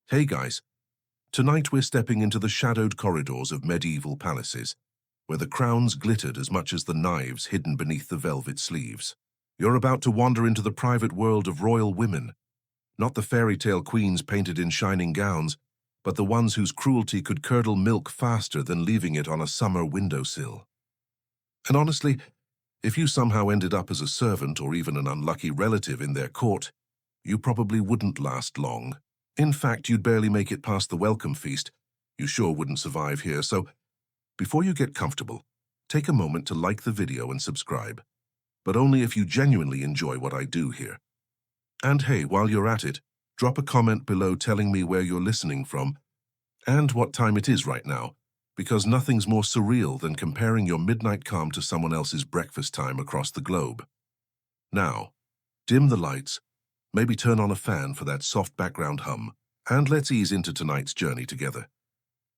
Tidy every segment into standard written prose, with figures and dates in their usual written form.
Hey guys, tonight we're stepping into the shadowed corridors of medieval palaces, where the crowns glittered as much as the knives hidden beneath the velvet sleeves. You're about to wander into the private world of royal women, not the fairy tale queens painted in shining gowns, but the ones whose cruelty could curdle milk faster than leaving it on a summer windowsill. And honestly, if you somehow ended up as a servant or even an unlucky relative in their court, you probably wouldn't last long. In fact, you'd barely make it past the welcome feast. You sure wouldn't survive here, so before you get comfortable, take a moment to like the video and subscribe, but only if you genuinely enjoy what I do here. And hey, while you're at it, drop a comment below telling me where you're listening from and what time it is right now, because nothing's more surreal than comparing your midnight calm to someone else's breakfast time across the globe. Now, dim the lights, maybe turn on a fan for that soft background hum, and let's ease into tonight's journey together.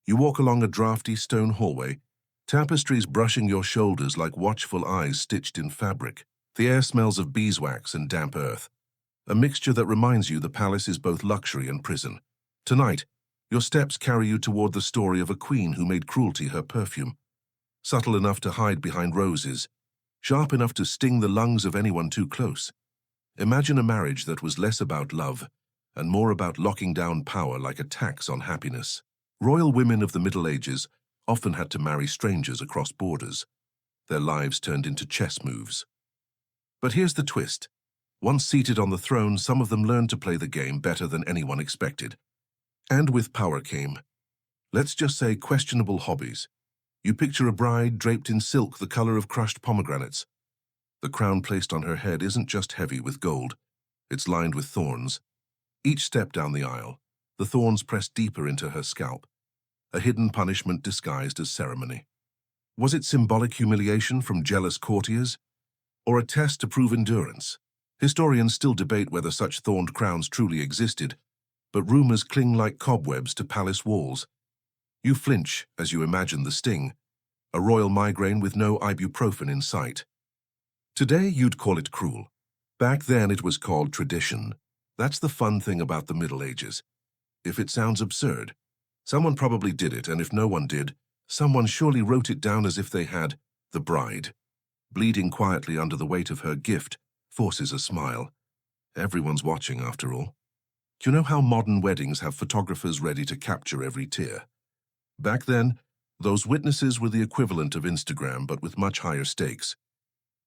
You walk along a drafty stone hallway, tapestries brushing your shoulders like watchful eyes stitched in fabric. The air smells of beeswax and damp earth, a mixture that reminds you the palace is both luxury and prison. Tonight, your steps carry you toward the story of a queen who made cruelty her perfume, subtle enough to hide behind roses, sharp enough to sting the lungs of anyone too close. Imagine a marriage that was less about love and more about locking down power like a tax on happiness. Royal women of the Middle Ages often had to marry strangers across borders. Their lives turned into chess moves. But here's the twist. Once seated on the throne, some of them learned to play the game better than anyone expected. And with power came, let's just say, questionable hobbies. You picture a bride draped in silk the color of crushed pomegranates. The crown placed on her head isn't just heavy with gold, it's lined with thorns. Each step down the aisle, the thorns press deeper into her scalp, a hidden punishment disguised as ceremony. Was it symbolic humiliation from jealous courtiers, or a test to prove endurance? Historians still debate whether such thorned crowns truly existed, but rumors cling like cobwebs to palace walls. You flinch as you imagine the sting, a royal migraine with no ibuprofen in sight. Today, you'd call it cruel. Back then, it was called tradition. That's the fun thing about the Middle Ages. If it sounds absurd, someone probably did it, and if no one did, someone surely wrote it down as if they had. The bride, bleeding quietly under the weight of her gift, forces a smile. Everyone's watching, after all. Do you know how modern weddings have photographers ready to capture every tear? Back then, those witnesses were the equivalent of Instagram, but with much higher stakes.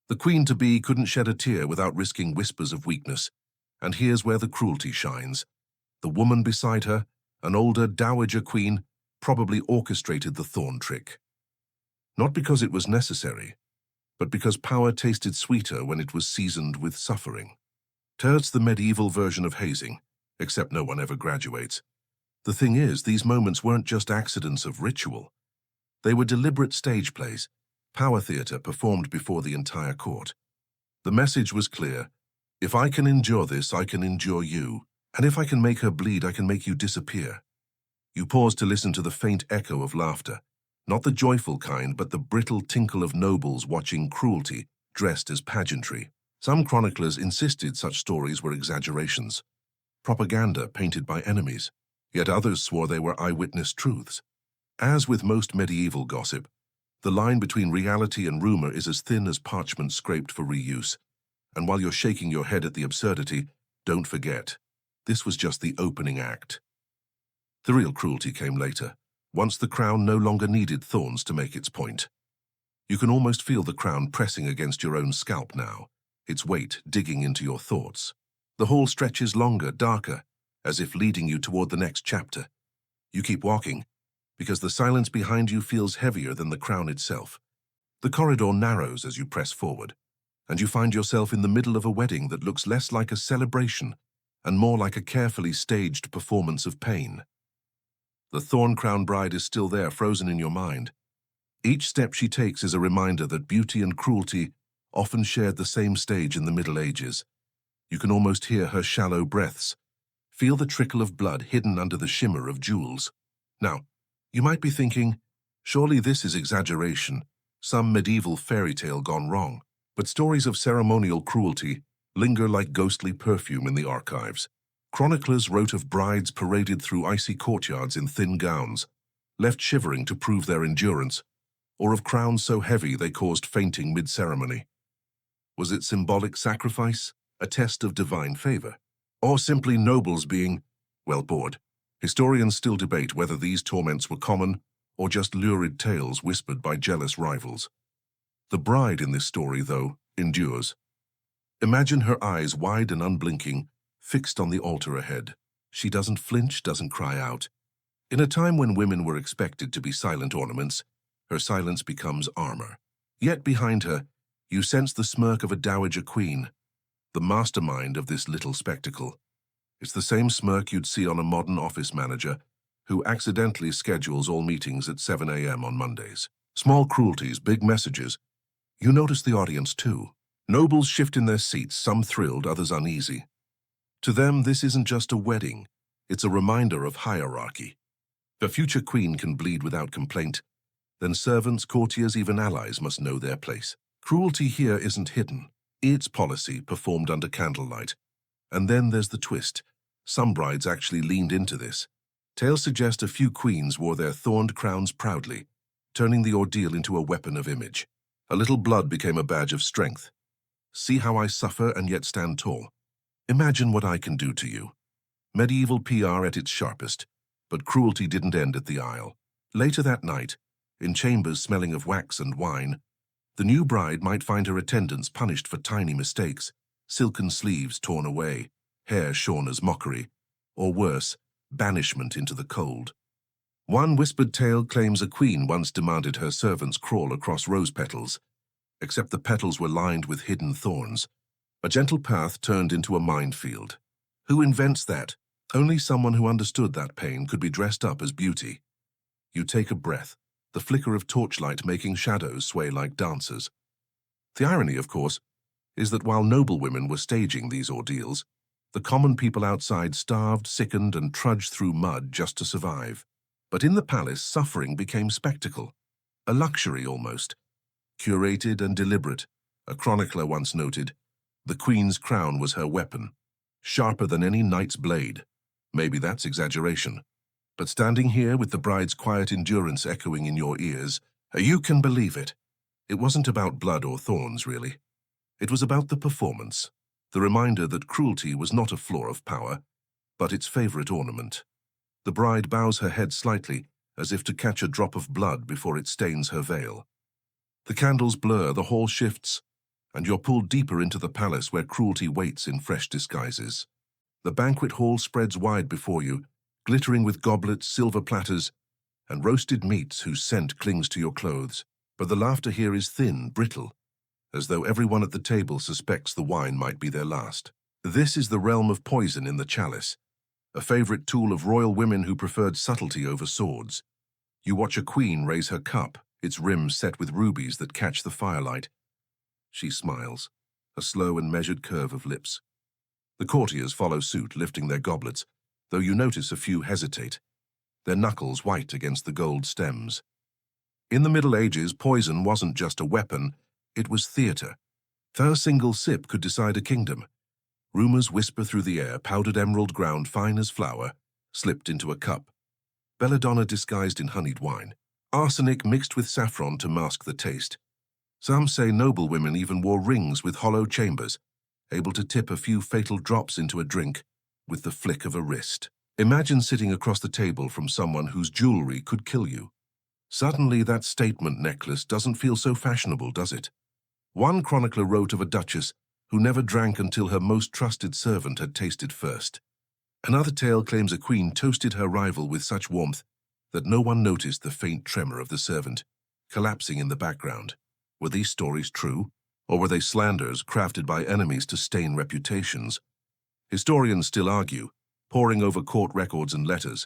The queen-to-be couldn't shed a tear without risking whispers of weakness, and here's where the cruelty shines. The woman beside her, an older dowager queen, probably orchestrated the thorn trick. Not because it was necessary, but because power tasted sweeter when it was seasoned with suffering. It's the medieval version of hazing, except no one ever graduates. The thing is, these moments weren't just accidents of ritual. They were deliberate stage plays, power theater performed before the entire court. The message was clear. If I can endure this, I can endure you. And if I can make her bleed, I can make you disappear. You pause to listen to the faint echo of laughter, not the joyful kind, but the brittle tinkle of nobles watching cruelty dressed as pageantry. Some chroniclers insisted such stories were exaggerations, propaganda painted by enemies, yet others swore they were eyewitness truths. As with most medieval gossip, the line between reality and rumor is as thin as parchment scraped for reuse. And while you're shaking your head at the absurdity, don't forget, this was just the opening act. The real cruelty came later, once the crown no longer needed thorns to make its point. You can almost feel the crown pressing against your own scalp now, its weight digging into your thoughts. The hall stretches longer, darker, as if leading you toward the next chapter. You keep walking, because the silence behind you feels heavier than the crown itself. The corridor narrows as you press forward, and you find yourself in the middle of a wedding that looks less like a celebration and more like a carefully staged performance of pain. The thorn-crowned bride is still there, frozen in your mind. Each step she takes is a reminder that beauty and cruelty often shared the same stage in the Middle Ages. You can almost hear her shallow breaths, feel the trickle of blood hidden under the shimmer of jewels. Now, you might be thinking, surely this is exaggeration, some medieval fairy tale gone wrong. But stories of ceremonial cruelty linger like ghostly perfume in the archives. Chroniclers wrote of brides paraded through icy courtyards in thin gowns, left shivering to prove their endurance, or of crowns so heavy they caused fainting mid-ceremony. Was it symbolic sacrifice, a test of divine favor, or simply nobles being, well, bored? Historians still debate whether these torments were common or just lurid tales whispered by jealous rivals. The bride in this story, though, endures. Imagine her eyes wide and unblinking, fixed on the altar ahead. She doesn't flinch, doesn't cry out. In a time when women were expected to be silent ornaments, her silence becomes armor. Yet behind her, you sense the smirk of a dowager queen, the mastermind of this little spectacle. It's the same smirk you'd see on a modern office manager who accidentally schedules all meetings at 7 a.m. on Mondays. Small cruelties, big messages. You notice the audience too. Nobles shift in their seats, some thrilled, others uneasy. To them, this isn't just a wedding. It's a reminder of hierarchy. If a future queen can bleed without complaint, then servants, courtiers, even allies must know their place. Cruelty here isn't hidden. It's policy performed under candlelight. And then there's the twist. Some brides actually leaned into this. Tales suggest a few queens wore their thorned crowns proudly, turning the ordeal into a weapon of image. A little blood became a badge of strength. See how I suffer and yet stand tall. Imagine what I can do to you. Medieval PR at its sharpest, but cruelty didn't end at the aisle. Later that night, in chambers smelling of wax and wine, the new bride might find her attendants punished for tiny mistakes, silken sleeves torn away, hair shorn as mockery, or worse, banishment into the cold. One whispered tale claims a queen once demanded her servants crawl across rose petals, except the petals were lined with hidden thorns. A gentle path turned into a minefield. Who invents that? Only someone who understood that pain could be dressed up as beauty. You take a breath, the flicker of torchlight making shadows sway like dancers. The irony, of course, is that while noblewomen were staging these ordeals, the common people outside starved, sickened, and trudged through mud just to survive. But in the palace, suffering became spectacle, a luxury almost. Curated and deliberate, a chronicler once noted, the queen's crown was her weapon, sharper than any knight's blade. Maybe that's exaggeration. But standing here with the bride's quiet endurance echoing in your ears, you can believe it. It wasn't about blood or thorns, really. It was about the performance, the reminder that cruelty was not a flaw of power, but its favorite ornament. The bride bows her head slightly, as if to catch a drop of blood before it stains her veil. The candles blur, the hall shifts, and you're pulled deeper into the palace where cruelty waits in fresh disguises. The banquet hall spreads wide before you, glittering with goblets, silver platters, and roasted meats whose scent clings to your clothes. But the laughter here is thin, brittle, as though everyone at the table suspects the wine might be their last. This is the realm of poison in the chalice, a favorite tool of royal women who preferred subtlety over swords. You watch a queen raise her cup, its rim set with rubies that catch the firelight. She smiles, a slow and measured curve of lips. The courtiers follow suit, lifting their goblets, though you notice a few hesitate, their knuckles white against the gold stems. In the Middle Ages, poison wasn't just a weapon, it was theatre. A single sip could decide a kingdom. Rumors whisper through the air, powdered emerald ground fine as flour, slipped into a cup. Belladonna disguised in honeyed wine. Arsenic mixed with saffron to mask the taste. Some say noblewomen even wore rings with hollow chambers, able to tip a few fatal drops into a drink with the flick of a wrist. Imagine sitting across the table from someone whose jewelry could kill you. Suddenly, that statement necklace doesn't feel so fashionable, does it? One chronicler wrote of a duchess who never drank until her most trusted servant had tasted first. Another tale claims a queen toasted her rival with such warmth that no one noticed the faint tremor of the servant, collapsing in the background. Were these stories true, or were they slanders crafted by enemies to stain reputations? Historians still argue, poring over court records and letters,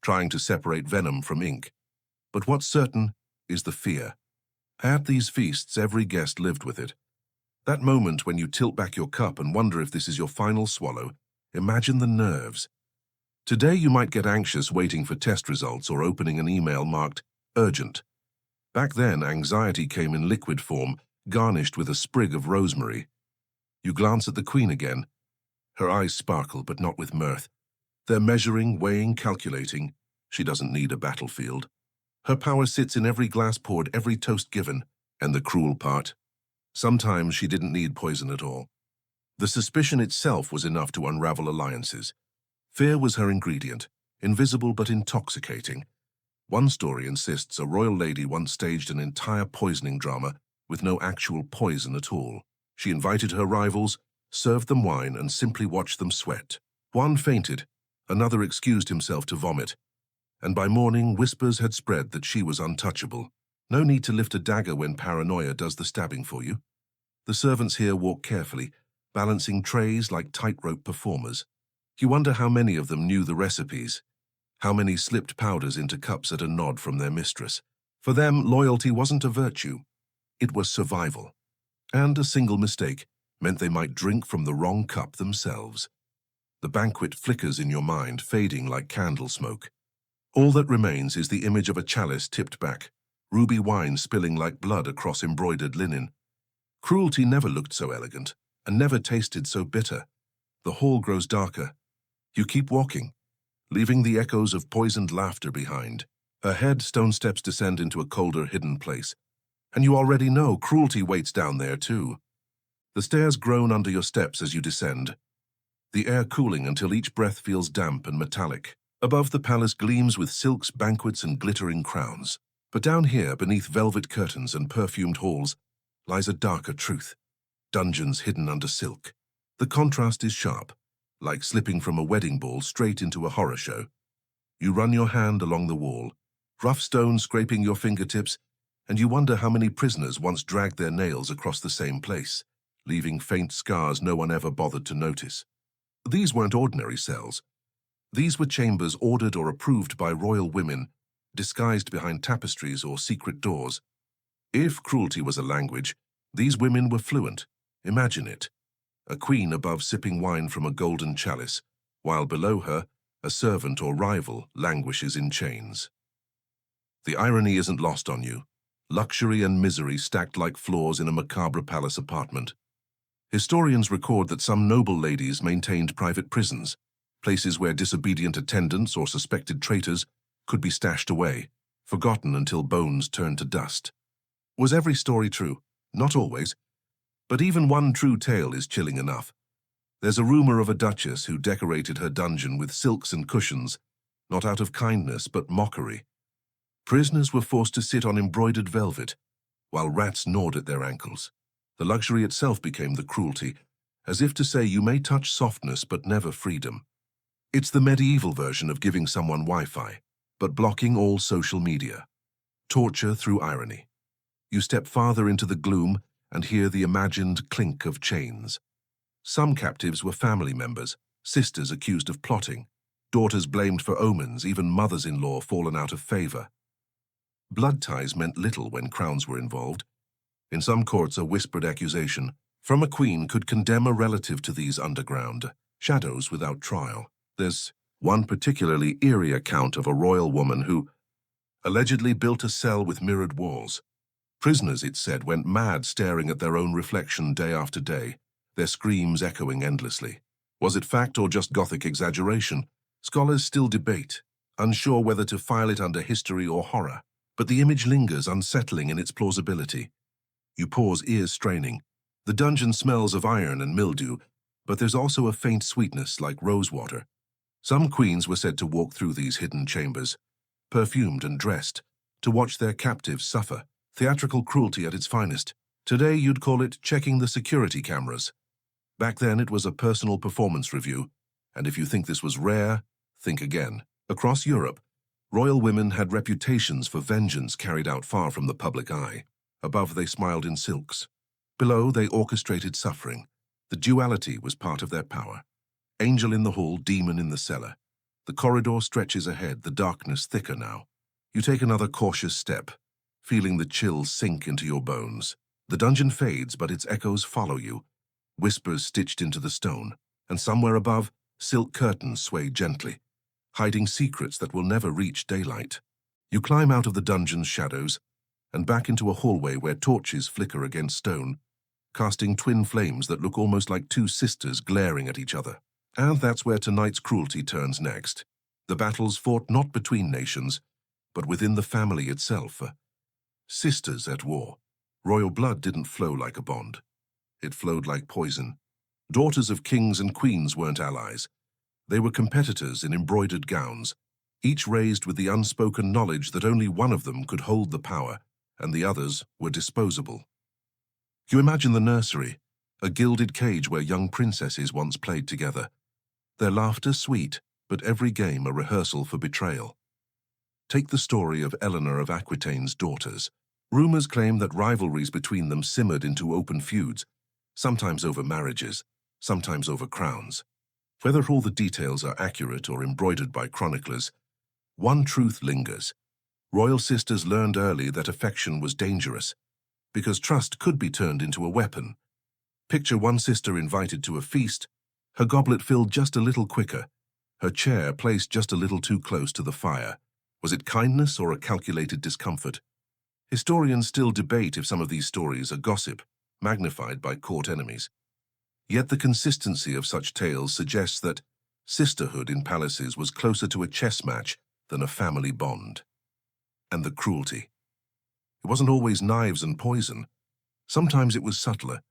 trying to separate venom from ink. But what's certain is the fear. At these feasts, every guest lived with it. That moment when you tilt back your cup and wonder if this is your final swallow, imagine the nerves. Today you might get anxious waiting for test results or opening an email marked urgent. Back then, anxiety came in liquid form, garnished with a sprig of rosemary. You glance at the queen again, Her eyes sparkle, but not with mirth. They're measuring, weighing, calculating. She doesn't need a battlefield. Her power sits in every glass poured, every toast given. And the cruel part? Sometimes she didn't need poison at all. The suspicion itself was enough to unravel alliances. Fear was her ingredient, invisible but intoxicating. One story insists a royal lady once staged an entire poisoning drama with no actual poison at all. She invited her rivals, served them wine, and simply watched them sweat. One fainted, another excused himself to vomit, and by morning whispers had spread that she was untouchable. No need to lift a dagger when paranoia does the stabbing for you. The servants here walk carefully, balancing trays like tightrope performers. You wonder how many of them knew the recipes, how many slipped powders into cups at a nod from their mistress. For them, loyalty wasn't a virtue, it was survival. And a single mistake meant they might drink from the wrong cup themselves. The banquet flickers in your mind, fading like candle smoke. All that remains is the image of a chalice tipped back, ruby wine spilling like blood across embroidered linen. Cruelty never looked so elegant, and never tasted so bitter. The hall grows darker. You keep walking, leaving the echoes of poisoned laughter behind. Ahead, stone steps descend into a colder, hidden place. And you already know cruelty waits down there, too. The stairs groan under your steps as you descend, the air cooling until each breath feels damp and metallic. Above, the palace gleams with silks, banquets, and glittering crowns. But down here, beneath velvet curtains and perfumed halls, lies a darker truth. Dungeons hidden under silk. The contrast is sharp, like slipping from a wedding ball straight into a horror show. You run your hand along the wall, rough stone scraping your fingertips, and you wonder how many prisoners once dragged their nails across the same place, leaving faint scars no one ever bothered to notice. These weren't ordinary cells. These were chambers ordered or approved by royal women, disguised behind tapestries or secret doors. If cruelty was a language, these women were fluent. Imagine it. A queen above sipping wine from a golden chalice, while below her, a servant or rival languishes in chains. The irony isn't lost on you. Luxury and misery stacked like floors in a macabre palace apartment. Historians record that some noble ladies maintained private prisons, places where disobedient attendants or suspected traitors could be stashed away, forgotten until bones turned to dust. Was every story true? Not always. But even one true tale is chilling enough. There's a rumor of a duchess who decorated her dungeon with silks and cushions, not out of kindness but mockery. Prisoners were forced to sit on embroidered velvet, while rats gnawed at their ankles. The luxury itself became the cruelty, as if to say you may touch softness but never freedom. It's the medieval version of giving someone Wi-Fi, but blocking all social media. Torture through irony. You step farther into the gloom and hear the imagined clink of chains. Some captives were family members, sisters accused of plotting, daughters blamed for omens, even mothers-in-law fallen out of favor. Blood ties meant little when crowns were involved. In some courts, a whispered accusation from a queen could condemn a relative to these underground shadows without trial. There's one particularly eerie account of a royal woman who allegedly built a cell with mirrored walls. Prisoners, it said, went mad staring at their own reflection day after day, their screams echoing endlessly. Was it fact or just Gothic exaggeration? Scholars still debate, unsure whether to file it under history or horror. But the image lingers, unsettling in its plausibility. You pause, ears straining. The dungeon smells of iron and mildew, but there's also a faint sweetness like rosewater. Some queens were said to walk through these hidden chambers, perfumed and dressed, to watch their captives suffer. Theatrical cruelty at its finest. Today you'd call it checking the security cameras. Back then it was a personal performance review, and if you think this was rare, think again. Across Europe, royal women had reputations for vengeance carried out far from the public eye. Above they smiled in silks. Below they orchestrated suffering. The duality was part of their power. Angel in the hall, demon in the cellar. The corridor stretches ahead, the darkness thicker now. You take another cautious step, feeling the chill sink into your bones. The dungeon fades, but its echoes follow you, whispers stitched into the stone, and somewhere above, silk curtains sway gently, hiding secrets that will never reach daylight. You climb out of the dungeon's shadows and back into a hallway where torches flicker against stone. casting twin flames that look almost like two sisters glaring at each other. And that's where tonight's cruelty turns next. The battles fought not between nations, but within the family itself. Sisters at war. Royal blood didn't flow like a bond. It flowed like poison. Daughters of kings and queens weren't allies. They were competitors in embroidered gowns, each raised with the unspoken knowledge that only one of them could hold the power, and the others were disposable. You imagine the nursery, a gilded cage where young princesses once played together. Their laughter sweet, but every game a rehearsal for betrayal. Take the story of Eleanor of Aquitaine's daughters. Rumors claim that rivalries between them simmered into open feuds, sometimes over marriages, sometimes over crowns. Whether all the details are accurate or embroidered by chroniclers, one truth lingers. Royal sisters learned early that affection was dangerous, because trust could be turned into a weapon. Picture one sister invited to a feast, her goblet filled just a little quicker, her chair placed just a little too close to the fire. Was it kindness or a calculated discomfort? Historians still debate if some of these stories are gossip, magnified by court enemies. Yet the consistency of such tales suggests that sisterhood in palaces was closer to a chess match than a family bond. And the cruelty. It wasn't always knives and poison. Sometimes it was subtler.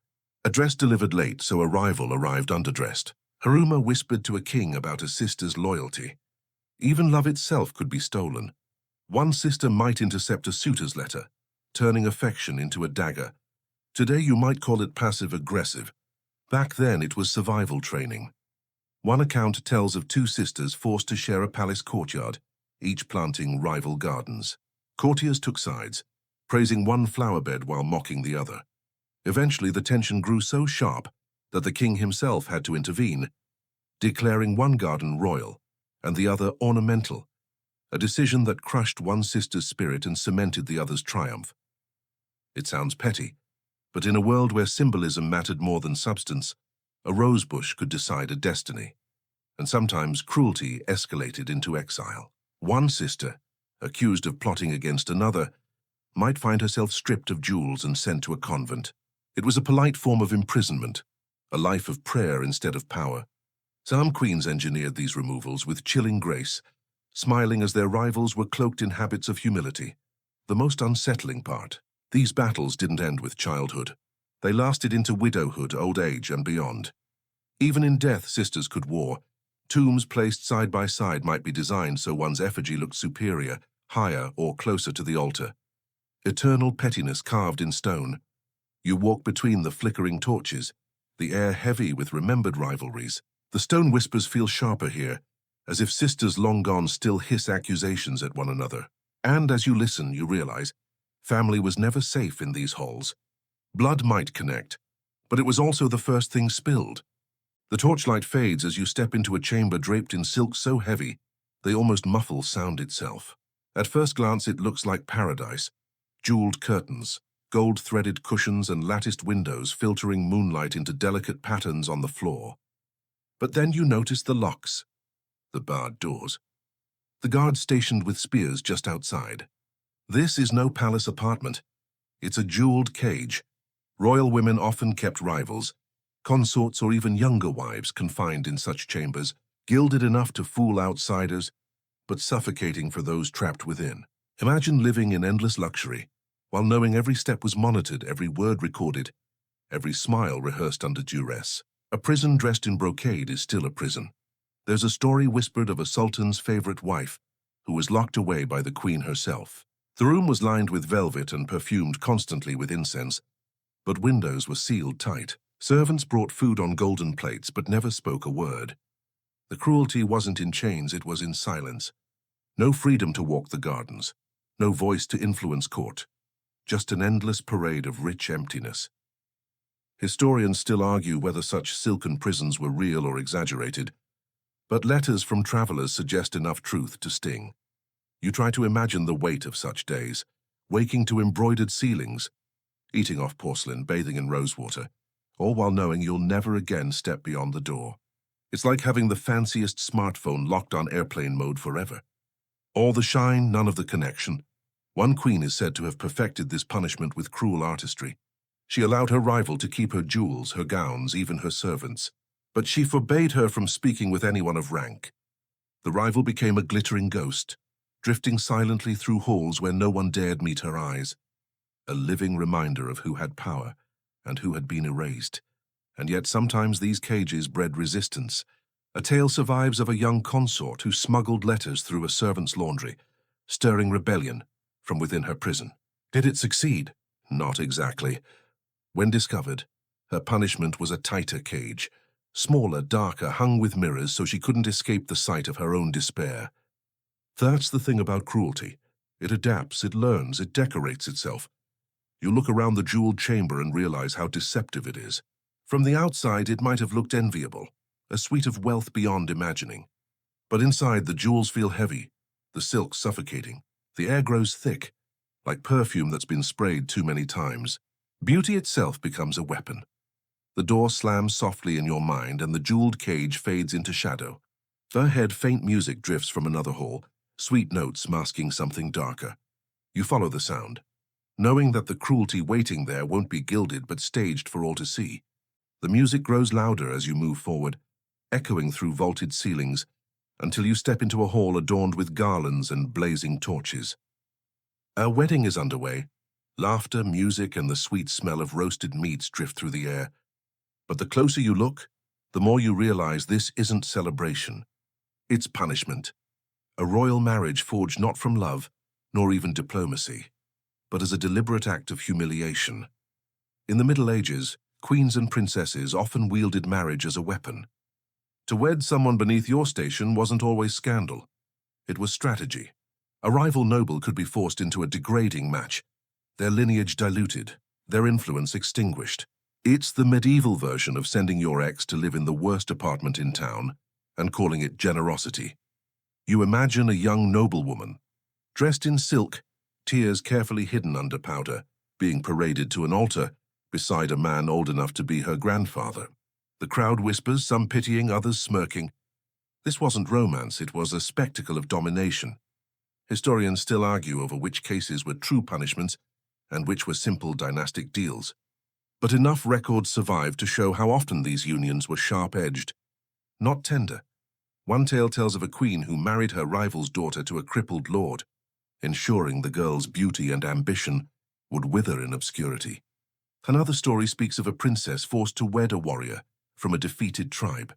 A dress delivered late, so a rival arrived underdressed. Haruma whispered to a king about a sister's loyalty. Even love itself could be stolen. One sister might intercept a suitor's letter, turning affection into a dagger. Today you might call it passive-aggressive. Back then it was survival training. One account tells of two sisters forced to share a palace courtyard, each planting rival gardens. Courtiers took sides, praising one flower bed while mocking the other. Eventually the tension grew so sharp that the king himself had to intervene, declaring one garden royal and the other ornamental, a decision that crushed one sister's spirit and cemented the other's triumph. It sounds petty, but in a world where symbolism mattered more than substance, a rosebush could decide a destiny, and sometimes cruelty escalated into exile. One sister, accused of plotting against another, might find herself stripped of jewels and sent to a convent. It was a polite form of imprisonment, a life of prayer instead of power. Some queens engineered these removals with chilling grace, smiling as their rivals were cloaked in habits of humility. The most unsettling part, these battles didn't end with childhood. They lasted into widowhood, old age, and beyond. Even in death, sisters could war. Tombs placed side by side might be designed so one's effigy looked superior, higher, or closer to the altar. Eternal pettiness carved in stone. You walk between the flickering torches, the air heavy with remembered rivalries. The stone whispers feel sharper here, as if sisters long gone still hiss accusations at one another. And as you listen, you realize family was never safe in these halls. Blood might connect, but it was also the first thing spilled. The torchlight fades as you step into a chamber draped in silk so heavy, they almost muffle sound itself. At first glance, it looks like paradise. Jeweled curtains, gold-threaded cushions and latticed windows filtering moonlight into delicate patterns on the floor. But then you notice the locks, the barred doors. The guards stationed with spears just outside. This is no palace apartment. It's a jeweled cage. Royal women often kept rivals, consorts or even younger wives confined in such chambers, gilded enough to fool outsiders, but suffocating for those trapped within. Imagine living in endless luxury, while knowing every step was monitored, every word recorded, every smile rehearsed under duress. A prison dressed in brocade is still a prison. There's a story whispered of a sultan's favorite wife, who was locked away by the queen herself. The room was lined with velvet and perfumed constantly with incense, but windows were sealed tight. Servants brought food on golden plates but never spoke a word. The cruelty wasn't in chains, it was in silence. No freedom to walk the gardens, no voice to influence court, just an endless parade of rich emptiness. Historians still argue whether such silken prisons were real or exaggerated, but letters from travelers suggest enough truth to sting. You try to imagine the weight of such days, waking to embroidered ceilings, eating off porcelain, bathing in rosewater, all while knowing you'll never again step beyond the door. It's like having the fanciest smartphone locked on airplane mode forever. All the shine, none of the connection. One queen is said to have perfected this punishment with cruel artistry. She allowed her rival to keep her jewels, her gowns, even her servants. But she forbade her from speaking with anyone of rank. The rival became a glittering ghost, drifting silently through halls where no one dared meet her eyes. A living reminder of who had power and who had been erased. And yet sometimes these cages bred resistance. A tale survives of a young consort who smuggled letters through a servant's laundry, stirring rebellion from within her prison. Did it succeed? Not exactly. When discovered, her punishment was a tighter cage, smaller, darker, hung with mirrors so she couldn't escape the sight of her own despair. That's the thing about cruelty. It adapts, it learns, it decorates itself. You look around the jeweled chamber and realize how deceptive it is. From the outside, it might have looked enviable, a suite of wealth beyond imagining. But inside, the jewels feel heavy, the silk suffocating. The air grows thick, like perfume that's been sprayed too many times. Beauty itself becomes a weapon. The door slams softly in your mind and the jeweled cage fades into shadow. Ahead, faint music drifts from another hall, sweet notes masking something darker. You follow the sound, knowing that the cruelty waiting there won't be gilded but staged for all to see. The music grows louder as you move forward, echoing through vaulted ceilings, until you step into a hall adorned with garlands and blazing torches. A wedding is underway. Laughter, music, and the sweet smell of roasted meats drift through the air. But the closer you look, the more you realize this isn't celebration. It's punishment. A royal marriage forged not from love, nor even diplomacy, but as a deliberate act of humiliation. In the Middle Ages, queens and princesses often wielded marriage as a weapon. To wed someone beneath your station wasn't always scandal. It was strategy. A rival noble could be forced into a degrading match, their lineage diluted, their influence extinguished. It's the medieval version of sending your ex to live in the worst apartment in town and calling it generosity. You imagine a young noblewoman, dressed in silk, tears carefully hidden under powder, being paraded to an altar beside a man old enough to be her grandfather. The crowd whispers, some pitying, others smirking. This wasn't romance, it was a spectacle of domination. Historians still argue over which cases were true punishments and which were simple dynastic deals. But enough records survive to show how often these unions were sharp-edged, not tender. One tale tells of a queen who married her rival's daughter to a crippled lord, ensuring the girl's beauty and ambition would wither in obscurity. Another story speaks of a princess forced to wed a warrior from a defeated tribe,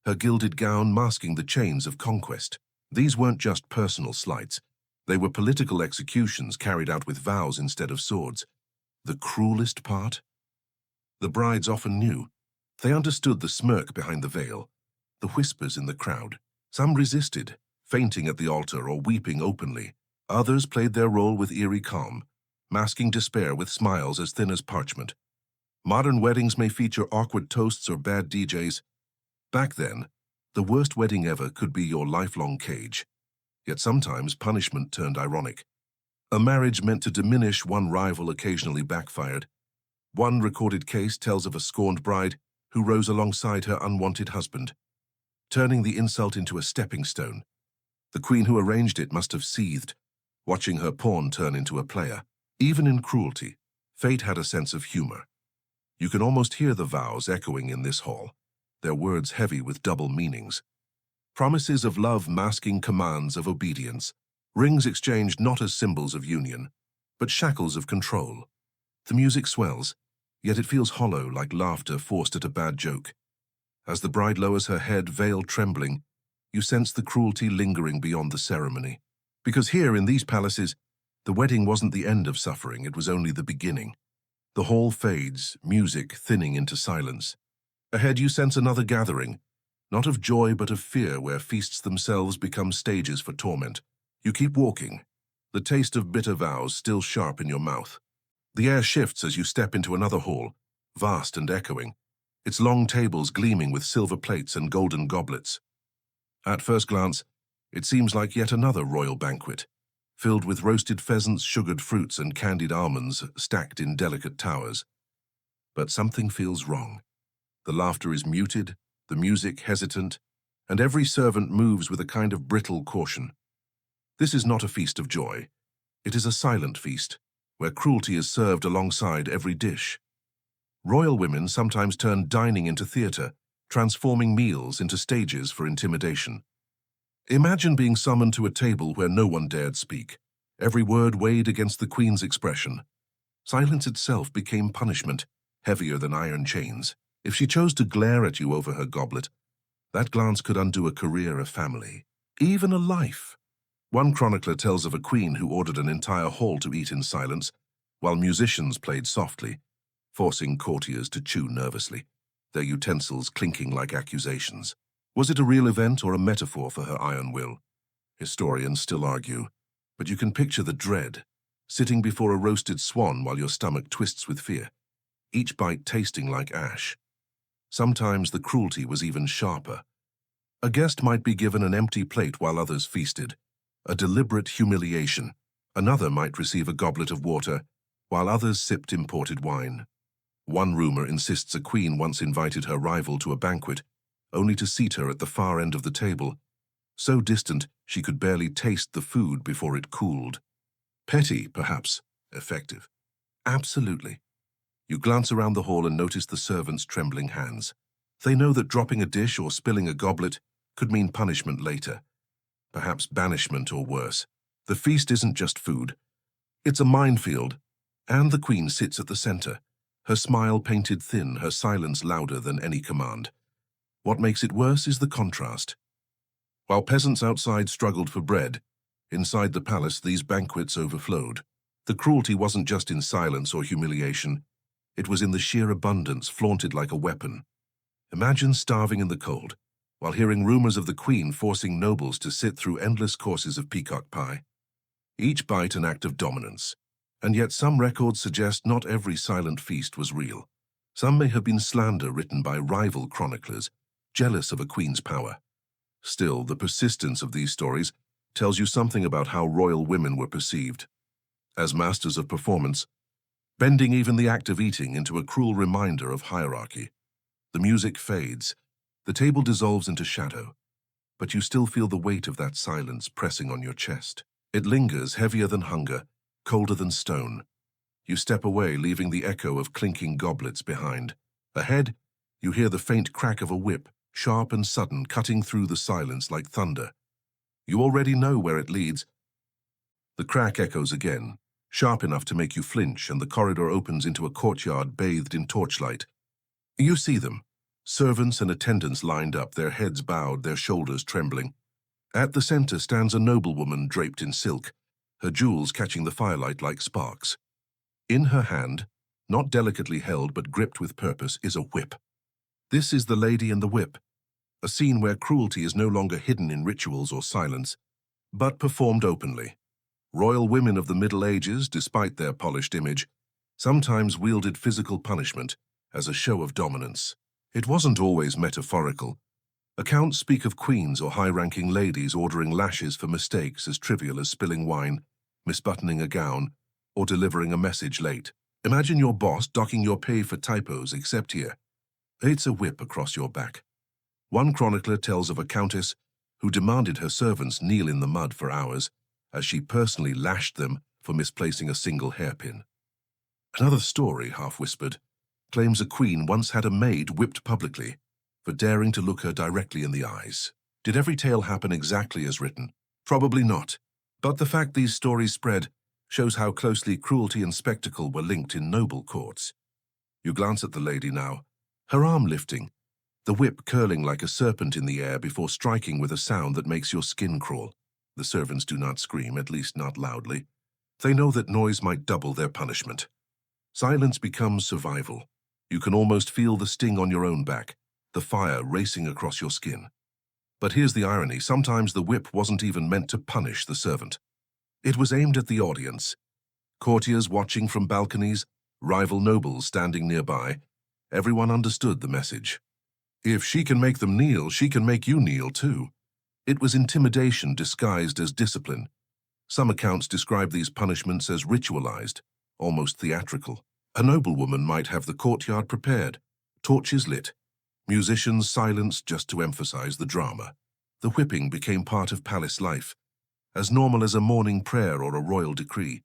her gilded gown masking the chains of conquest. These weren't just personal slights. They were political executions carried out with vows instead of swords. The cruelest part? The brides often knew. They understood the smirk behind the veil, the whispers in the crowd. Some resisted, fainting at the altar or weeping openly. Others played their role with eerie calm, masking despair with smiles as thin as parchment. Modern weddings may feature awkward toasts or bad DJs. Back then, the worst wedding ever could be your lifelong cage. Yet sometimes punishment turned ironic. A marriage meant to diminish one rival occasionally backfired. One recorded case tells of a scorned bride who rose alongside her unwanted husband, turning the insult into a stepping stone. The queen who arranged it must have seethed, watching her pawn turn into a player. Even in cruelty, fate had a sense of humor. You can almost hear the vows echoing in this hall, their words heavy with double meanings. Promises of love masking commands of obedience, rings exchanged not as symbols of union, but shackles of control. The music swells, yet it feels hollow like laughter forced at a bad joke. As the bride lowers her head, veil trembling, you sense the cruelty lingering beyond the ceremony. Because here in these palaces, the wedding wasn't the end of suffering, it was only the beginning. The hall fades, music thinning into silence. Ahead you sense another gathering, not of joy but of fear, where feasts themselves become stages for torment. You keep walking, the taste of bitter vows still sharp in your mouth. The air shifts as you step into another hall, vast and echoing, its long tables gleaming with silver plates and golden goblets. At first glance, it seems like yet another royal banquet, filled with roasted pheasants, sugared fruits, and candied almonds stacked in delicate towers. But something feels wrong. The laughter is muted, the music hesitant, and every servant moves with a kind of brittle caution. This is not a feast of joy. It is a silent feast, where cruelty is served alongside every dish. Royal women sometimes turned dining into theatre, transforming meals into stages for intimidation. Imagine being summoned to a table where no one dared speak, every word weighed against the queen's expression. Silence itself became punishment, heavier than iron chains. If she chose to glare at you over her goblet, that glance could undo a career, a family, even a life. One chronicler tells of a queen who ordered an entire hall to eat in silence, while musicians played softly, forcing courtiers to chew nervously, their utensils clinking like accusations. Was it a real event or a metaphor for her iron will? Historians still argue, but you can picture the dread, sitting before a roasted swan while your stomach twists with fear, each bite tasting like ash. Sometimes the cruelty was even sharper. A guest might be given an empty plate while others feasted, a deliberate humiliation. Another might receive a goblet of water, while others sipped imported wine. One rumor insists a queen once invited her rival to a banquet, only to seat her at the far end of the table, so distant she could barely taste the food before it cooled. Petty, perhaps. Effective. Absolutely. You glance around the hall and notice the servants' trembling hands. They know that dropping a dish or spilling a goblet could mean punishment later, perhaps banishment or worse. The feast isn't just food. It's a minefield, and the queen sits at the center, her smile painted thin, her silence louder than any command. What makes it worse is the contrast. While peasants outside struggled for bread, inside the palace these banquets overflowed. The cruelty wasn't just in silence or humiliation. It was in the sheer abundance flaunted like a weapon. Imagine starving in the cold, while hearing rumors of the queen forcing nobles to sit through endless courses of peacock pie. Each bite an act of dominance. And yet some records suggest not every silent feast was real. Some may have been slander written by rival chroniclers, jealous of a queen's power. Still, the persistence of these stories tells you something about how royal women were perceived. As masters of performance, bending even the act of eating into a cruel reminder of hierarchy. The music fades, the table dissolves into shadow, but you still feel the weight of that silence pressing on your chest. It lingers, heavier than hunger, colder than stone. You step away, leaving the echo of clinking goblets behind. Ahead, you hear the faint crack of a whip, sharp and sudden, cutting through the silence like thunder. You already know where it leads. The crack echoes again, sharp enough to make you flinch, and the corridor opens into a courtyard bathed in torchlight. You see them, servants and attendants lined up, their heads bowed, their shoulders trembling. At the center stands a noblewoman draped in silk, her jewels catching the firelight like sparks. In her hand, not delicately held but gripped with purpose, is a whip. This is the Lady and the Whip, a scene where cruelty is no longer hidden in rituals or silence, but performed openly. Royal women of the Middle Ages, despite their polished image, sometimes wielded physical punishment as a show of dominance. It wasn't always metaphorical. Accounts speak of queens or high-ranking ladies ordering lashes for mistakes as trivial as spilling wine, misbuttoning a gown, or delivering a message late. Imagine your boss docking your pay for typos, except here. It's a whip across your back. One chronicler tells of a countess who demanded her servants kneel in the mud for hours, as she personally lashed them for misplacing a single hairpin. Another story, half-whispered, claims a queen once had a maid whipped publicly for daring to look her directly in the eyes. Did every tale happen exactly as written? Probably not. But the fact these stories spread shows how closely cruelty and spectacle were linked in noble courts. You glance at the lady now, her arm lifting, the whip curling like a serpent in the air before striking with a sound that makes your skin crawl. The servants do not scream, at least not loudly. They know that noise might double their punishment. Silence becomes survival. You can almost feel the sting on your own back, the fire racing across your skin. But here's the irony, sometimes the whip wasn't even meant to punish the servant. It was aimed at the audience. Courtiers watching from balconies, rival nobles standing nearby. Everyone understood the message. If she can make them kneel, she can make you kneel too. It was intimidation disguised as discipline. Some accounts describe these punishments as ritualized, almost theatrical. A noblewoman might have the courtyard prepared, torches lit, musicians silenced just to emphasize the drama. The whipping became part of palace life, as normal as a morning prayer or a royal decree.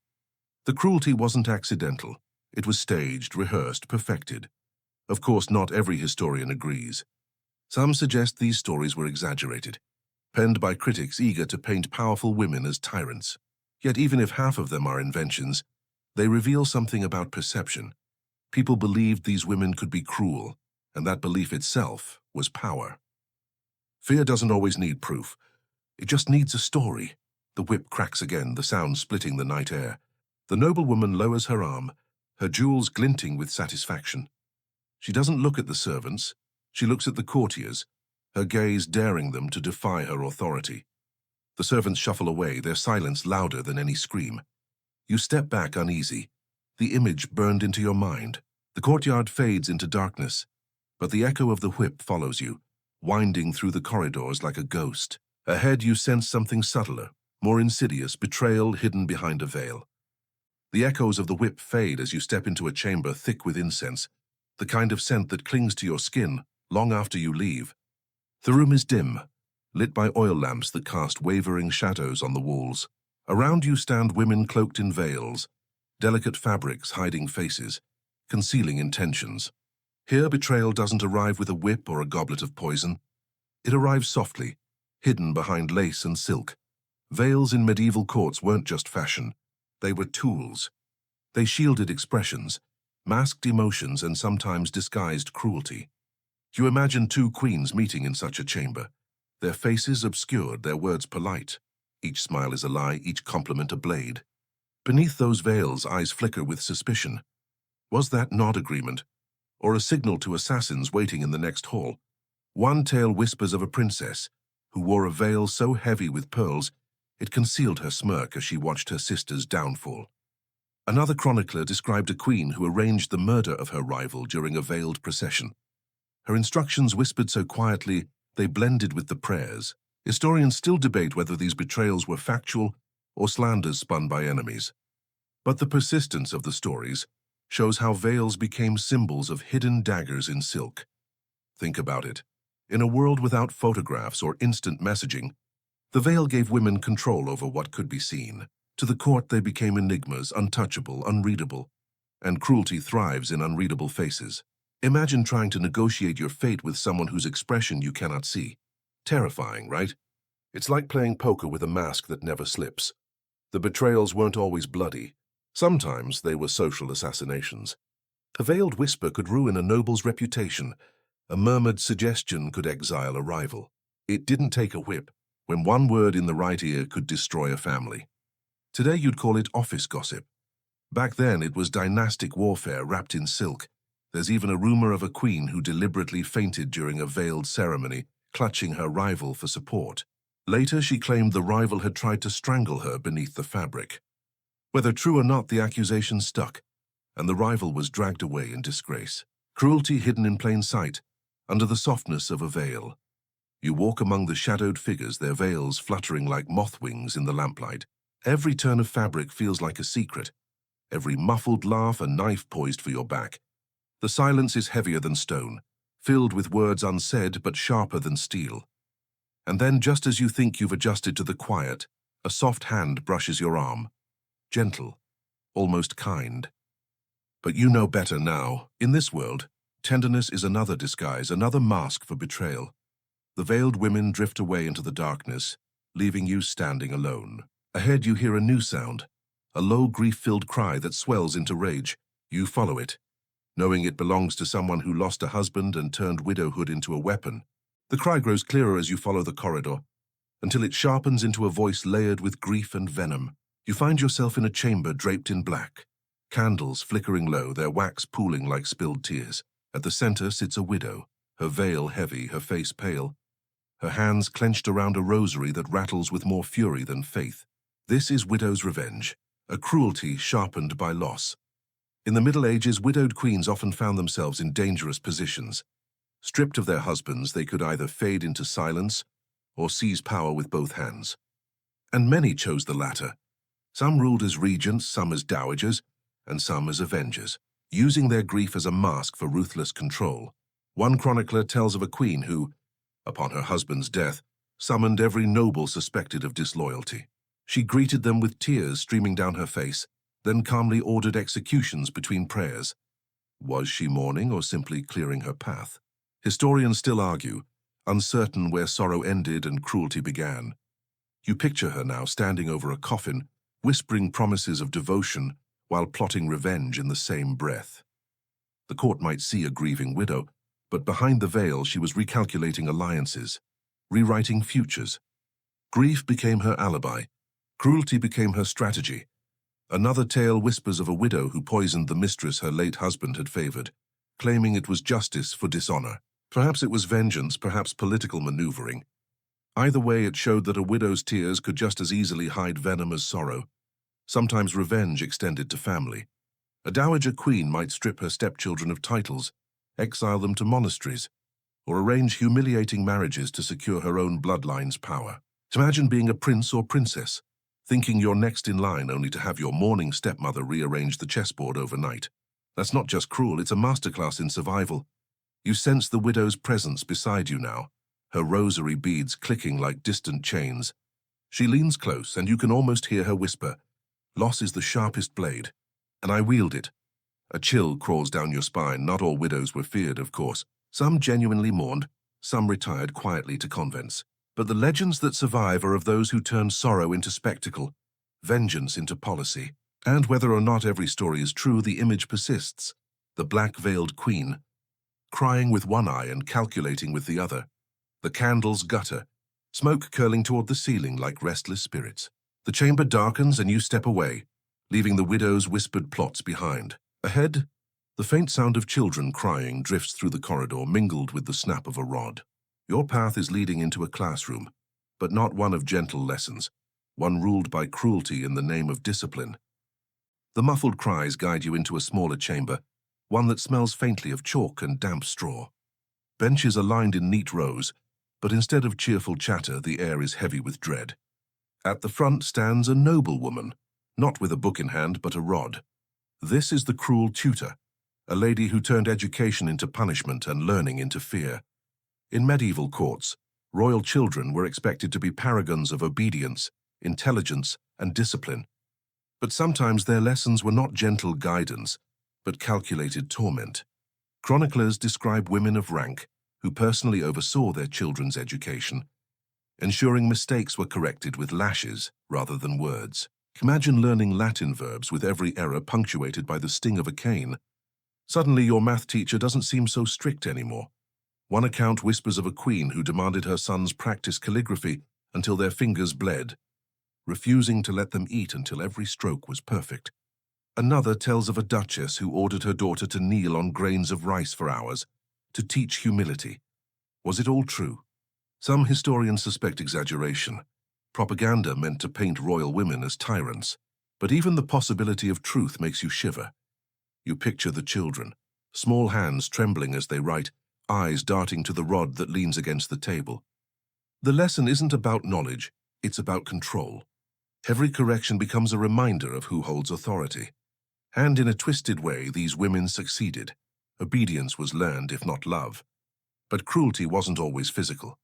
The cruelty wasn't accidental. It was staged, rehearsed, perfected. Of course, not every historian agrees. Some suggest these stories were exaggerated, penned by critics eager to paint powerful women as tyrants. Yet even if half of them are inventions, they reveal something about perception. People believed these women could be cruel, and that belief itself was power. Fear doesn't always need proof. It just needs a story. The whip cracks again, the sound splitting the night air. The noblewoman lowers her arm, her jewels glinting with satisfaction. She doesn't look at the servants. She looks at the courtiers, her gaze daring them to defy her authority. The servants shuffle away, their silence louder than any scream. You step back uneasy, the image burned into your mind. The courtyard fades into darkness, but the echo of the whip follows you, winding through the corridors like a ghost. Ahead you sense something subtler, more insidious, betrayal hidden behind a veil. The echoes of the whip fade as you step into a chamber thick with incense, the kind of scent that clings to your skin long after you leave. The room is dim, lit by oil lamps that cast wavering shadows on the walls. Around you stand women cloaked in veils, delicate fabrics hiding faces, concealing intentions. Here, betrayal doesn't arrive with a whip or a goblet of poison. It arrives softly, hidden behind lace and silk. Veils in medieval courts weren't just fashion. They were tools. They shielded expressions, masked emotions, and sometimes disguised cruelty. You imagine two queens meeting in such a chamber, their faces obscured, their words polite. Each smile is a lie, each compliment a blade. Beneath those veils, eyes flicker with suspicion. Was that nod agreement, or a signal to assassins waiting in the next hall? One tale whispers of a princess who wore a veil so heavy with pearls it concealed her smirk as she watched her sister's downfall. Another chronicler described a queen who arranged the murder of her rival during a veiled procession. Her instructions whispered so quietly they blended with the prayers. Historians still debate whether these betrayals were factual or slanders spun by enemies. But the persistence of the stories shows how veils became symbols of hidden daggers in silk. Think about it. In a world without photographs or instant messaging, the veil gave women control over what could be seen. To the court, they became enigmas, untouchable, unreadable, and cruelty thrives in unreadable faces. Imagine trying to negotiate your fate with someone whose expression you cannot see. Terrifying, right? It's like playing poker with a mask that never slips. The betrayals weren't always bloody. Sometimes they were social assassinations. A veiled whisper could ruin a noble's reputation. A murmured suggestion could exile a rival. It didn't take a whip, when one word in the right ear could destroy a family. Today you'd call it office gossip. Back then it was dynastic warfare wrapped in silk. There's even a rumor of a queen who deliberately fainted during a veiled ceremony, clutching her rival for support. Later she claimed the rival had tried to strangle her beneath the fabric. Whether true or not, the accusation stuck, and the rival was dragged away in disgrace. Cruelty hidden in plain sight, under the softness of a veil. You walk among the shadowed figures, their veils fluttering like moth wings in the lamplight. Every turn of fabric feels like a secret, every muffled laugh a knife poised for your back. The silence is heavier than stone, filled with words unsaid but sharper than steel. And then, just as you think you've adjusted to the quiet, a soft hand brushes your arm. Gentle, almost kind. But you know better now. In this world, tenderness is another disguise, another mask for betrayal. The veiled women drift away into the darkness, leaving you standing alone. Ahead you hear a new sound, a low grief-filled cry that swells into rage. You follow it, knowing it belongs to someone who lost a husband and turned widowhood into a weapon. The cry grows clearer as you follow the corridor, until it sharpens into a voice layered with grief and venom. You find yourself in a chamber draped in black, candles flickering low, their wax pooling like spilled tears. At the center sits a widow, her veil heavy, her face pale, her hands clenched around a rosary that rattles with more fury than faith. This is widow's revenge, a cruelty sharpened by loss. In the Middle Ages, widowed queens often found themselves in dangerous positions. Stripped of their husbands, they could either fade into silence or seize power with both hands. And many chose the latter. Some ruled as regents, some as dowagers, and some as avengers, using their grief as a mask for ruthless control. One chronicler tells of a queen who, upon her husband's death, summoned every noble suspected of disloyalty. She greeted them with tears streaming down her face, then calmly ordered executions between prayers. Was she mourning or simply clearing her path? Historians still argue, uncertain where sorrow ended and cruelty began. You picture her now standing over a coffin, whispering promises of devotion while plotting revenge in the same breath. The court might see a grieving widow, but behind the veil she was recalculating alliances, rewriting futures. Grief became her alibi. Cruelty became her strategy. Another tale whispers of a widow who poisoned the mistress her late husband had favored, claiming it was justice for dishonor. Perhaps it was vengeance, perhaps political maneuvering. Either way, it showed that a widow's tears could just as easily hide venom as sorrow. Sometimes revenge extended to family. A dowager queen might strip her stepchildren of titles, exile them to monasteries, or arrange humiliating marriages to secure her own bloodline's power. Imagine being a prince or princess, thinking you're next in line only to have your mourning stepmother rearrange the chessboard overnight. That's not just cruel, it's a masterclass in survival. You sense the widow's presence beside you now, her rosary beads clicking like distant chains. She leans close, and you can almost hear her whisper, "Loss is the sharpest blade, and I wield it." A chill crawls down your spine. Not all widows were feared, of course. Some genuinely mourned, some retired quietly to convents. But the legends that survive are of those who turned sorrow into spectacle, vengeance into policy. And whether or not every story is true, the image persists. The black-veiled queen, crying with one eye and calculating with the other. The candles gutter, smoke curling toward the ceiling like restless spirits. The chamber darkens and you step away, leaving the widow's whispered plots behind. Ahead, the faint sound of children crying drifts through the corridor, mingled with the snap of a rod. Your path is leading into a classroom, but not one of gentle lessons, one ruled by cruelty in the name of discipline. The muffled cries guide you into a smaller chamber, one that smells faintly of chalk and damp straw. Benches are lined in neat rows, but instead of cheerful chatter, the air is heavy with dread. At the front stands a noblewoman, not with a book in hand, but a rod. This is the cruel tutor, a lady who turned education into punishment and learning into fear. In medieval courts, royal children were expected to be paragons of obedience, intelligence, and discipline. But sometimes their lessons were not gentle guidance, but calculated torment. Chroniclers describe women of rank who personally oversaw their children's education, ensuring mistakes were corrected with lashes rather than words. Imagine learning Latin verbs with every error punctuated by the sting of a cane. Suddenly your math teacher doesn't seem so strict anymore. One account whispers of a queen who demanded her sons practice calligraphy until their fingers bled, refusing to let them eat until every stroke was perfect. Another tells of a duchess who ordered her daughter to kneel on grains of rice for hours, to teach humility. Was it all true? Some historians suspect exaggeration. Propaganda meant to paint royal women as tyrants. But even the possibility of truth makes you shiver. You picture the children, small hands trembling as they write, eyes darting to the rod that leans against the table. The lesson isn't about knowledge, it's about control. Every correction becomes a reminder of who holds authority. And in a twisted way, these women succeeded. Obedience was learned, if not love. But cruelty wasn't always physical.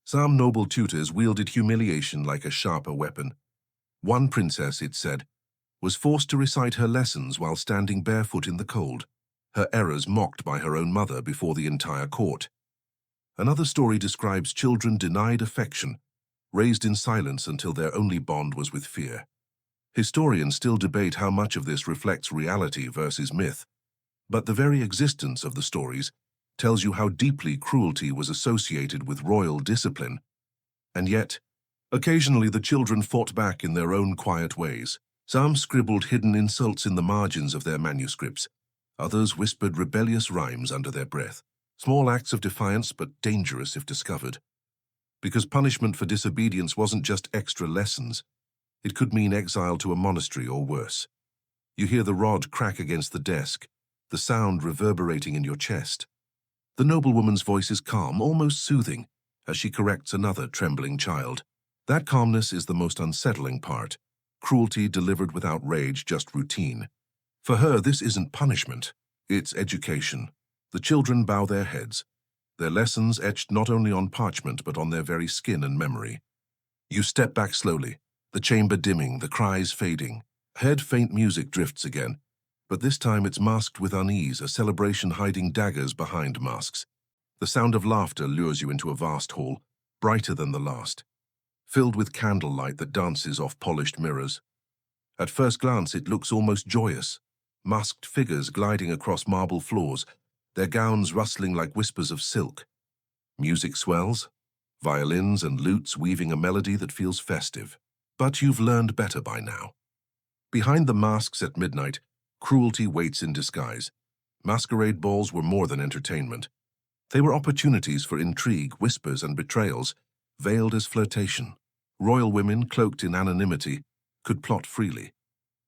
Some noble tutors wielded humiliation like a sharper weapon. One princess, it said, was forced to recite her lessons while standing barefoot in the cold, her errors mocked by her own mother before the entire court. Another story describes children denied affection, raised in silence until their only bond was with fear. Historians still debate how much of this reflects reality versus myth, but the very existence of the stories tells you how deeply cruelty was associated with royal discipline. And yet, occasionally the children fought back in their own quiet ways. Some scribbled hidden insults in the margins of their manuscripts. Others whispered rebellious rhymes under their breath. Small acts of defiance, but dangerous if discovered. Because punishment for disobedience wasn't just extra lessons. It could mean exile to a monastery or worse. You hear the rod crack against the desk, the sound reverberating in your chest. The noblewoman's voice is calm, almost soothing, as she corrects another trembling child. That calmness is the most unsettling part. Cruelty delivered without rage, just routine. For her, this isn't punishment, it's education. The children bow their heads, their lessons etched not only on parchment but on their very skin and memory. You step back slowly, the chamber dimming, the cries fading. Ahead, faint music drifts again, But this time it's masked with unease, a celebration hiding daggers behind masks. The sound of laughter lures you into a vast hall, brighter than the last, filled with candlelight that dances off polished mirrors. At first glance, it looks almost joyous. Masked figures gliding across marble floors, their gowns rustling like whispers of silk. Music swells, violins and lutes weaving a melody that feels festive. But you've learned better by now. Behind the masks at midnight, cruelty waits in disguise. Masquerade balls were more than entertainment. They were opportunities for intrigue, whispers, and betrayals, veiled as flirtation. Royal women, cloaked in anonymity, could plot freely.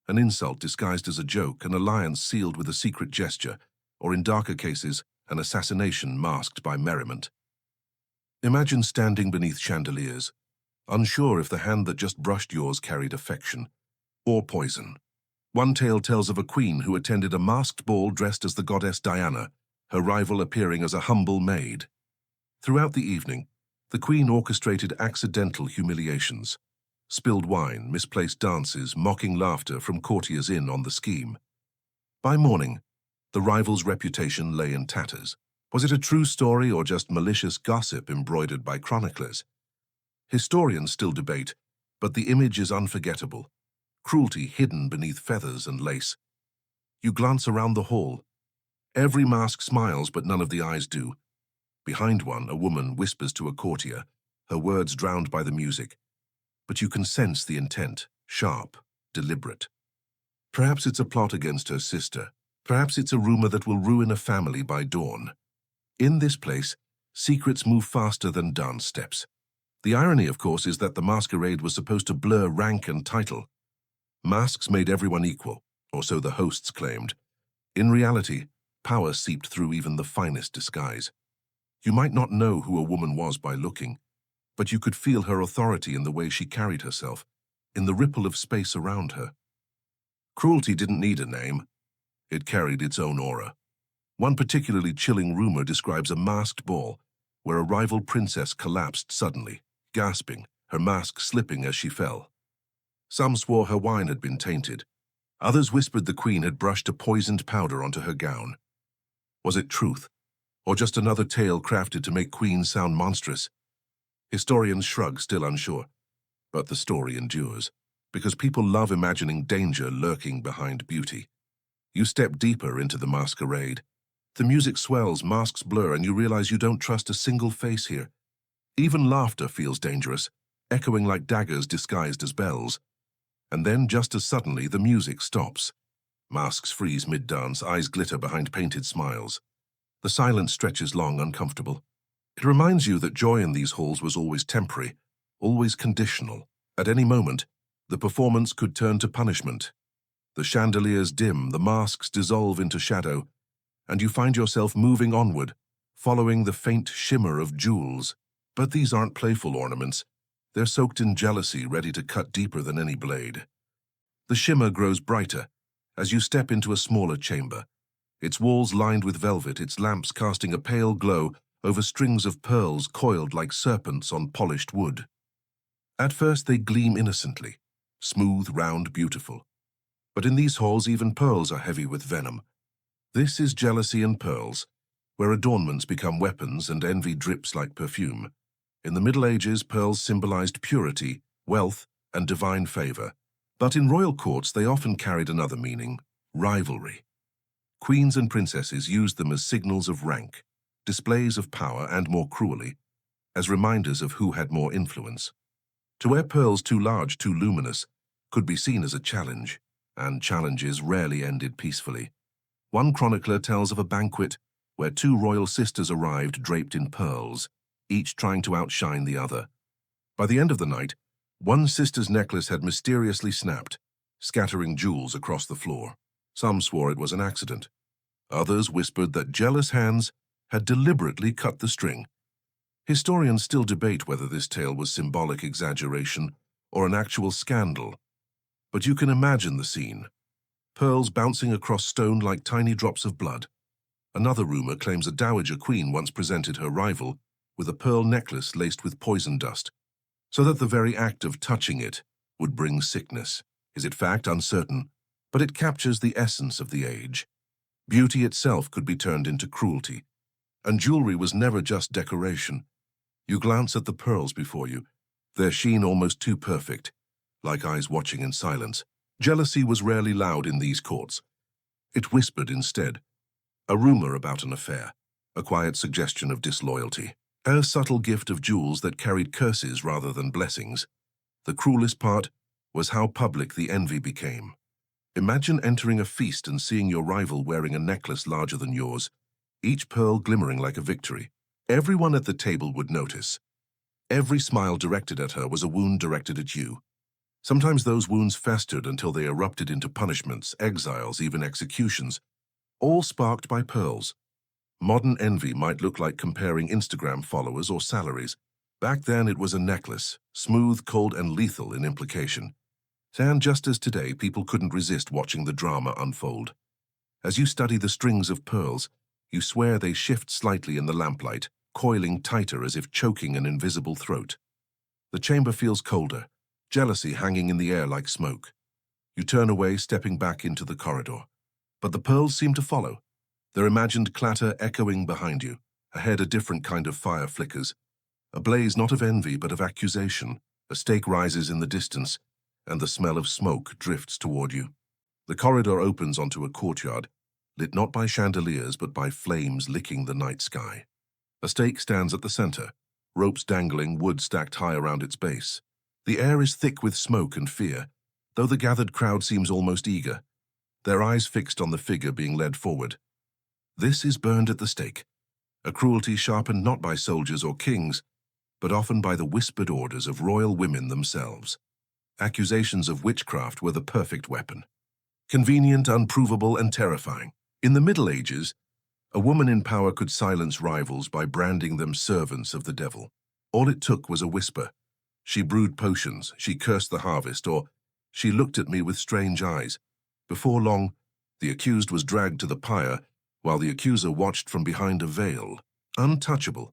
An insult disguised as a joke, an alliance sealed with a secret gesture, or in darker cases, an assassination masked by merriment. Imagine standing beneath chandeliers, unsure if the hand that just brushed yours carried affection or poison. One tale tells of a queen who attended a masked ball dressed as the goddess Diana, her rival appearing as a humble maid. Throughout the evening, the queen orchestrated accidental humiliations, spilled wine, misplaced dances, mocking laughter from courtiers in on the scheme. By morning, the rival's reputation lay in tatters. Was it a true story or just malicious gossip embroidered by chroniclers? Historians still debate, but the image is unforgettable. Cruelty hidden beneath feathers and lace. You glance around the hall. Every mask smiles, but none of the eyes do. Behind one, a woman whispers to a courtier, her words drowned by the music. But you can sense the intent, sharp, deliberate. Perhaps it's a plot against her sister. Perhaps it's a rumor that will ruin a family by dawn. In this place, secrets move faster than dance steps. The irony, of course, is that the masquerade was supposed to blur rank and title. Masks made everyone equal, or so the hosts claimed. In reality, power seeped through even the finest disguise. You might not know who a woman was by looking, but you could feel her authority in the way she carried herself, in the ripple of space around her. Cruelty didn't need a name. It carried its own aura. One particularly chilling rumor describes a masked ball where a rival princess collapsed suddenly, gasping, her mask slipping as she fell. Some swore her wine had been tainted. Others whispered the queen had brushed a poisoned powder onto her gown. Was it truth, or just another tale crafted to make queens sound monstrous? Historians shrug, still unsure. But the story endures, because people love imagining danger lurking behind beauty. You step deeper into the masquerade. The music swells, masks blur, and you realize you don't trust a single face here. Even laughter feels dangerous, echoing like daggers disguised as bells. And then, just as suddenly, the music stops. Masks freeze mid-dance, eyes glitter behind painted smiles. The silence stretches long, uncomfortable. It reminds you that joy in these halls was always temporary, always conditional. At any moment, the performance could turn to punishment. The chandeliers dim, the masks dissolve into shadow, and you find yourself moving onward, following the faint shimmer of jewels. But these aren't playful ornaments. They're soaked in jealousy, ready to cut deeper than any blade. The shimmer grows brighter as you step into a smaller chamber, its walls lined with velvet, its lamps casting a pale glow over strings of pearls coiled like serpents on polished wood. At first they gleam innocently, smooth, round, beautiful. But in these halls even pearls are heavy with venom. This is jealousy and pearls, where adornments become weapons and envy drips like perfume. In the Middle Ages, pearls symbolized purity, wealth, and divine favor. But in royal courts, they often carried another meaning: rivalry. Queens and princesses used them as signals of rank, displays of power, and more cruelly, as reminders of who had more influence. To wear pearls too large, too luminous, could be seen as a challenge, and challenges rarely ended peacefully. One chronicler tells of a banquet where two royal sisters arrived draped in pearls, each trying to outshine the other. By the end of the night, one sister's necklace had mysteriously snapped, scattering jewels across the floor. Some swore it was an accident. Others whispered that jealous hands had deliberately cut the string. Historians still debate whether this tale was symbolic exaggeration or an actual scandal. But you can imagine the scene. Pearls bouncing across stone like tiny drops of blood. Another rumor claims a dowager queen once presented her rival with a pearl necklace laced with poison dust, so that the very act of touching it would bring sickness. Is it fact? Uncertain. but it captures the essence of the age. Beauty itself could be turned into cruelty, and jewelry was never just decoration. You glance at the pearls before you, their sheen almost too perfect, like eyes watching in silence. Jealousy was rarely loud in these courts. It whispered instead, a rumor about an affair, a quiet suggestion of disloyalty, a subtle gift of jewels that carried curses rather than blessings. The cruelest part was how public the envy became. Imagine entering a feast and seeing your rival wearing a necklace larger than yours, each pearl glimmering like a victory. Everyone at the table would notice. Every smile directed at her was a wound directed at you. Sometimes those wounds festered until they erupted into punishments, exiles, even executions, all sparked by pearls. Modern envy might look like comparing Instagram followers or salaries. Back then it was a necklace, smooth, cold, and lethal in implication. And just as today, people couldn't resist watching the drama unfold. As you study the strings of pearls, you swear they shift slightly in the lamplight, coiling tighter as if choking an invisible throat. The chamber feels colder, jealousy hanging in the air like smoke. You turn away, stepping back into the corridor. But the pearls seem to follow, their imagined clatter echoing behind you. Ahead, a different kind of fire flickers, a blaze not of envy but of accusation. A stake rises in the distance, and the smell of smoke drifts toward you. The corridor opens onto a courtyard, lit not by chandeliers but by flames licking the night sky. A stake stands at the center, ropes dangling, wood stacked high around its base. The air is thick with smoke and fear, though the gathered crowd seems almost eager, their eyes fixed on the figure being led forward. This is burned at the stake, a cruelty sharpened not by soldiers or kings, but often by the whispered orders of royal women themselves. Accusations of witchcraft were the perfect weapon. Convenient, unprovable, and terrifying. In the Middle Ages, a woman in power could silence rivals by branding them servants of the devil. All it took was a whisper. She brewed potions, she cursed the harvest, or she looked at me with strange eyes. Before long, the accused was dragged to the pyre, while the accuser watched from behind a veil, untouchable.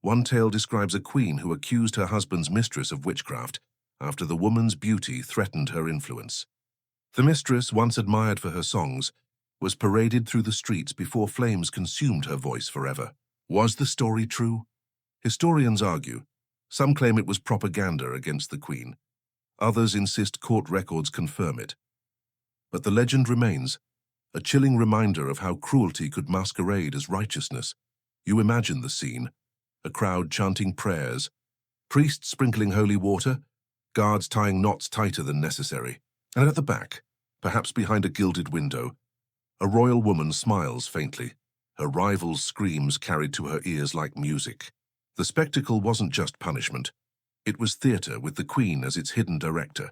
One tale describes a queen who accused her husband's mistress of witchcraft after the woman's beauty threatened her influence. The mistress, once admired for her songs, was paraded through the streets before flames consumed her voice forever. Was the story true? Historians argue. Some claim it was propaganda against the queen. Others insist court records confirm it. But the legend remains, a chilling reminder of how cruelty could masquerade as righteousness. You imagine the scene, a crowd chanting prayers, priests sprinkling holy water, guards tying knots tighter than necessary. And at the back, perhaps behind a gilded window, a royal woman smiles faintly, her rival's screams carried to her ears like music. The spectacle wasn't just punishment. It was theater with the queen as its hidden director.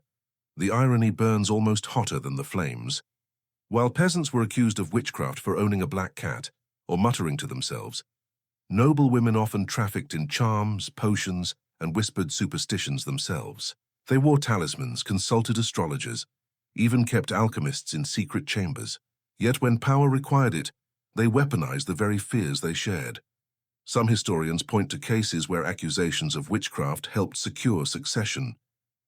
The irony burns almost hotter than the flames. While peasants were accused of witchcraft for owning a black cat or muttering to themselves, noblewomen often trafficked in charms, potions, and whispered superstitions themselves. They wore talismans, consulted astrologers, even kept alchemists in secret chambers. Yet when power required it, they weaponized the very fears they shared. Some historians point to cases where accusations of witchcraft helped secure succession.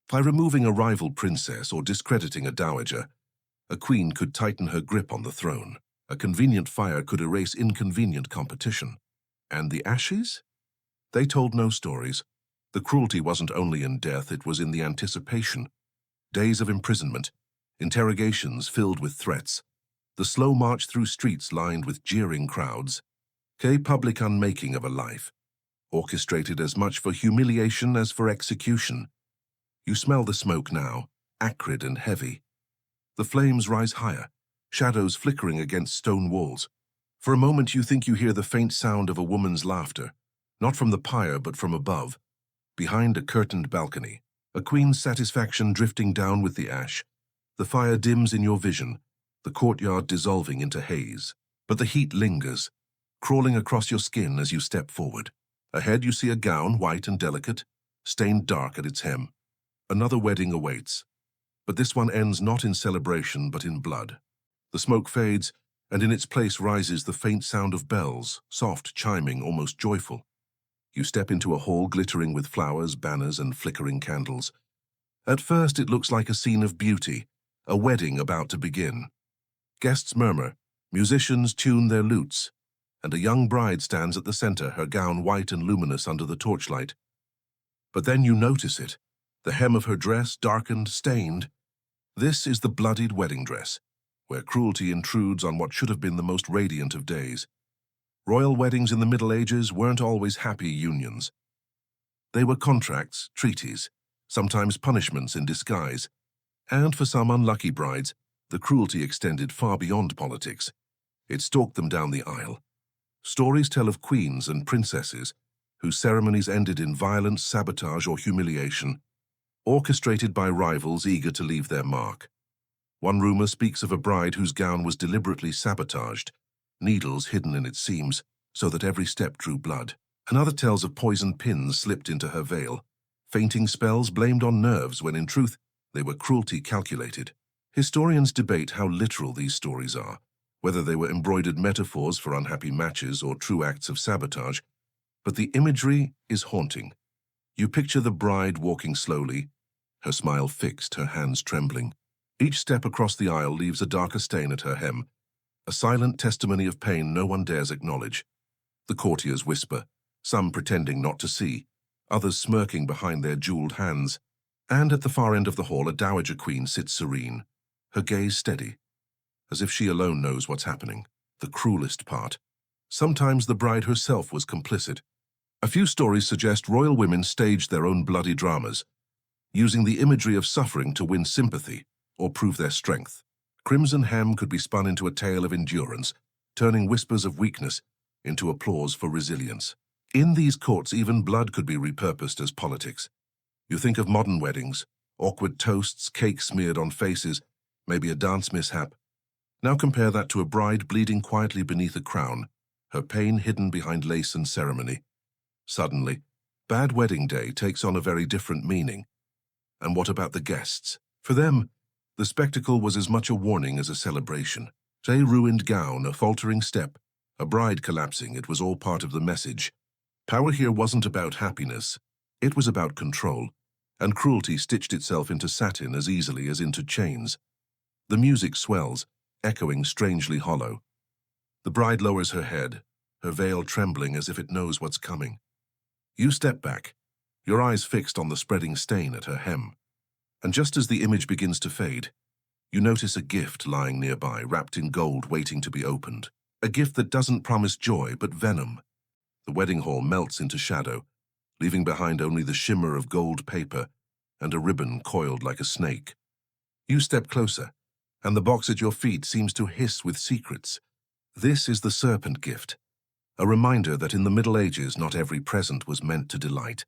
By removing a rival princess or discrediting a dowager, a queen could tighten her grip on the throne. A convenient fire could erase inconvenient competition. And the ashes? They told no stories. The cruelty wasn't only in death, it was in the anticipation. Days of imprisonment, interrogations filled with threats, the slow march through streets lined with jeering crowds, a public unmaking of a life, orchestrated as much for humiliation as for execution. You smell the smoke now, acrid and heavy. The flames rise higher, shadows flickering against stone walls. For a moment you think you hear the faint sound of a woman's laughter, not from the pyre but from above, behind a curtained balcony, a queen's satisfaction drifting down with the ash. The fire dims in your vision, the courtyard dissolving into haze. But the heat lingers, crawling across your skin as you step forward. Ahead you see a gown, white and delicate, stained dark at its hem. Another wedding awaits, but this one ends not in celebration but in blood. The smoke fades, and in its place rises the faint sound of bells, soft, chiming, almost joyful. You step into a hall glittering with flowers, banners, and flickering candles. At first it looks like a scene of beauty, A wedding about to begin. Guests murmur, musicians tune their lutes, and a young bride stands at the center, her gown white and luminous under the torchlight. But then you notice it, the hem of her dress darkened, stained. This is the bloodied wedding dress, where cruelty intrudes on what should have been the most radiant of days. Royal weddings in the Middle Ages weren't always happy unions. They were contracts, treaties, sometimes punishments in disguise, and for some unlucky brides, the cruelty extended far beyond politics. It stalked them down the aisle. Stories tell of queens and princesses whose ceremonies ended in violence, sabotage, or humiliation, orchestrated by rivals eager to leave their mark. One rumor speaks of a bride whose gown was deliberately sabotaged, needles hidden in its seams so that every step drew blood. Another tells of poisoned pins slipped into her veil, fainting spells blamed on nerves when in truth they were cruelty calculated. Historians debate how literal these stories are, whether they were embroidered metaphors for unhappy matches or true acts of sabotage, but the imagery is haunting. You picture the bride walking slowly, her smile fixed, her hands trembling. Each step across the aisle leaves a darker stain at her hem, a silent testimony of pain no one dares acknowledge. The courtiers whisper, some pretending not to see, others smirking behind their jeweled hands. And at the far end of the hall, a dowager queen sits serene, her gaze steady, as if she alone knows what's happening. The cruelest part. Sometimes the bride herself was complicit. A few stories suggest royal women staged their own bloody dramas, using the imagery of suffering to win sympathy or prove their strength. Crimson hem could be spun into a tale of endurance, turning whispers of weakness into applause for resilience. In these courts, even blood could be repurposed as politics. You think of modern weddings, awkward toasts, cake smeared on faces, maybe a dance mishap. Now compare that to a bride bleeding quietly beneath a crown, her pain hidden behind lace and ceremony. Suddenly, bad wedding day takes on a very different meaning. And what about the guests? For them, the spectacle was as much a warning as a celebration. A ruined gown, a faltering step, a bride collapsing, it was all part of the message. Power here wasn't about happiness, it was about control, and cruelty stitched itself into satin as easily as into chains. The music swells, echoing strangely hollow. The bride lowers her head, her veil trembling as if it knows what's coming. You step back, your eyes fixed on the spreading stain at her hem. And just as the image begins to fade, you notice a gift lying nearby, wrapped in gold, waiting to be opened. A gift that doesn't promise joy, but venom. The wedding hall melts into shadow, leaving behind only the shimmer of gold paper and a ribbon coiled like a snake. You step closer, and the box at your feet seems to hiss with secrets. This is the serpent gift, a reminder that in the Middle Ages not every present was meant to delight.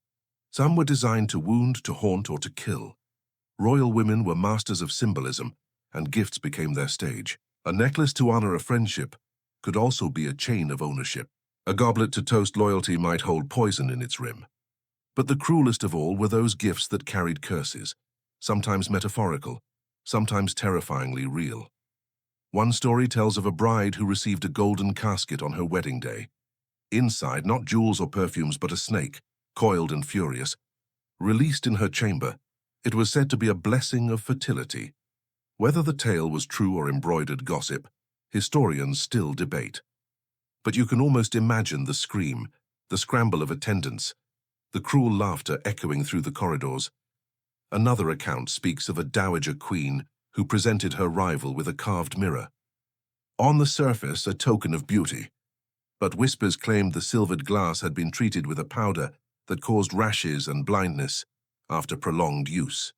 Some were designed to wound, to haunt, or to kill. Royal women were masters of symbolism, and gifts became their stage. A necklace to honor a friendship could also be a chain of ownership. A goblet to toast loyalty might hold poison in its rim. But the cruelest of all were those gifts that carried curses, sometimes metaphorical, sometimes terrifyingly real. One story tells of a bride who received a golden casket on her wedding day. Inside, not jewels or perfumes, but a snake, coiled and furious. Released in her chamber, it was said to be a blessing of fertility. Whether the tale was true or embroidered gossip, historians still debate. But you can almost imagine the scream, the scramble of attendants, the cruel laughter echoing through the corridors. Another account speaks of a dowager queen who presented her rival with a carved mirror. On the surface, a token of beauty, but whispers claimed the silvered glass had been treated with a powder that caused rashes and blindness after prolonged use.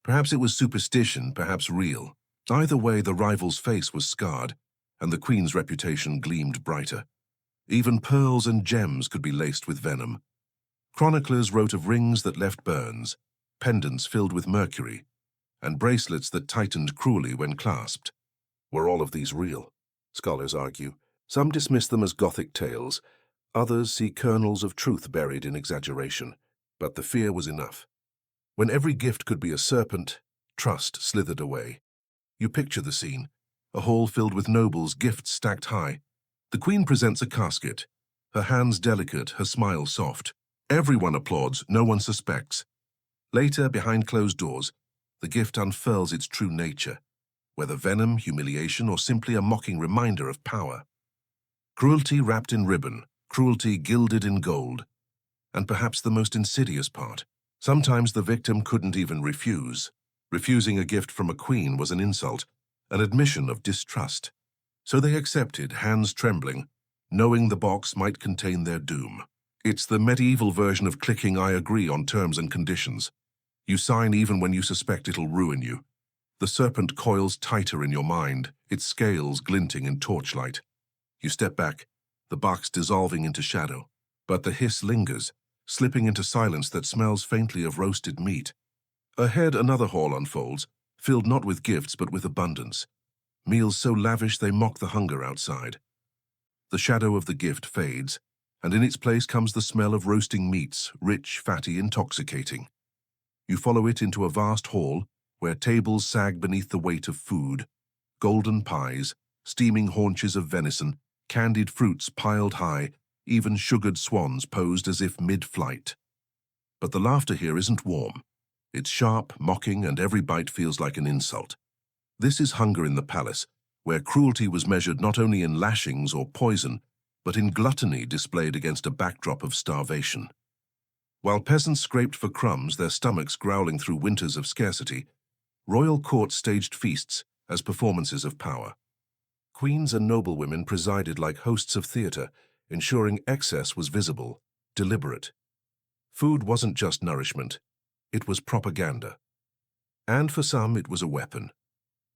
Perhaps it was superstition, perhaps real. Either way, the rival's face was scarred, and the queen's reputation gleamed brighter. Even pearls and gems could be laced with venom. Chroniclers wrote of rings that left burns, pendants filled with mercury, and bracelets that tightened cruelly when clasped. Were all of these real? Scholars argue. Some dismiss them as Gothic tales, others see kernels of truth buried in exaggeration. But the fear was enough. When every gift could be a serpent, trust slithered away. You picture the scene, a hall filled with nobles, gifts stacked high. The queen presents a casket, her hands delicate, her smile soft. Everyone applauds, no one suspects. Later, behind closed doors, the gift unfurls its true nature, whether venom, humiliation, or simply a mocking reminder of power. Cruelty wrapped in ribbon, cruelty gilded in gold, and perhaps the most insidious part, sometimes the victim couldn't even refuse. Refusing a gift from a queen was an insult, an admission of distrust. So they accepted, hands trembling, knowing the box might contain their doom. It's the medieval version of clicking "I agree" on terms and conditions. You sign even when you suspect it'll ruin you. The serpent coils tighter in your mind, its scales glinting in torchlight. You step back, the box dissolving into shadow, but the hiss lingers, slipping into silence that smells faintly of roasted meat. Ahead, another hall unfolds, filled not with gifts but with abundance. Meals so lavish they mock the hunger outside. The shadow of the gift fades, and in its place comes the smell of roasting meats, rich, fatty, intoxicating. You follow it into a vast hall where tables sag beneath the weight of food, golden pies, steaming haunches of venison, candied fruits piled high, even sugared swans posed as if mid-flight. But the laughter here isn't warm. It's sharp, mocking, and every bite feels like an insult. This is hunger in the palace, where cruelty was measured not only in lashings or poison, but in gluttony displayed against a backdrop of starvation. While peasants scraped for crumbs, their stomachs growling through winters of scarcity, royal courts staged feasts as performances of power. Queens and noblewomen presided like hosts of theatre, ensuring excess was visible, deliberate. Food wasn't just nourishment, it was propaganda. And for some, it was a weapon.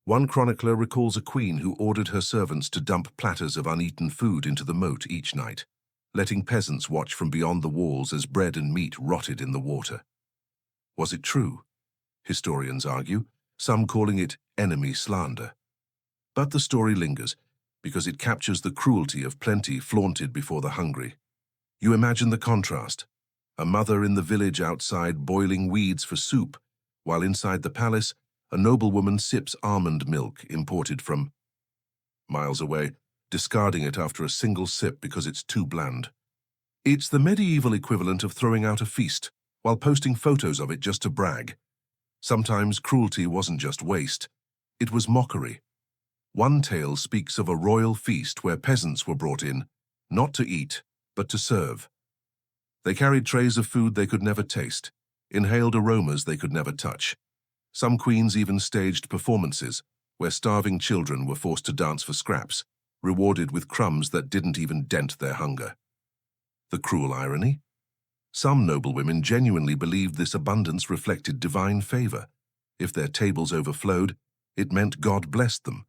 One chronicler recalls a queen who ordered her servants to dump platters of uneaten food into the moat each night, letting peasants watch from beyond the walls as bread and meat rotted in the water. Was it true? Historians argue, some calling it enemy slander. But the story lingers, because it captures the cruelty of plenty flaunted before the hungry. You imagine the contrast. A mother in the village outside boiling weeds for soup, while inside the palace, a noblewoman sips almond milk imported from miles away, discarding it after a single sip because it's too bland. It's the medieval equivalent of throwing out a feast, while posting photos of it just to brag. Sometimes cruelty wasn't just waste, it was mockery. One tale speaks of a royal feast where peasants were brought in, not to eat, but to serve. They carried trays of food they could never taste, inhaled aromas they could never touch. Some queens even staged performances where starving children were forced to dance for scraps, rewarded with crumbs that didn't even dent their hunger. The cruel irony? Some noblewomen genuinely believed this abundance reflected divine favor. If their tables overflowed, it meant God blessed them.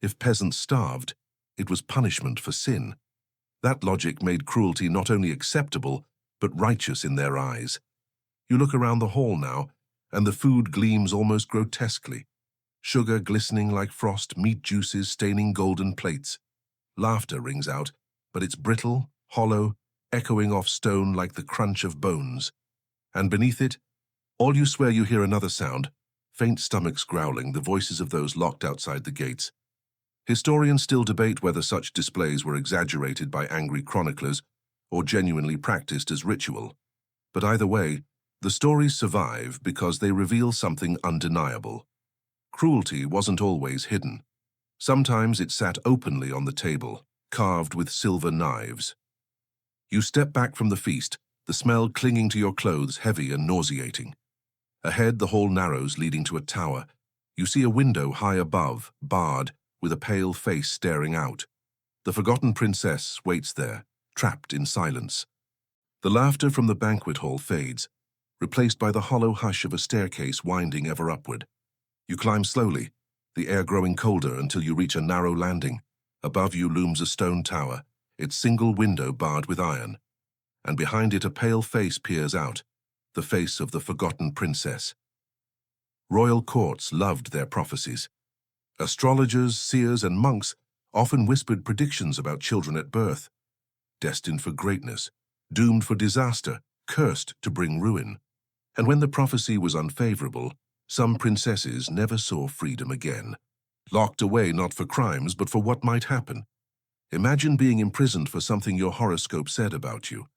If peasants starved, it was punishment for sin. That logic made cruelty not only acceptable, but righteous in their eyes. You look around the hall now, and the food gleams almost grotesquely. Sugar glistening like frost, meat juices staining golden plates. Laughter rings out, but it's brittle, hollow, echoing off stone like the crunch of bones. And beneath it, all you swear you hear another sound, faint stomachs growling, the voices of those locked outside the gates. Historians still debate whether such displays were exaggerated by angry chroniclers or genuinely practiced as ritual. But either way, the stories survive because they reveal something undeniable. Cruelty wasn't always hidden. Sometimes it sat openly on the table, carved with silver knives. You step back from the feast, the smell clinging to your clothes heavy and nauseating. Ahead, the hall narrows, leading to a tower. You see a window high above, barred, with a pale face staring out. The forgotten princess waits there, trapped in silence. The laughter from the banquet hall fades, replaced by the hollow hush of a staircase winding ever upward. You climb slowly, the air growing colder until you reach a narrow landing. Above you looms a stone tower, its single window barred with iron, and behind it a pale face peers out, the face of the forgotten princess. Royal courts loved their prophecies. Astrologers, seers, and monks often whispered predictions about children at birth, destined for greatness, doomed for disaster, cursed to bring ruin. And when the prophecy was unfavorable, some princesses never saw freedom again. Locked away not for crimes, but for what might happen. Imagine being imprisoned for something your horoscope said about you.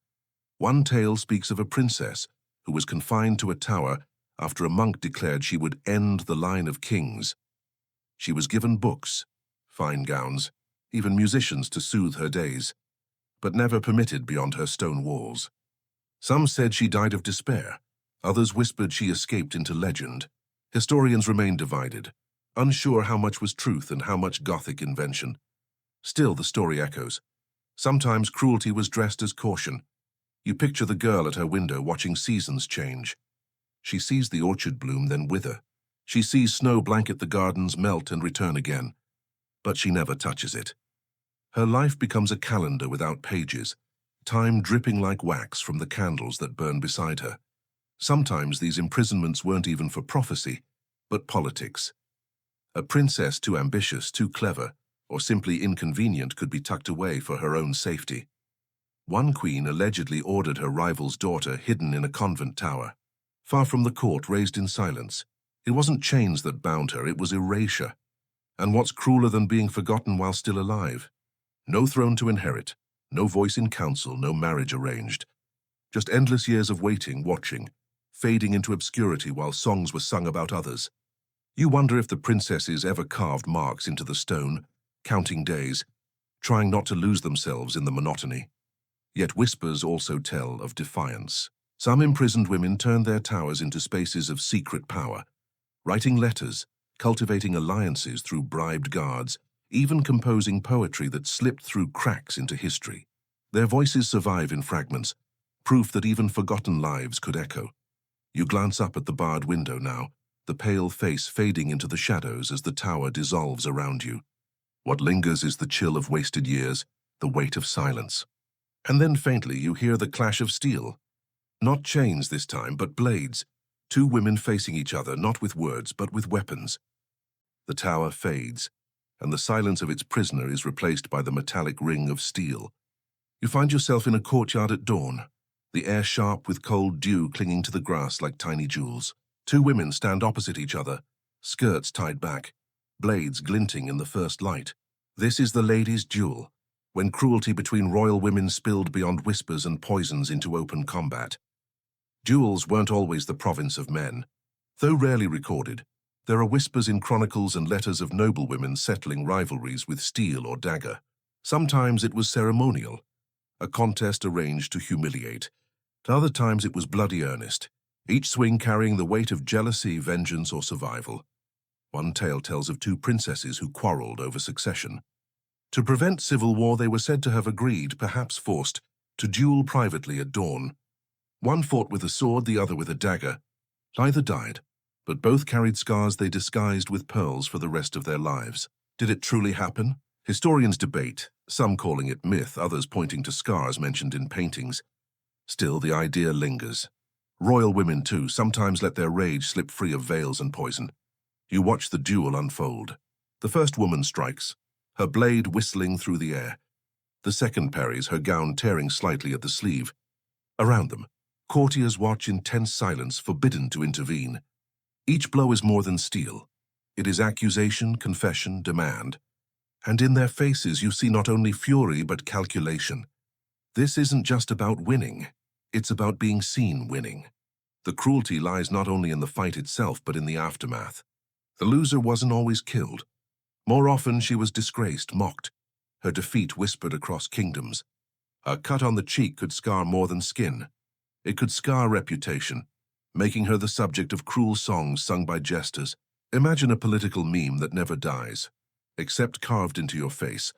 One tale speaks of a princess who was confined to a tower after a monk declared she would end the line of kings. She was given books, fine gowns, even musicians to soothe her days, but never permitted beyond her stone walls. Some said she died of despair. Others whispered she escaped into legend. Historians remained divided, unsure how much was truth and how much Gothic invention. Still, the story echoes. Sometimes cruelty was dressed as caution. You picture the girl at her window watching seasons change. She sees the orchard bloom, then wither. She sees snow blanket the gardens, melt and return again. But she never touches it. Her life becomes a calendar without pages, time dripping like wax from the candles that burn beside her. Sometimes these imprisonments weren't even for prophecy, but politics. A princess too ambitious, too clever, or simply inconvenient could be tucked away for her own safety. One queen allegedly ordered her rival's daughter hidden in a convent tower, far from the court, raised in silence. It wasn't chains that bound her, it was erasure. And what's crueler than being forgotten while still alive? No throne to inherit, no voice in council, no marriage arranged. Just endless years of waiting, watching, fading into obscurity while songs were sung about others. You wonder if the princesses ever carved marks into the stone, counting days, trying not to lose themselves in the monotony. Yet whispers also tell of defiance. Some imprisoned women turned their towers into spaces of secret power, writing letters, cultivating alliances through bribed guards, even composing poetry that slipped through cracks into history. Their voices survive in fragments, proof that even forgotten lives could echo. You glance up at the barred window now, the pale face fading into the shadows as the tower dissolves around you. What lingers is the chill of wasted years, the weight of silence. And then faintly you hear the clash of steel. Not chains this time, but blades. Two women facing each other, not with words, but with weapons. The tower fades, and the silence of its prisoner is replaced by the metallic ring of steel. You find yourself in a courtyard at dawn, the air sharp with cold dew clinging to the grass like tiny jewels. Two women stand opposite each other, skirts tied back, blades glinting in the first light. This is the ladies' duel, when cruelty between royal women spilled beyond whispers and poisons into open combat. Duels weren't always the province of men. Though rarely recorded, there are whispers in chronicles and letters of noblewomen settling rivalries with steel or dagger. Sometimes it was ceremonial, a contest arranged to humiliate. At other times it was bloody earnest, each swing carrying the weight of jealousy, vengeance, or survival. One tale tells of two princesses who quarreled over succession. To prevent civil war, they were said to have agreed, perhaps forced, to duel privately at dawn. One fought with a sword, the other with a dagger. Neither died, but both carried scars they disguised with pearls for the rest of their lives. Did it truly happen? Historians debate, some calling it myth, others pointing to scars mentioned in paintings. Still, the idea lingers. Royal women, too, sometimes let their rage slip free of veils and poison. You watch the duel unfold. The first woman strikes, her blade whistling through the air. The second parries, her gown tearing slightly at the sleeve. Around them, courtiers watch in tense silence, forbidden to intervene. Each blow is more than steel. It is accusation, confession, demand. And in their faces you see not only fury but calculation. This isn't just about winning, it's about being seen winning. The cruelty lies not only in the fight itself but in the aftermath. The loser wasn't always killed. More often she was disgraced, mocked, her defeat whispered across kingdoms. A cut on the cheek could scar more than skin. It could scar reputation, making her the subject of cruel songs sung by jesters. Imagine a political meme that never dies, except carved into your face.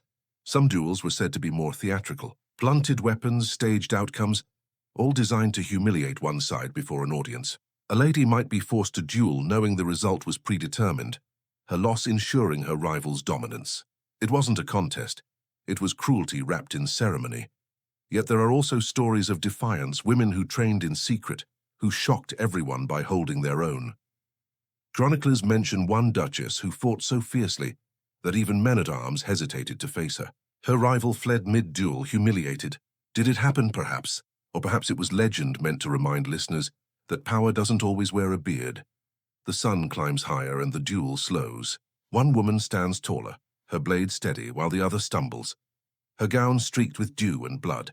Some duels were said to be more theatrical. Blunted weapons, staged outcomes, all designed to humiliate one side before an audience. A lady might be forced to duel knowing the result was predetermined, her loss ensuring her rival's dominance. It wasn't a contest. It was cruelty wrapped in ceremony. Yet there are also stories of defiance, women who trained in secret, who shocked everyone by holding their own. Chroniclers mention one duchess who fought so fiercely that even men-at-arms hesitated to face her. Her rival fled mid-duel, humiliated. Did it happen, perhaps? Or perhaps it was legend meant to remind listeners that power doesn't always wear a beard. The sun climbs higher and the duel slows. One woman stands taller, her blade steady, while the other stumbles. Her gown streaked with dew and blood.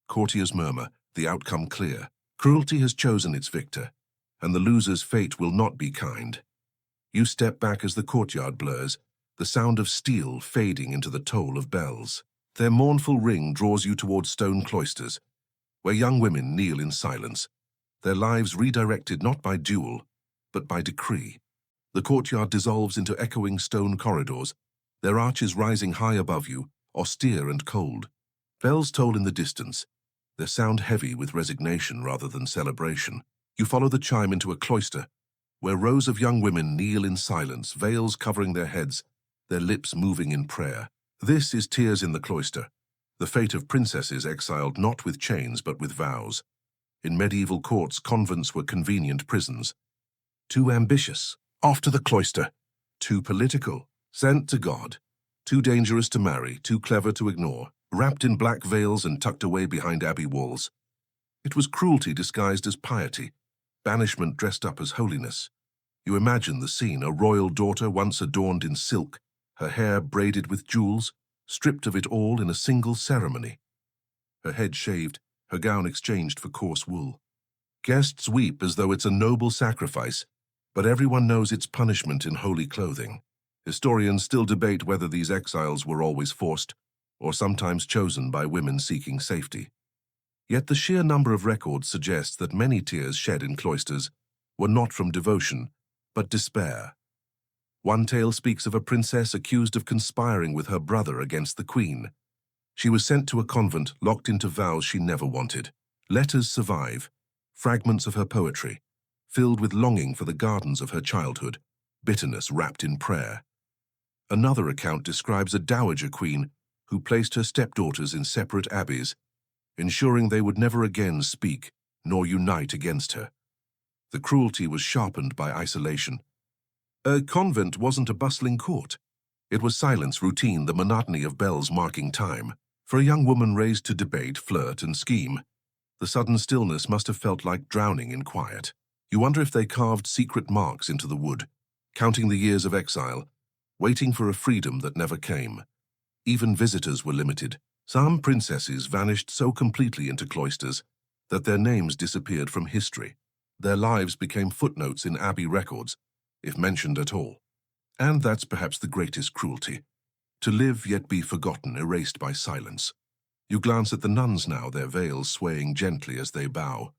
Courtiers murmur, the outcome clear. Cruelty has chosen its victor, and the loser's fate will not be kind. You step back as the courtyard blurs, the sound of steel fading into the toll of bells. Their mournful ring draws you towards stone cloisters, where young women kneel in silence, their lives redirected not by duel, but by decree. The courtyard dissolves into echoing stone corridors, their arches rising high above you, austere and cold. Bells toll in the distance, their sound heavy with resignation rather than celebration. You follow the chime into a cloister, where rows of young women kneel in silence, veils covering their heads, their lips moving in prayer. This is Tears in the Cloister, the fate of princesses exiled not with chains but with vows. In medieval courts, convents were convenient prisons. Too ambitious, off to the cloister. Too political, sent to God. Too dangerous to marry, too clever to ignore, wrapped in black veils and tucked away behind abbey walls. It was cruelty disguised as piety, banishment dressed up as holiness. You imagine the scene, a royal daughter once adorned in silk, her hair braided with jewels, stripped of it all in a single ceremony. Her head shaved, her gown exchanged for coarse wool. Guests weep as though it's a noble sacrifice, but everyone knows its punishment in holy clothing. Historians still debate whether these exiles were always forced, or sometimes chosen by women seeking safety. Yet the sheer number of records suggests that many tears shed in cloisters were not from devotion, but despair. One tale speaks of a princess accused of conspiring with her brother against the queen. She was sent to a convent, locked into vows she never wanted. Letters survive, fragments of her poetry, filled with longing for the gardens of her childhood, bitterness wrapped in prayer. Another account describes a dowager queen who placed her stepdaughters in separate abbeys, ensuring they would never again speak nor unite against her. The cruelty was sharpened by isolation. A convent wasn't a bustling court. It was silence, routine, the monotony of bells marking time. For a young woman raised to debate, flirt, and scheme, the sudden stillness must have felt like drowning in quiet. You wonder if they carved secret marks into the wood, counting the years of exile, waiting for a freedom that never came. Even visitors were limited. Some princesses vanished so completely into cloisters that their names disappeared from history. Their lives became footnotes in abbey records, if mentioned at all. And that's perhaps the greatest cruelty, to live yet be forgotten, erased by silence. You glance at the nuns now, their veils swaying gently as they bow.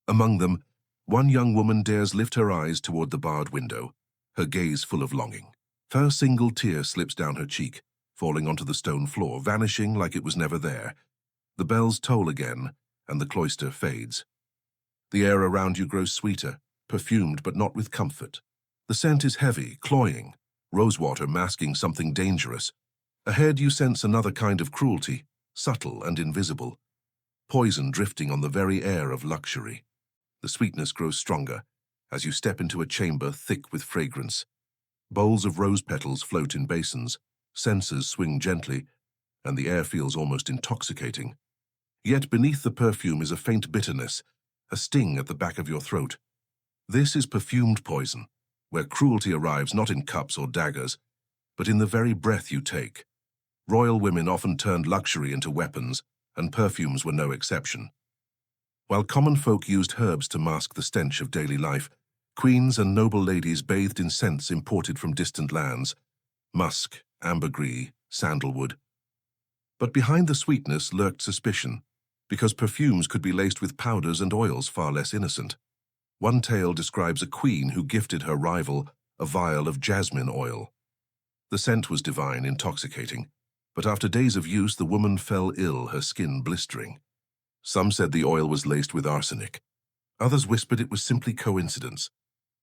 Among them, one young woman dares lift her eyes toward the barred window, her gaze full of longing. Her single tear slips down her cheek, falling onto the stone floor, vanishing like it was never there. The bells toll again, and the cloister fades. The air around you grows sweeter, perfumed but not with comfort. The scent is heavy, cloying, rosewater masking something dangerous. Ahead you sense another kind of cruelty, subtle and invisible. Poison drifting on the very air of luxury. The sweetness grows stronger as you step into a chamber thick with fragrance. Bowls of rose petals float in basins, censers swing gently, and the air feels almost intoxicating. Yet beneath the perfume is a faint bitterness, a sting at the back of your throat. This is perfumed poison, where cruelty arrives not in cups or daggers, but in the very breath you take. Royal women often turned luxury into weapons, and perfumes were no exception. While common folk used herbs to mask the stench of daily life, queens and noble ladies bathed in scents imported from distant lands, musk, ambergris, sandalwood. But behind the sweetness lurked suspicion, because perfumes could be laced with powders and oils far less innocent. One tale describes a queen who gifted her rival a vial of jasmine oil. The scent was divine, intoxicating, but after days of use the woman fell ill, her skin blistering. Some said the oil was laced with arsenic. Others whispered it was simply coincidence.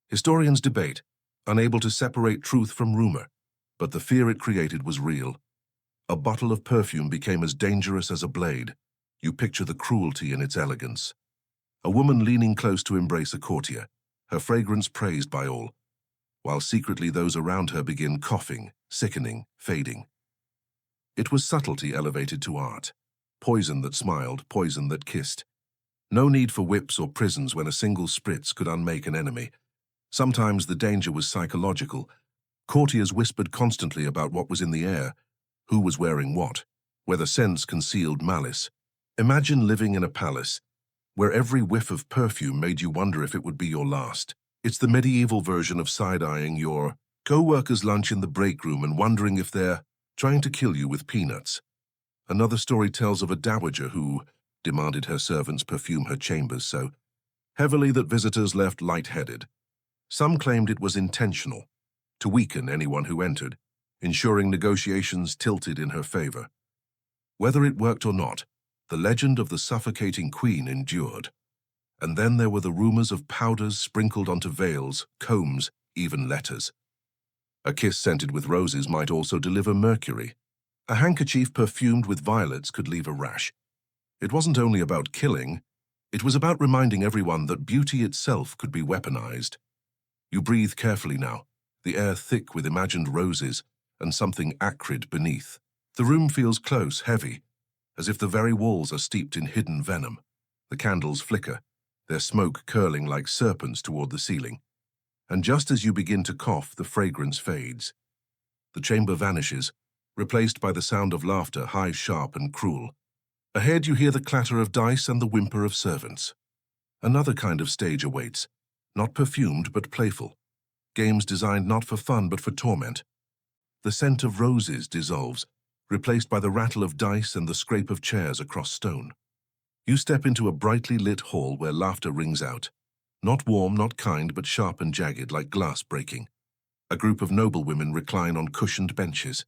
Historians debate, unable to separate truth from rumor, but the fear it created was real. A bottle of perfume became as dangerous as a blade. You picture the cruelty in its elegance. A woman leaning close to embrace a courtier, her fragrance praised by all, while secretly those around her begin coughing, sickening, fading. It was subtlety elevated to art, poison that smiled, poison that kissed. No need for whips or prisons when a single spritz could unmake an enemy. Sometimes the danger was psychological. Courtiers whispered constantly about what was in the air, who was wearing what, whether scents concealed malice. Imagine living in a palace, where every whiff of perfume made you wonder if it would be your last. It's the medieval version of side-eyeing your co-worker's lunch in the break room and wondering if they're trying to kill you with peanuts. Another story tells of a dowager who demanded her servants perfume her chambers so heavily that visitors left lightheaded. Some claimed it was intentional, to weaken anyone who entered, ensuring negotiations tilted in her favor. Whether it worked or not, the legend of the suffocating queen endured. And then there were the rumors of powders sprinkled onto veils, combs, even letters. A kiss scented with roses might also deliver mercury. A handkerchief perfumed with violets could leave a rash. It wasn't only about killing, it was about reminding everyone that beauty itself could be weaponized. You breathe carefully now, the air thick with imagined roses and something acrid beneath. The room feels close, heavy, as if the very walls are steeped in hidden venom. The candles flicker, their smoke curling like serpents toward the ceiling. And just as you begin to cough, the fragrance fades. The chamber vanishes, replaced by the sound of laughter, high, sharp, and cruel. Ahead you hear the clatter of dice and the whimper of servants. Another kind of stage awaits, not perfumed but playful. Games designed not for fun but for torment. The scent of roses dissolves, replaced by the rattle of dice and the scrape of chairs across stone. You step into a brightly lit hall where laughter rings out. Not warm, not kind, but sharp and jagged like glass breaking. A group of noblewomen recline on cushioned benches,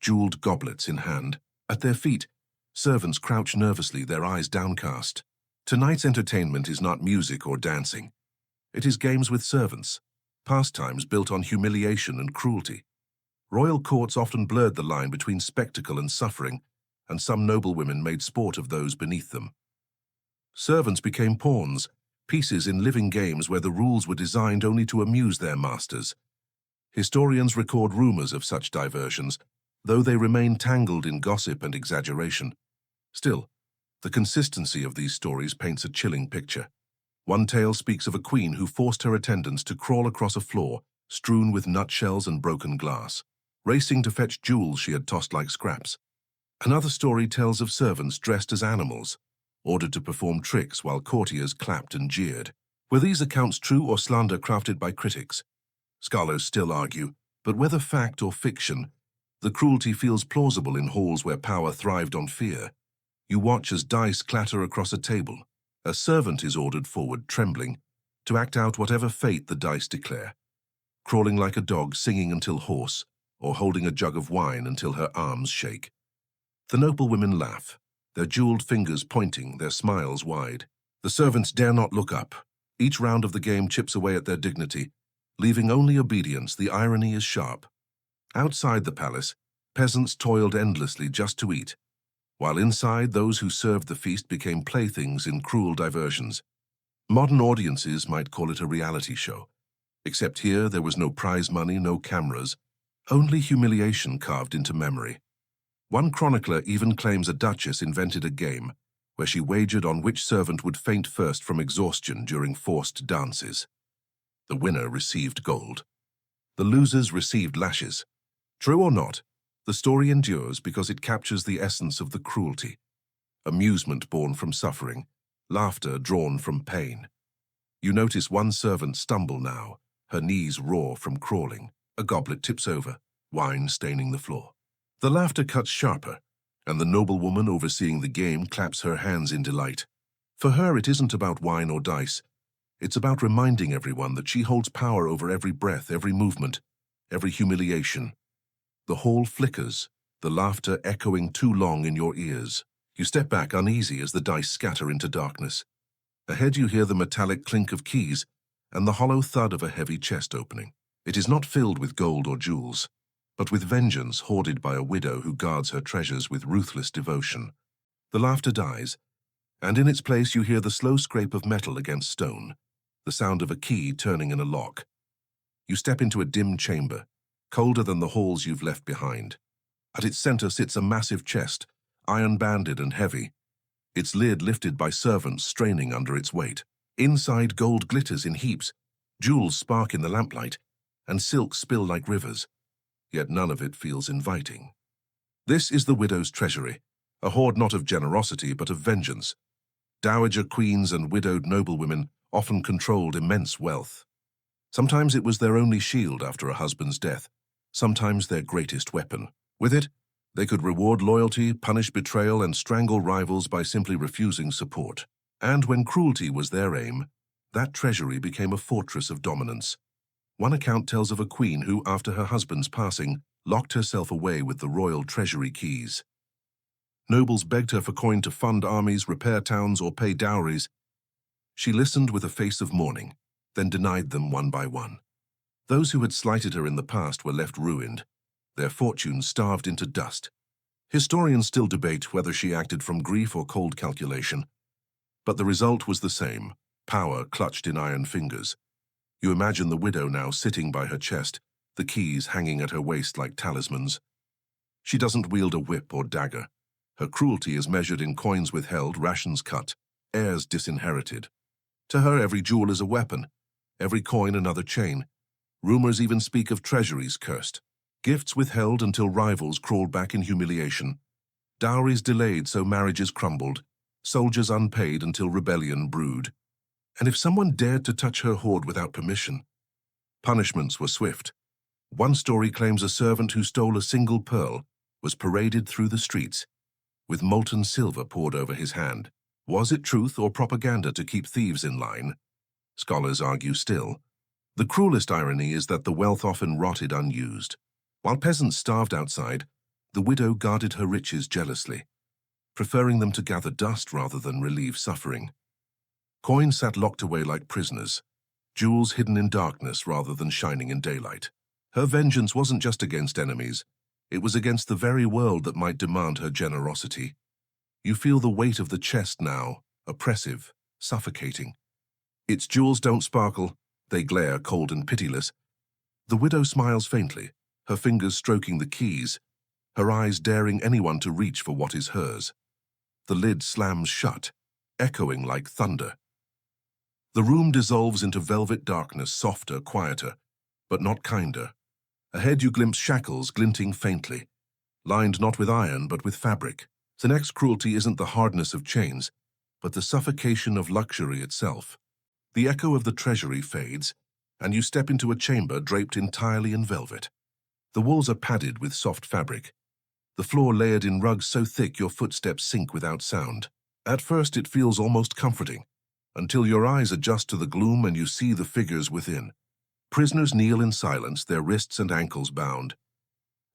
jeweled goblets in hand. At their feet, servants crouch nervously, their eyes downcast. Tonight's entertainment is not music or dancing. It is games with servants, pastimes built on humiliation and cruelty. Royal courts often blurred the line between spectacle and suffering, and some noblewomen made sport of those beneath them. Servants became pawns, pieces in living games where the rules were designed only to amuse their masters. Historians record rumors of such diversions, though they remain tangled in gossip and exaggeration. Still, the consistency of these stories paints a chilling picture. One tale speaks of a queen who forced her attendants to crawl across a floor strewn with nutshells and broken glass, racing to fetch jewels she had tossed like scraps. Another story tells of servants dressed as animals, ordered to perform tricks while courtiers clapped and jeered. Were these accounts true or slander crafted by critics? Scholars still argue, but whether fact or fiction, the cruelty feels plausible in halls where power thrived on fear. You watch as dice clatter across a table. A servant is ordered forward, trembling, to act out whatever fate the dice declare, crawling like a dog, singing until hoarse, or holding a jug of wine until her arms shake. The noblewomen laugh, their jeweled fingers pointing, their smiles wide. The servants dare not look up. Each round of the game chips away at their dignity, leaving only obedience. The irony is sharp. Outside the palace, peasants toiled endlessly just to eat, while inside those who served the feast became playthings in cruel diversions. Modern audiences might call it a reality show, except here there was no prize money, no cameras, only humiliation carved into memory. One chronicler even claims a duchess invented a game where she wagered on which servant would faint first from exhaustion during forced dances. The winner received gold. The losers received lashes. True or not, the story endures because it captures the essence of the cruelty. Amusement born from suffering, laughter drawn from pain. You notice one servant stumble now, her knees raw from crawling. A goblet tips over, wine staining the floor. The laughter cuts sharper, and the noblewoman overseeing the game claps her hands in delight. For her, it isn't about wine or dice. It's about reminding everyone that she holds power over every breath, every movement, every humiliation. The hall flickers, the laughter echoing too long in your ears. You step back uneasy as the dice scatter into darkness. Ahead you hear the metallic clink of keys and the hollow thud of a heavy chest opening. It is not filled with gold or jewels, but with vengeance hoarded by a widow who guards her treasures with ruthless devotion. The laughter dies, and in its place you hear the slow scrape of metal against stone, the sound of a key turning in a lock. You step into a dim chamber, colder than the halls you've left behind. At its center sits a massive chest, iron-banded and heavy, its lid lifted by servants straining under its weight. Inside, gold glitters in heaps, jewels spark in the lamplight, and silks spill like rivers, yet none of it feels inviting. This is the widow's treasury, a hoard not of generosity but of vengeance. Dowager queens and widowed noblewomen often controlled immense wealth. Sometimes it was their only shield after a husband's death, sometimes their greatest weapon. With it, they could reward loyalty, punish betrayal, and strangle rivals by simply refusing support. And when cruelty was their aim, that treasury became a fortress of dominance. One account tells of a queen who, after her husband's passing, locked herself away with the royal treasury keys. Nobles begged her for coin to fund armies, repair towns, or pay dowries. She listened with a face of mourning, then denied them one by one. Those who had slighted her in the past were left ruined, their fortunes starved into dust. Historians still debate whether she acted from grief or cold calculation, but the result was the same: power clutched in iron fingers. You imagine the widow now sitting by her chest, the keys hanging at her waist like talismans. She doesn't wield a whip or dagger. Her cruelty is measured in coins withheld, rations cut, heirs disinherited. To her, every jewel is a weapon, every coin another chain. Rumors even speak of treasuries cursed, gifts withheld until rivals crawled back in humiliation, dowries delayed so marriages crumbled, soldiers unpaid until rebellion brewed. And if someone dared to touch her hoard without permission, punishments were swift. One story claims a servant who stole a single pearl was paraded through the streets, with molten silver poured over his hand. Was it truth or propaganda to keep thieves in line? Scholars argue still. The cruelest irony is that the wealth often rotted unused. While peasants starved outside, the widow guarded her riches jealously, preferring them to gather dust rather than relieve suffering. Coins sat locked away like prisoners, jewels hidden in darkness rather than shining in daylight. Her vengeance wasn't just against enemies, it was against the very world that might demand her generosity. You feel the weight of the chest now, oppressive, suffocating. Its jewels don't sparkle, they glare cold and pitiless. The widow smiles faintly, her fingers stroking the keys, her eyes daring anyone to reach for what is hers. The lid slams shut, echoing like thunder. The room dissolves into velvet darkness, softer, quieter, but not kinder. Ahead you glimpse shackles glinting faintly, lined not with iron but with fabric. The next cruelty isn't the hardness of chains, but the suffocation of luxury itself. The echo of the treasury fades, and you step into a chamber draped entirely in velvet. The walls are padded with soft fabric, the floor layered in rugs so thick your footsteps sink without sound. At first it feels almost comforting, until your eyes adjust to the gloom and you see the figures within. Prisoners kneel in silence, their wrists and ankles bound.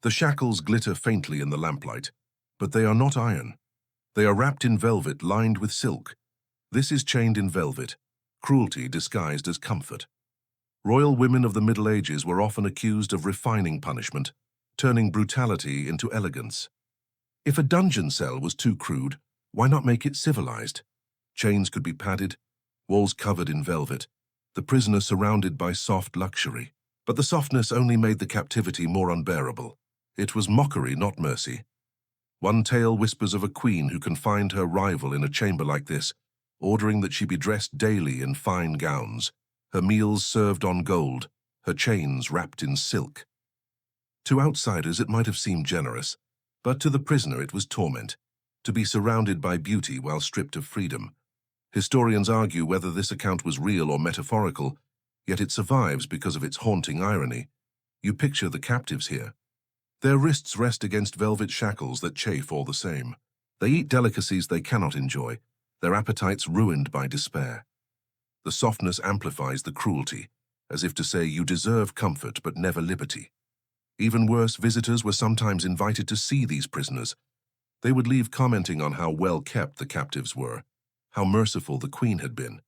The shackles glitter faintly in the lamplight, but they are not iron. They are wrapped in velvet lined with silk. This is chained in velvet, cruelty disguised as comfort. Royal women of the Middle Ages were often accused of refining punishment, turning brutality into elegance. If a dungeon cell was too crude, why not make it civilized? Chains could be padded, walls covered in velvet, the prisoner surrounded by soft luxury. But the softness only made the captivity more unbearable. It was mockery, not mercy. One tale whispers of a queen who confined her rival in a chamber like this, ordering that she be dressed daily in fine gowns, her meals served on gold, her chains wrapped in silk. To outsiders it might have seemed generous, but to the prisoner it was torment, to be surrounded by beauty while stripped of freedom. Historians argue whether this account was real or metaphorical, yet it survives because of its haunting irony. You picture the captives here. Their wrists rest against velvet shackles that chafe all the same. They eat delicacies they cannot enjoy, their appetites ruined by despair. The softness amplifies the cruelty, as if to say you deserve comfort but never liberty. Even worse, visitors were sometimes invited to see these prisoners. They would leave commenting on how well kept the captives were, how merciful the queen had been.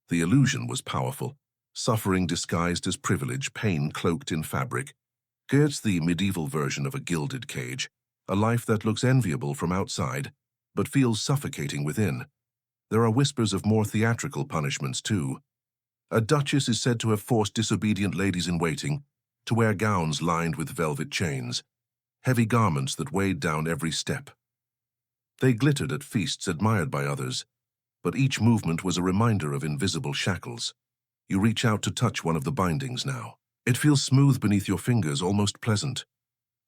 The illusion was powerful, suffering disguised as privilege, pain cloaked in fabric. It's the medieval version of a gilded cage, a life that looks enviable from outside, but feels suffocating within. There are whispers of more theatrical punishments too. A duchess is said to have forced disobedient ladies-in-waiting to wear gowns lined with velvet chains, heavy garments that weighed down every step. They glittered at feasts admired by others, but each movement was a reminder of invisible shackles. You reach out to touch one of the bindings now. It feels smooth beneath your fingers, almost pleasant.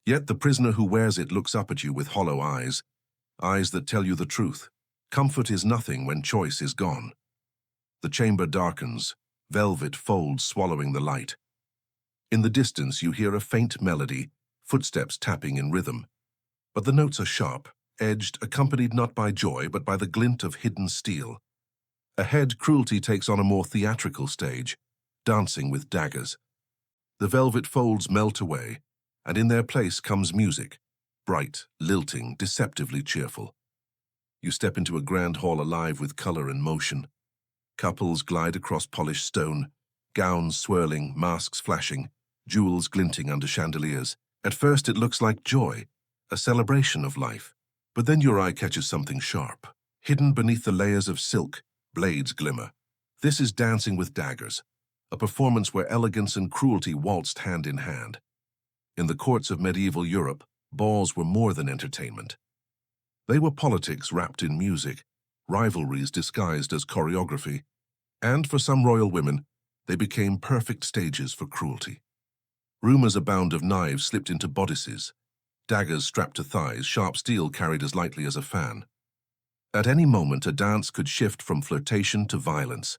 Yet the prisoner who wears it looks up at you with hollow eyes, eyes that tell you the truth. Comfort is nothing when choice is gone. The chamber darkens, velvet folds swallowing the light. In the distance you hear a faint melody, footsteps tapping in rhythm. But the notes are sharp, edged, accompanied not by joy but by the glint of hidden steel. Ahead, cruelty takes on a more theatrical stage, dancing with daggers. The velvet folds melt away, and in their place comes music, bright, lilting, deceptively cheerful. You step into a grand hall alive with color and motion. Couples glide across polished stone, gowns swirling, masks flashing, jewels glinting under chandeliers. At first it looks like joy, a celebration of life. But then your eye catches something sharp. Hidden beneath the layers of silk, blades glimmer. This is Dancing with Daggers, a performance where elegance and cruelty waltzed hand in hand. In the courts of medieval Europe, balls were more than entertainment. They were politics wrapped in music, rivalries disguised as choreography, and for some royal women, they became perfect stages for cruelty. Rumors abound of knives slipped into bodices, daggers strapped to thighs, sharp steel carried as lightly as a fan. At any moment, a dance could shift from flirtation to violence.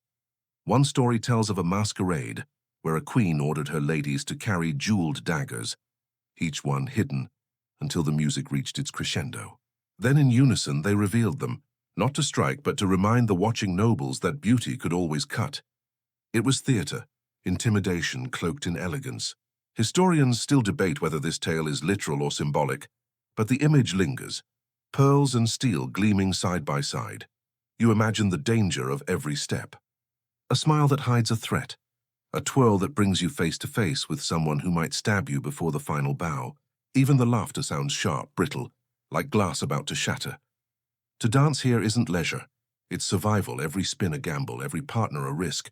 One story tells of a masquerade where a queen ordered her ladies to carry jeweled daggers, each one hidden, until the music reached its crescendo. Then in unison they revealed them, not to strike but to remind the watching nobles that beauty could always cut. It was theater, intimidation cloaked in elegance. Historians still debate whether this tale is literal or symbolic, but the image lingers, pearls and steel gleaming side by side. You imagine the danger of every step. A smile that hides a threat, a twirl that brings you face to face with someone who might stab you before the final bow. Even the laughter sounds sharp, brittle, like glass about to shatter. To dance here isn't leisure. It's survival, every spin a gamble, every partner a risk.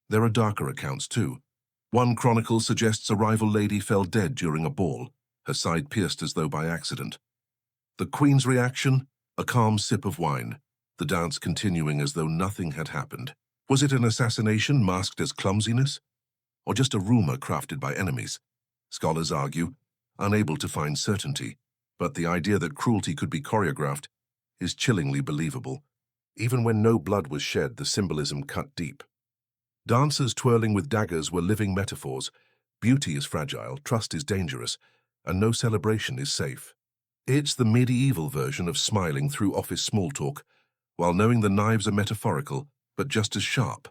There are darker accounts too. One chronicle suggests a rival lady fell dead during a ball, her side pierced as though by accident. The queen's reaction? A calm sip of wine, the dance continuing as though nothing had happened. Was it an assassination masked as clumsiness? Or just a rumor crafted by enemies? Scholars argue, unable to find certainty, but the idea that cruelty could be choreographed is chillingly believable. Even when no blood was shed, the symbolism cut deep. Dancers twirling with daggers were living metaphors. Beauty is fragile, trust is dangerous, and no celebration is safe. It's the medieval version of smiling through office small talk, while knowing the knives are metaphorical, but just as sharp.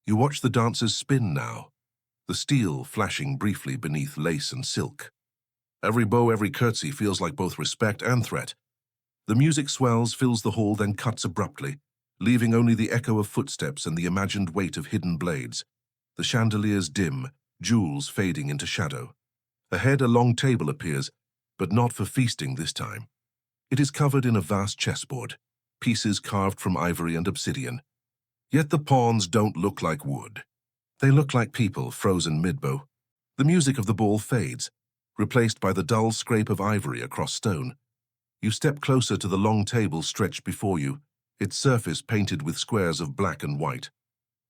You watch the dancers spin now, the steel flashing briefly beneath lace and silk. Every bow, every curtsy feels like both respect and threat. The music swells, fills the hall, then cuts abruptly, leaving only the echo of footsteps and the imagined weight of hidden blades. The chandeliers dim, jewels fading into shadow. Ahead, a long table appears, but not for feasting this time. It is covered in a vast chessboard, pieces carved from ivory and obsidian. Yet the pawns don't look like wood. They look like people frozen mid-bow. The music of the ball fades, replaced by the dull scrape of ivory across stone. You step closer to the long table stretched before you, its surface painted with squares of black and white.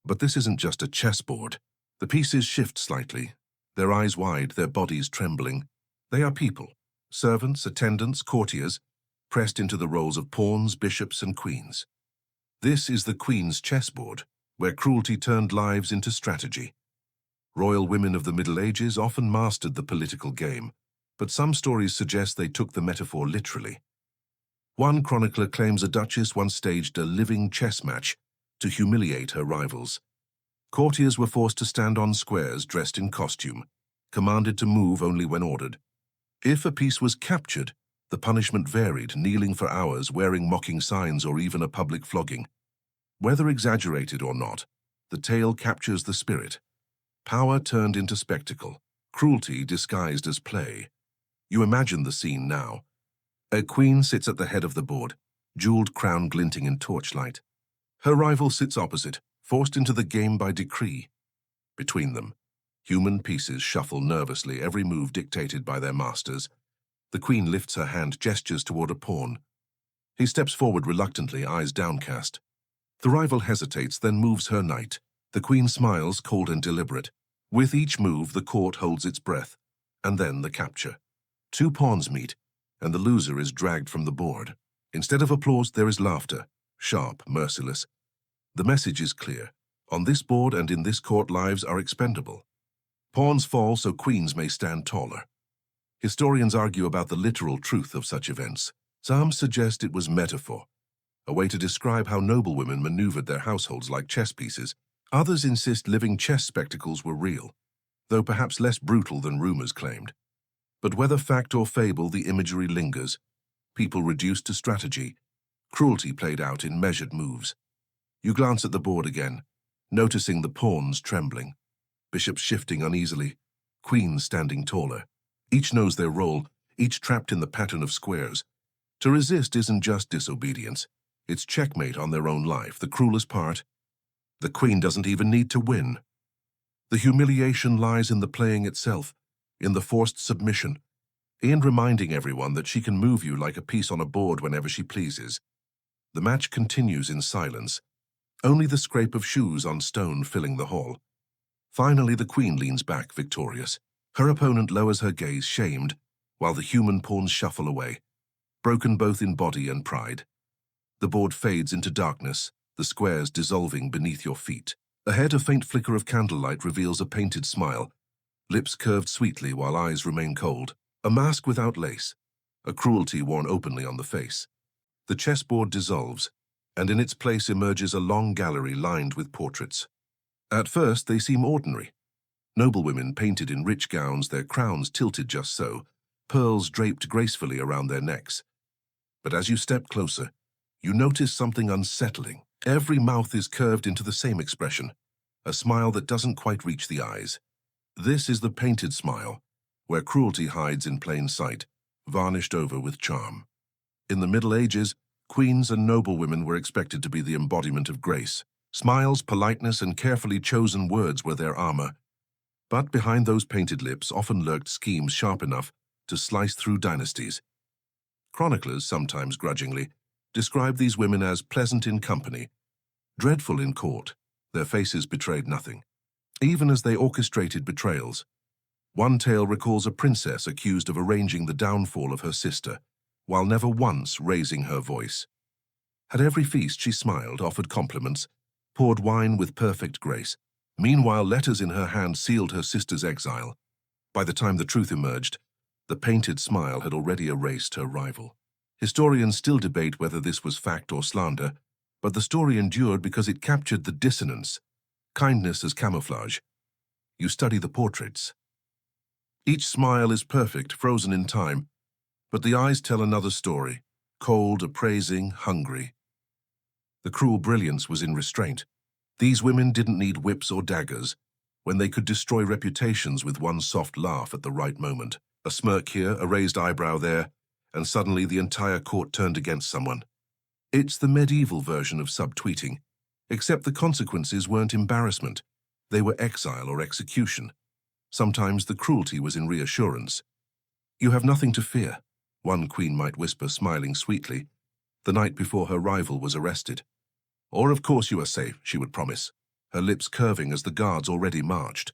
But this isn't just a chessboard. The pieces shift slightly, their eyes wide, their bodies trembling. They are people, servants, attendants, courtiers, pressed into the roles of pawns, bishops, and queens. This is the queen's chessboard, where cruelty turned lives into strategy. Royal women of the Middle Ages often mastered the political game, but some stories suggest they took the metaphor literally. One chronicler claims a duchess once staged a living chess match to humiliate her rivals. Courtiers were forced to stand on squares dressed in costume, commanded to move only when ordered. If a piece was captured, the punishment varied, kneeling for hours, wearing mocking signs, or even a public flogging. Whether exaggerated or not, the tale captures the spirit. Power turned into spectacle, cruelty disguised as play. You imagine the scene now. A queen sits at the head of the board, jeweled crown glinting in torchlight. Her rival sits opposite, forced into the game by decree. Between them, human pieces shuffle nervously, every move dictated by their masters. The queen lifts her hand, gestures toward a pawn. He steps forward reluctantly, eyes downcast. The rival hesitates, then moves her knight. The queen smiles, cold and deliberate. With each move, the court holds its breath, and then the capture. Two pawns meet, and the loser is dragged from the board. Instead of applause, there is laughter. sharp, merciless. The message is clear. On this board and in this court, lives are expendable. Pawns fall so queens may stand taller. Historians argue about the literal truth of such events. Some suggest it was metaphor, a way to describe how noblewomen maneuvered their households like chess pieces. Others insist living chess spectacles were real, though perhaps less brutal than rumors claimed. But whether fact or fable, the imagery lingers. People reduced to strategy, cruelty played out in measured moves. You glance at the board again, noticing the pawns trembling, bishops shifting uneasily, queens standing taller. Each knows their role, each trapped in the pattern of squares. To resist isn't just disobedience, it's checkmate on their own life. The cruelest part, the queen doesn't even need to win. The humiliation lies in the playing itself, in the forced submission, in reminding everyone that she can move you like a piece on a board whenever she pleases. The match continues in silence, only the scrape of shoes on stone filling the hall. Finally, the queen leans back, victorious. Her opponent lowers her gaze, shamed, while the human pawns shuffle away, broken both in body and pride. The board fades into darkness, the squares dissolving beneath your feet. Ahead, a faint flicker of candlelight reveals a painted smile, lips curved sweetly while eyes remain cold. A mask without lace, a cruelty worn openly on the face. The chessboard dissolves, and in its place emerges a long gallery lined with portraits. At first, they seem ordinary. Noblewomen painted in rich gowns, their crowns tilted just so, pearls draped gracefully around their necks. But as you step closer, you notice something unsettling. Every mouth is curved into the same expression, a smile that doesn't quite reach the eyes. This is the painted smile, where cruelty hides in plain sight, varnished over with charm. In the Middle Ages, queens and noblewomen were expected to be the embodiment of grace. Smiles, politeness, and carefully chosen words were their armor. But behind those painted lips often lurked schemes sharp enough to slice through dynasties. Chroniclers, sometimes grudgingly, describe these women as pleasant in company, dreadful in court. Their faces betrayed nothing, even as they orchestrated betrayals. One tale recalls a princess accused of arranging the downfall of her sister, while never once raising her voice. At every feast she smiled, offered compliments, poured wine with perfect grace. Meanwhile, letters in her hand sealed her sister's exile. By the time the truth emerged, the painted smile had already erased her rival. Historians still debate whether this was fact or slander, but the story endured because it captured the dissonance, kindness as camouflage. You study the portraits. Each smile is perfect, frozen in time, but the eyes tell another story, cold, appraising, hungry. The cruel brilliance was in restraint. These women didn't need whips or daggers when they could destroy reputations with one soft laugh at the right moment. A smirk here, a raised eyebrow there, and suddenly the entire court turned against someone. It's the medieval version of subtweeting, except the consequences weren't embarrassment. They were exile or execution. Sometimes the cruelty was in reassurance. You have nothing to fear, one queen might whisper, smiling sweetly, the night before her rival was arrested. Or of course you are safe, she would promise, her lips curving as the guards already marched.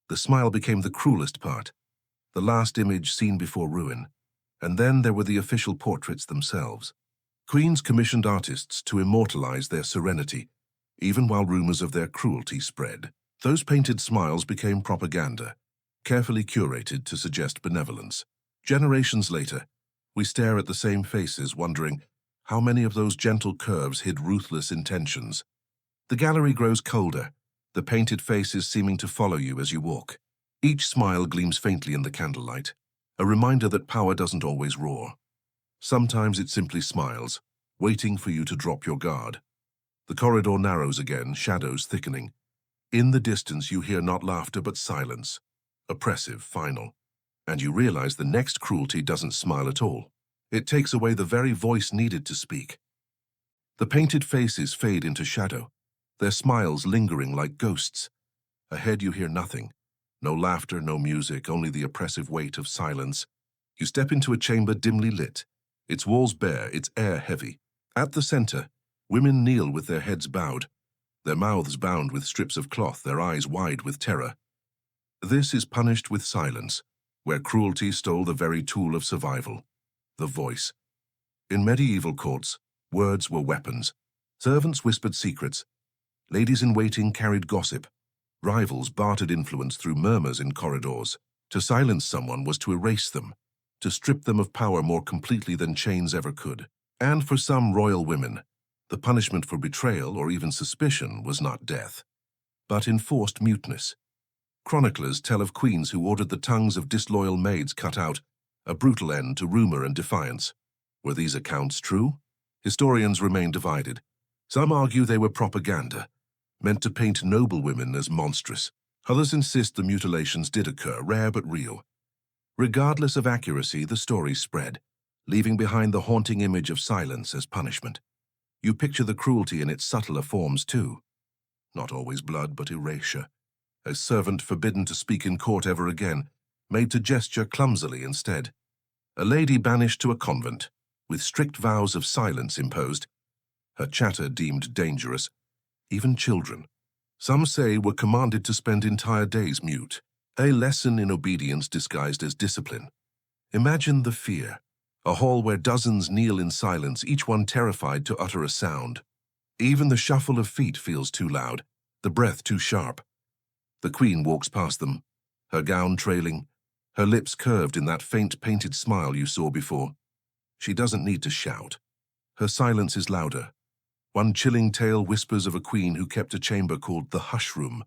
The smile became the cruelest part, the last image seen before ruin. And then there were the official portraits themselves. Queens commissioned artists to immortalize their serenity, even while rumors of their cruelty spread. Those painted smiles became propaganda, carefully curated to suggest benevolence. Generations later, we stare at the same faces, wondering how many of those gentle curves hid ruthless intentions. The gallery grows colder, the painted faces seeming to follow you as you walk. Each smile gleams faintly in the candlelight, a reminder that power doesn't always roar. Sometimes it simply smiles, waiting for you to drop your guard. The corridor narrows again, shadows thickening. In the distance you hear not laughter but silence, oppressive, final. And you realize the next cruelty doesn't smile at all. It takes away the very voice needed to speak. The painted faces fade into shadow, their smiles lingering like ghosts. Ahead you hear nothing. No laughter, no music, only the oppressive weight of silence. You step into a chamber dimly lit, its walls bare, its air heavy. At the center, women kneel with their heads bowed, their mouths bound with strips of cloth, their eyes wide with terror. This is punished with silence, where cruelty stole the very tool of survival, the voice. In medieval courts, words were weapons. Servants whispered secrets. Ladies-in-waiting carried gossip. Rivals bartered influence through murmurs in corridors. To silence someone was to erase them, to strip them of power more completely than chains ever could. And for some royal women, the punishment for betrayal or even suspicion was not death, but enforced muteness. Chroniclers tell of queens who ordered the tongues of disloyal maids cut out, a brutal end to rumor and defiance. Were these accounts true? Historians remain divided. Some argue they were propaganda, meant to paint noblewomen as monstrous. Others insist the mutilations did occur, rare but real. Regardless of accuracy, the story spread, leaving behind the haunting image of silence as punishment. You picture the cruelty in its subtler forms too. Not always blood, but erasure. A servant forbidden to speak in court ever again, made to gesture clumsily instead. A lady banished to a convent, with strict vows of silence imposed. Her chatter deemed dangerous. Even children, some say, were commanded to spend entire days mute, a lesson in obedience disguised as discipline. Imagine the fear, a hall where dozens kneel in silence, each one terrified to utter a sound. Even the shuffle of feet feels too loud, the breath too sharp. The queen walks past them, her gown trailing, her lips curved in that faint painted smile you saw before. She doesn't need to shout. Her silence is louder. One chilling tale whispers of a queen who kept a chamber called the hush room,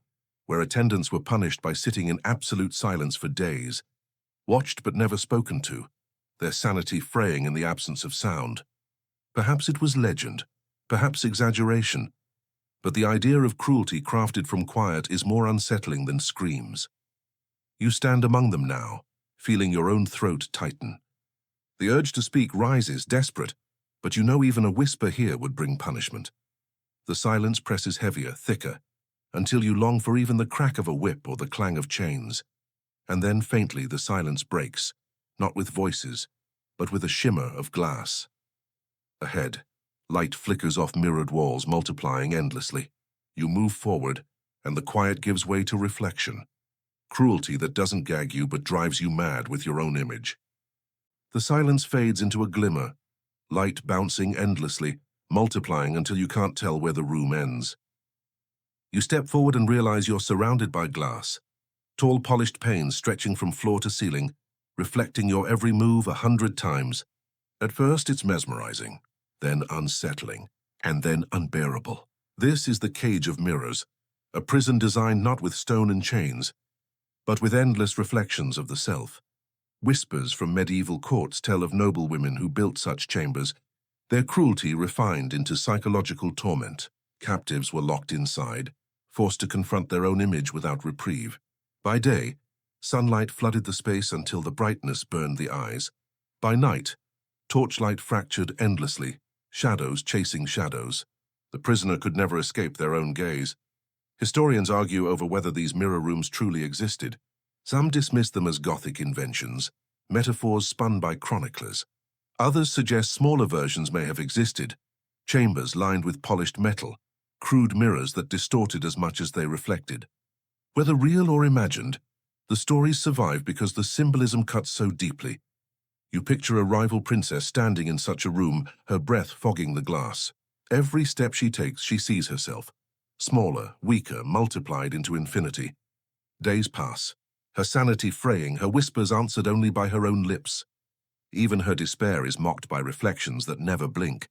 where attendants were punished by sitting in absolute silence for days, watched but never spoken to, their sanity fraying in the absence of sound. Perhaps it was legend, perhaps exaggeration, but the idea of cruelty crafted from quiet is more unsettling than screams. You stand among them now, feeling your own throat tighten. The urge to speak rises, desperate, but you know even a whisper here would bring punishment. The silence presses heavier, thicker, until you long for even the crack of a whip or the clang of chains. And then faintly the silence breaks, not with voices, but with a shimmer of glass. Ahead, light flickers off mirrored walls, multiplying endlessly. You move forward, and the quiet gives way to reflection. Cruelty that doesn't gag you but drives you mad with your own image. The silence fades into a glimmer, light bouncing endlessly, multiplying until you can't tell where the room ends. You step forward and realize you're surrounded by glass, tall polished panes stretching from floor to ceiling, reflecting your every move 100 times. At first it's mesmerizing, then unsettling, and then unbearable. This is the cage of mirrors, a prison designed not with stone and chains, but with endless reflections of the self. Whispers from medieval courts tell of noblewomen who built such chambers, their cruelty refined into psychological torment. Captives were locked inside, forced to confront their own image without reprieve. By day, sunlight flooded the space until the brightness burned the eyes. By night, torchlight fractured endlessly, shadows chasing shadows. The prisoner could never escape their own gaze. Historians argue over whether these mirror rooms truly existed. Some dismiss them as Gothic inventions, metaphors spun by chroniclers. Others suggest smaller versions may have existed, chambers lined with polished metal, crude mirrors that distorted as much as they reflected. Whether real or imagined, the stories survive because the symbolism cuts so deeply. You picture a rival princess standing in such a room, her breath fogging the glass. Every step she takes, she sees herself, smaller, weaker, multiplied into infinity. Days pass, her sanity fraying, her whispers answered only by her own lips. Even her despair is mocked by reflections that never blink.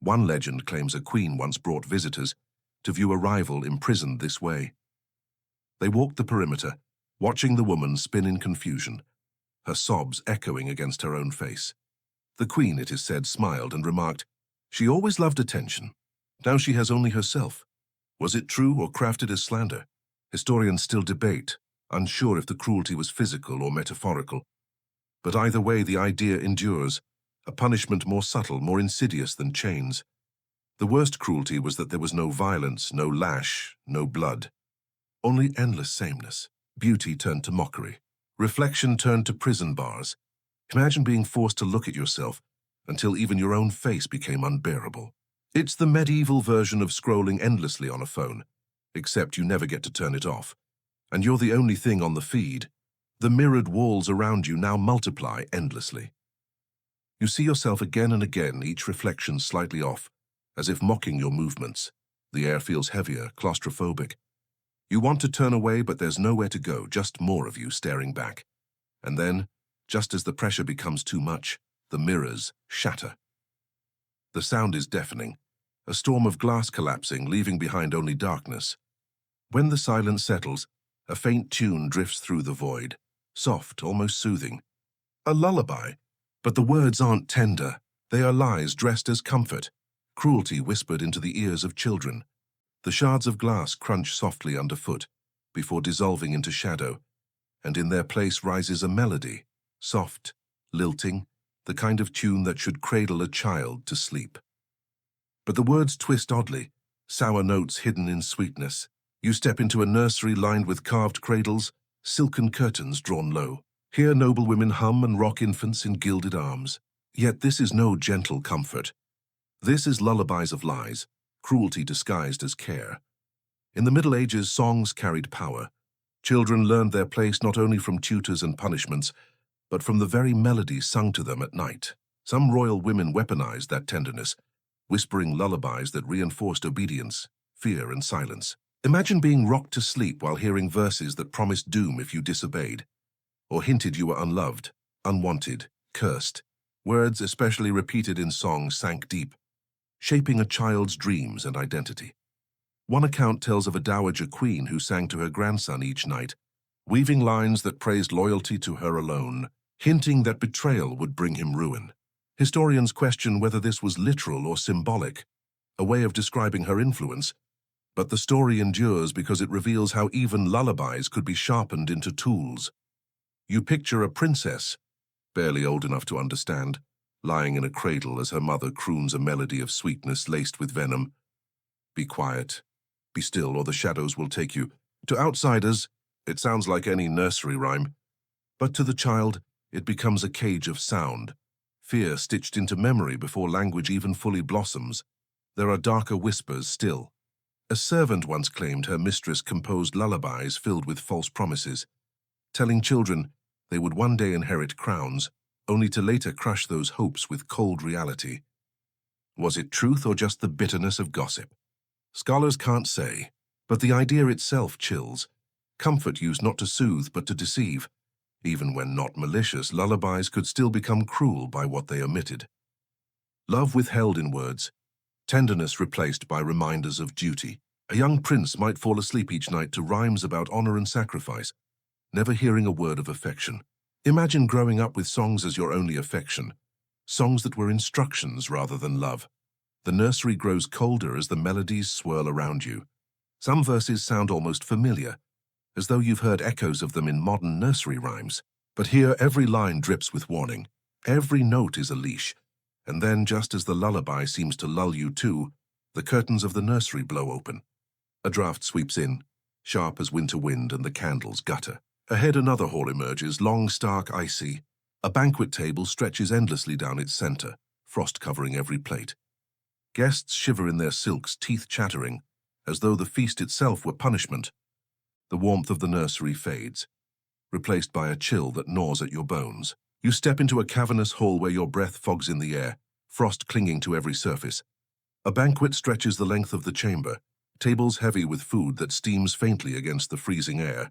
One legend claims a queen once brought visitors to view a rival imprisoned this way. They walked the perimeter, watching the woman spin in confusion, her sobs echoing against her own face. The queen, it is said, smiled and remarked, "She always loved attention. Now she has only herself." Was it true or crafted as slander? Historians still debate, unsure if the cruelty was physical or metaphorical. But either way, the idea endures, a punishment more subtle, more insidious than chains. The worst cruelty was that there was no violence, no lash, no blood. Only endless sameness. Beauty turned to mockery. Reflection turned to prison bars. Imagine being forced to look at yourself until even your own face became unbearable. It's the medieval version of scrolling endlessly on a phone, except you never get to turn it off. And you're the only thing on the feed. The mirrored walls around you now multiply endlessly. You see yourself again and again, each reflection slightly off, as if mocking your movements. The air feels heavier, claustrophobic. You want to turn away, but there's nowhere to go, just more of you staring back. And then, just as the pressure becomes too much, the mirrors shatter. The sound is deafening, a storm of glass collapsing, leaving behind only darkness. When the silence settles, a faint tune drifts through the void, soft, almost soothing. A lullaby, but the words aren't tender. They are lies dressed as comfort, cruelty whispered into the ears of children. The shards of glass crunch softly underfoot, before dissolving into shadow, and in their place rises a melody, soft, lilting, the kind of tune that should cradle a child to sleep. But the words twist oddly, sour notes hidden in sweetness. You step into a nursery lined with carved cradles, silken curtains drawn low. Here noblewomen hum and rock infants in gilded arms. Yet this is no gentle comfort. This is lullabies of lies, cruelty disguised as care. In the Middle Ages, songs carried power. Children learned their place not only from tutors and punishments, but from the very melodies sung to them at night. Some royal women weaponized that tenderness, whispering lullabies that reinforced obedience, fear, and silence. Imagine being rocked to sleep while hearing verses that promised doom if you disobeyed, or hinted you were unloved, unwanted, cursed. Words, especially repeated in songs, sank deep, shaping a child's dreams and identity. One account tells of a dowager queen who sang to her grandson each night, weaving lines that praised loyalty to her alone, hinting that betrayal would bring him ruin. Historians question whether this was literal or symbolic, a way of describing her influence, but the story endures because it reveals how even lullabies could be sharpened into tools. You picture a princess, barely old enough to understand, lying in a cradle as her mother croons a melody of sweetness laced with venom. Be quiet, be still, or the shadows will take you. To outsiders, it sounds like any nursery rhyme, but to the child, it becomes a cage of sound, fear stitched into memory before language even fully blossoms. There are darker whispers still. A servant once claimed her mistress composed lullabies filled with false promises, telling children they would one day inherit crowns, only to later crush those hopes with cold reality. Was it truth or just the bitterness of gossip? Scholars can't say, but the idea itself chills. Comfort used not to soothe but to deceive. Even when not malicious, lullabies could still become cruel by what they omitted. Love withheld in words, tenderness replaced by reminders of duty. A young prince might fall asleep each night to rhymes about honor and sacrifice, never hearing a word of affection. Imagine growing up with songs as your only affection, songs that were instructions rather than love. The nursery grows colder as the melodies swirl around you. Some verses sound almost familiar, as though you've heard echoes of them in modern nursery rhymes. But here every line drips with warning. Every note is a leash. And then, just as the lullaby seems to lull you to, the curtains of the nursery blow open. A draft sweeps in, sharp as winter wind, and the candles gutter. Ahead another hall emerges, long, stark, icy. A banquet table stretches endlessly down its center, frost covering every plate. Guests shiver in their silks, teeth chattering, as though the feast itself were punishment. The warmth of the nursery fades, replaced by a chill that gnaws at your bones. You step into a cavernous hall where your breath fogs in the air, frost clinging to every surface. A banquet stretches the length of the chamber, tables heavy with food that steams faintly against the freezing air.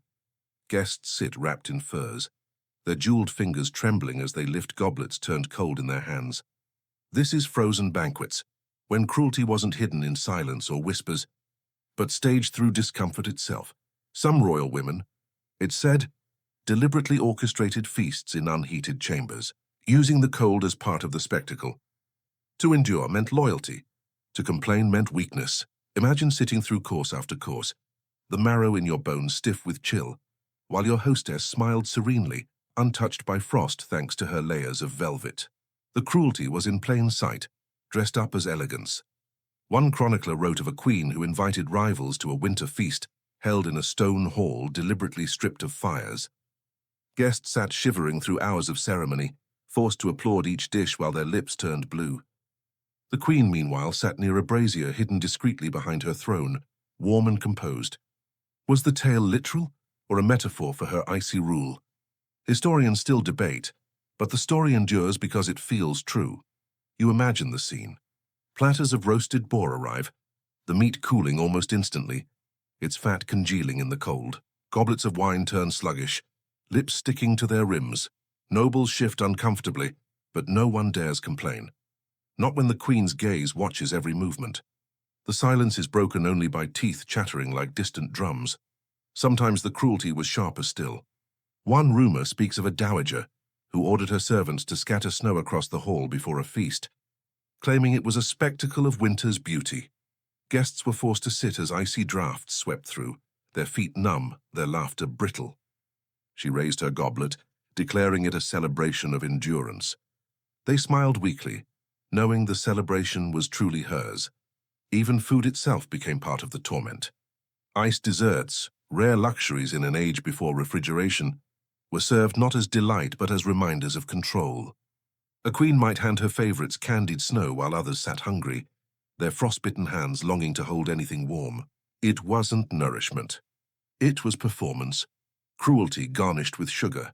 Guests sit wrapped in furs, their jeweled fingers trembling as they lift goblets turned cold in their hands. This is frozen banquets, when cruelty wasn't hidden in silence or whispers, but staged through discomfort itself. Some royal women, it's said, deliberately orchestrated feasts in unheated chambers, using the cold as part of the spectacle. To endure meant loyalty. To complain meant weakness. Imagine sitting through course after course, the marrow in your bones stiff with chill, while your hostess smiled serenely, untouched by frost thanks to her layers of velvet. The cruelty was in plain sight, dressed up as elegance. One chronicler wrote of a queen who invited rivals to a winter feast held in a stone hall deliberately stripped of fires. Guests sat shivering through hours of ceremony, forced to applaud each dish while their lips turned blue. The queen, meanwhile, sat near a brazier hidden discreetly behind her throne, warm and composed. Was the tale literal, or a metaphor for her icy rule? Historians still debate, but the story endures because it feels true. You imagine the scene. Platters of roasted boar arrive, the meat cooling almost instantly, its fat congealing in the cold. Goblets of wine turn sluggish, lips sticking to their rims. Nobles shift uncomfortably, but no one dares complain. Not when the queen's gaze watches every movement. The silence is broken only by teeth chattering like distant drums. Sometimes the cruelty was sharper still. One rumor speaks of a dowager who ordered her servants to scatter snow across the hall before a feast, claiming it was a spectacle of winter's beauty. Guests were forced to sit as icy drafts swept through, their feet numb, their laughter brittle. She raised her goblet, declaring it a celebration of endurance. They smiled weakly, knowing the celebration was truly hers. Even food itself became part of the torment. Iced desserts, rare luxuries in an age before refrigeration, were served not as delight but as reminders of control. A queen might hand her favorites candied snow while others sat hungry, their frostbitten hands longing to hold anything warm. It wasn't nourishment. It was performance, cruelty garnished with sugar.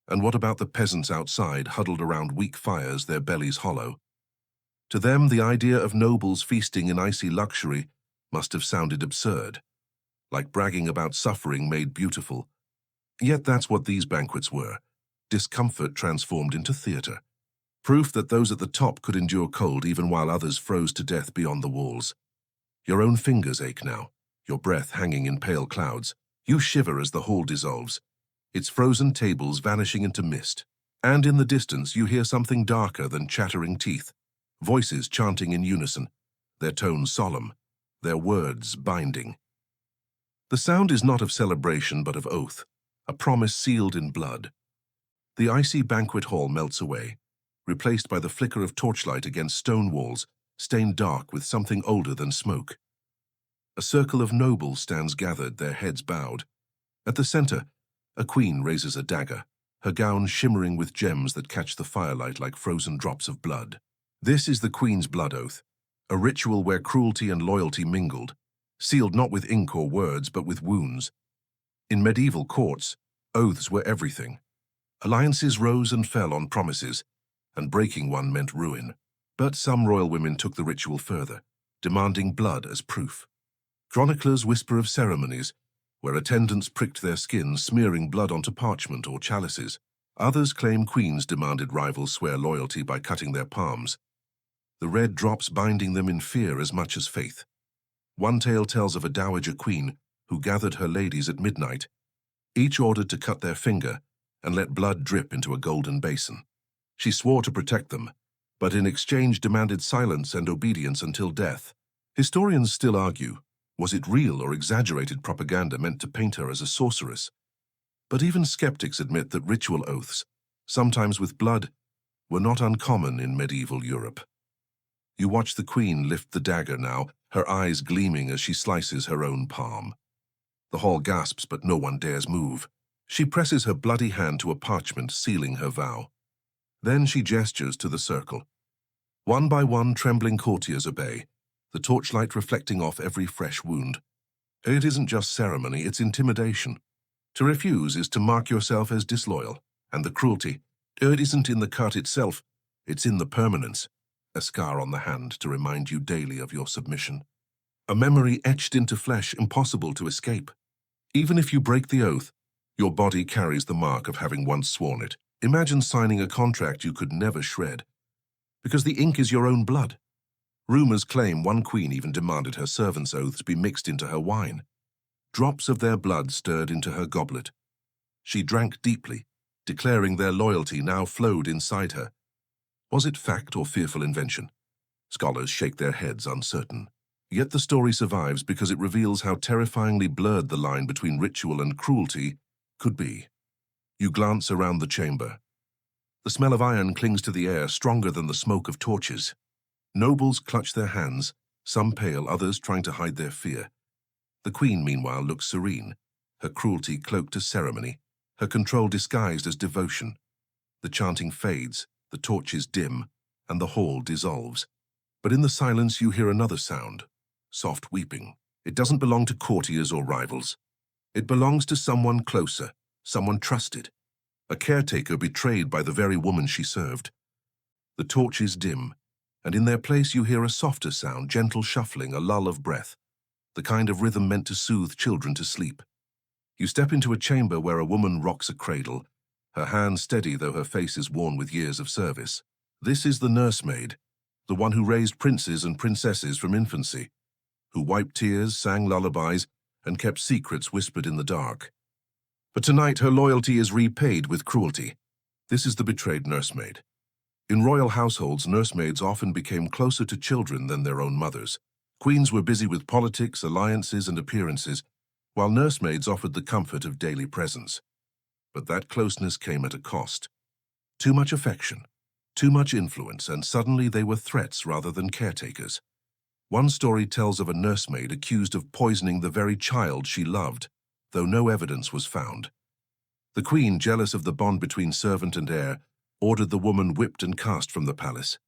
And what about the peasants outside, huddled around weak fires, their bellies hollow? To them, the idea of nobles feasting in icy luxury must have sounded absurd, like bragging about suffering made beautiful. Yet that's what these banquets were, discomfort transformed into theater. Proof that those at the top could endure cold even while others froze to death beyond the walls. Your own fingers ache now, your breath hanging in pale clouds. You shiver as the hall dissolves, its frozen tables vanishing into mist. And in the distance you hear something darker than chattering teeth, voices chanting in unison, their tones solemn, their words binding. The sound is not of celebration but of oath, a promise sealed in blood. The icy banquet hall melts away, replaced by the flicker of torchlight against stone walls, stained dark with something older than smoke. A circle of nobles stands gathered, their heads bowed. At the center, a queen raises a dagger, her gown shimmering with gems that catch the firelight like frozen drops of blood. This is the queen's blood oath, a ritual where cruelty and loyalty mingled, sealed not with ink or words but with wounds. In medieval courts, oaths were everything. Alliances rose and fell on promises, and breaking one meant ruin. But some royal women took the ritual further, demanding blood as proof. Chroniclers whisper of ceremonies, where attendants pricked their skin, smearing blood onto parchment or chalices. Others claim queens demanded rivals swear loyalty by cutting their palms, the red drops binding them in fear as much as faith. One tale tells of a dowager queen who gathered her ladies at midnight, each ordered to cut their finger and let blood drip into a golden basin. She swore to protect them, but in exchange demanded silence and obedience until death. Historians still argue, was it real or exaggerated propaganda meant to paint her as a sorceress? But even skeptics admit that ritual oaths, sometimes with blood, were not uncommon in medieval Europe. You watch the queen lift the dagger now, her eyes gleaming as she slices her own palm. The hall gasps, but no one dares move. She presses her bloody hand to a parchment, sealing her vow. Then she gestures to the circle. One by one, trembling courtiers obey, the torchlight reflecting off every fresh wound. It isn't just ceremony, it's intimidation. To refuse is to mark yourself as disloyal, and the cruelty, it isn't in the cut itself, it's in the permanence. A scar on the hand to remind you daily of your submission. A memory etched into flesh, impossible to escape. Even if you break the oath, your body carries the mark of having once sworn it. Imagine signing a contract you could never shred, because the ink is your own blood. Rumors claim one queen even demanded her servants' oaths be mixed into her wine. Drops of their blood stirred into her goblet. She drank deeply, declaring their loyalty now flowed inside her. Was it fact or fearful invention? Scholars shake their heads uncertain. Yet the story survives because it reveals how terrifyingly blurred the line between ritual and cruelty could be. You glance around the chamber. The smell of iron clings to the air, stronger than the smoke of torches. Nobles clutch their hands, some pale, others trying to hide their fear. The queen, meanwhile, looks serene, her cruelty cloaked as ceremony, her control disguised as devotion. The chanting fades, the torches dim, and the hall dissolves. But in the silence you hear another sound, soft weeping. It doesn't belong to courtiers or rivals. It belongs to someone closer, someone trusted, a caretaker betrayed by the very woman she served. The torches dim, and in their place you hear a softer sound, gentle shuffling, a lull of breath, the kind of rhythm meant to soothe children to sleep. You step into a chamber where a woman rocks a cradle, her hands steady though her face is worn with years of service. This is the nursemaid, the one who raised princes and princesses from infancy, who wiped tears, sang lullabies, and kept secrets whispered in the dark. But tonight her loyalty is repaid with cruelty. This is the betrayed nursemaid. In royal households, nursemaids often became closer to children than their own mothers. Queens were busy with politics, alliances, and appearances, while nursemaids offered the comfort of daily presence. But that closeness came at a cost. Too much affection, too much influence, and suddenly they were threats rather than caretakers. One story tells of a nursemaid accused of poisoning the very child she loved, though no evidence was found. The queen, jealous of the bond between servant and heir, ordered the woman whipped and cast from the palace.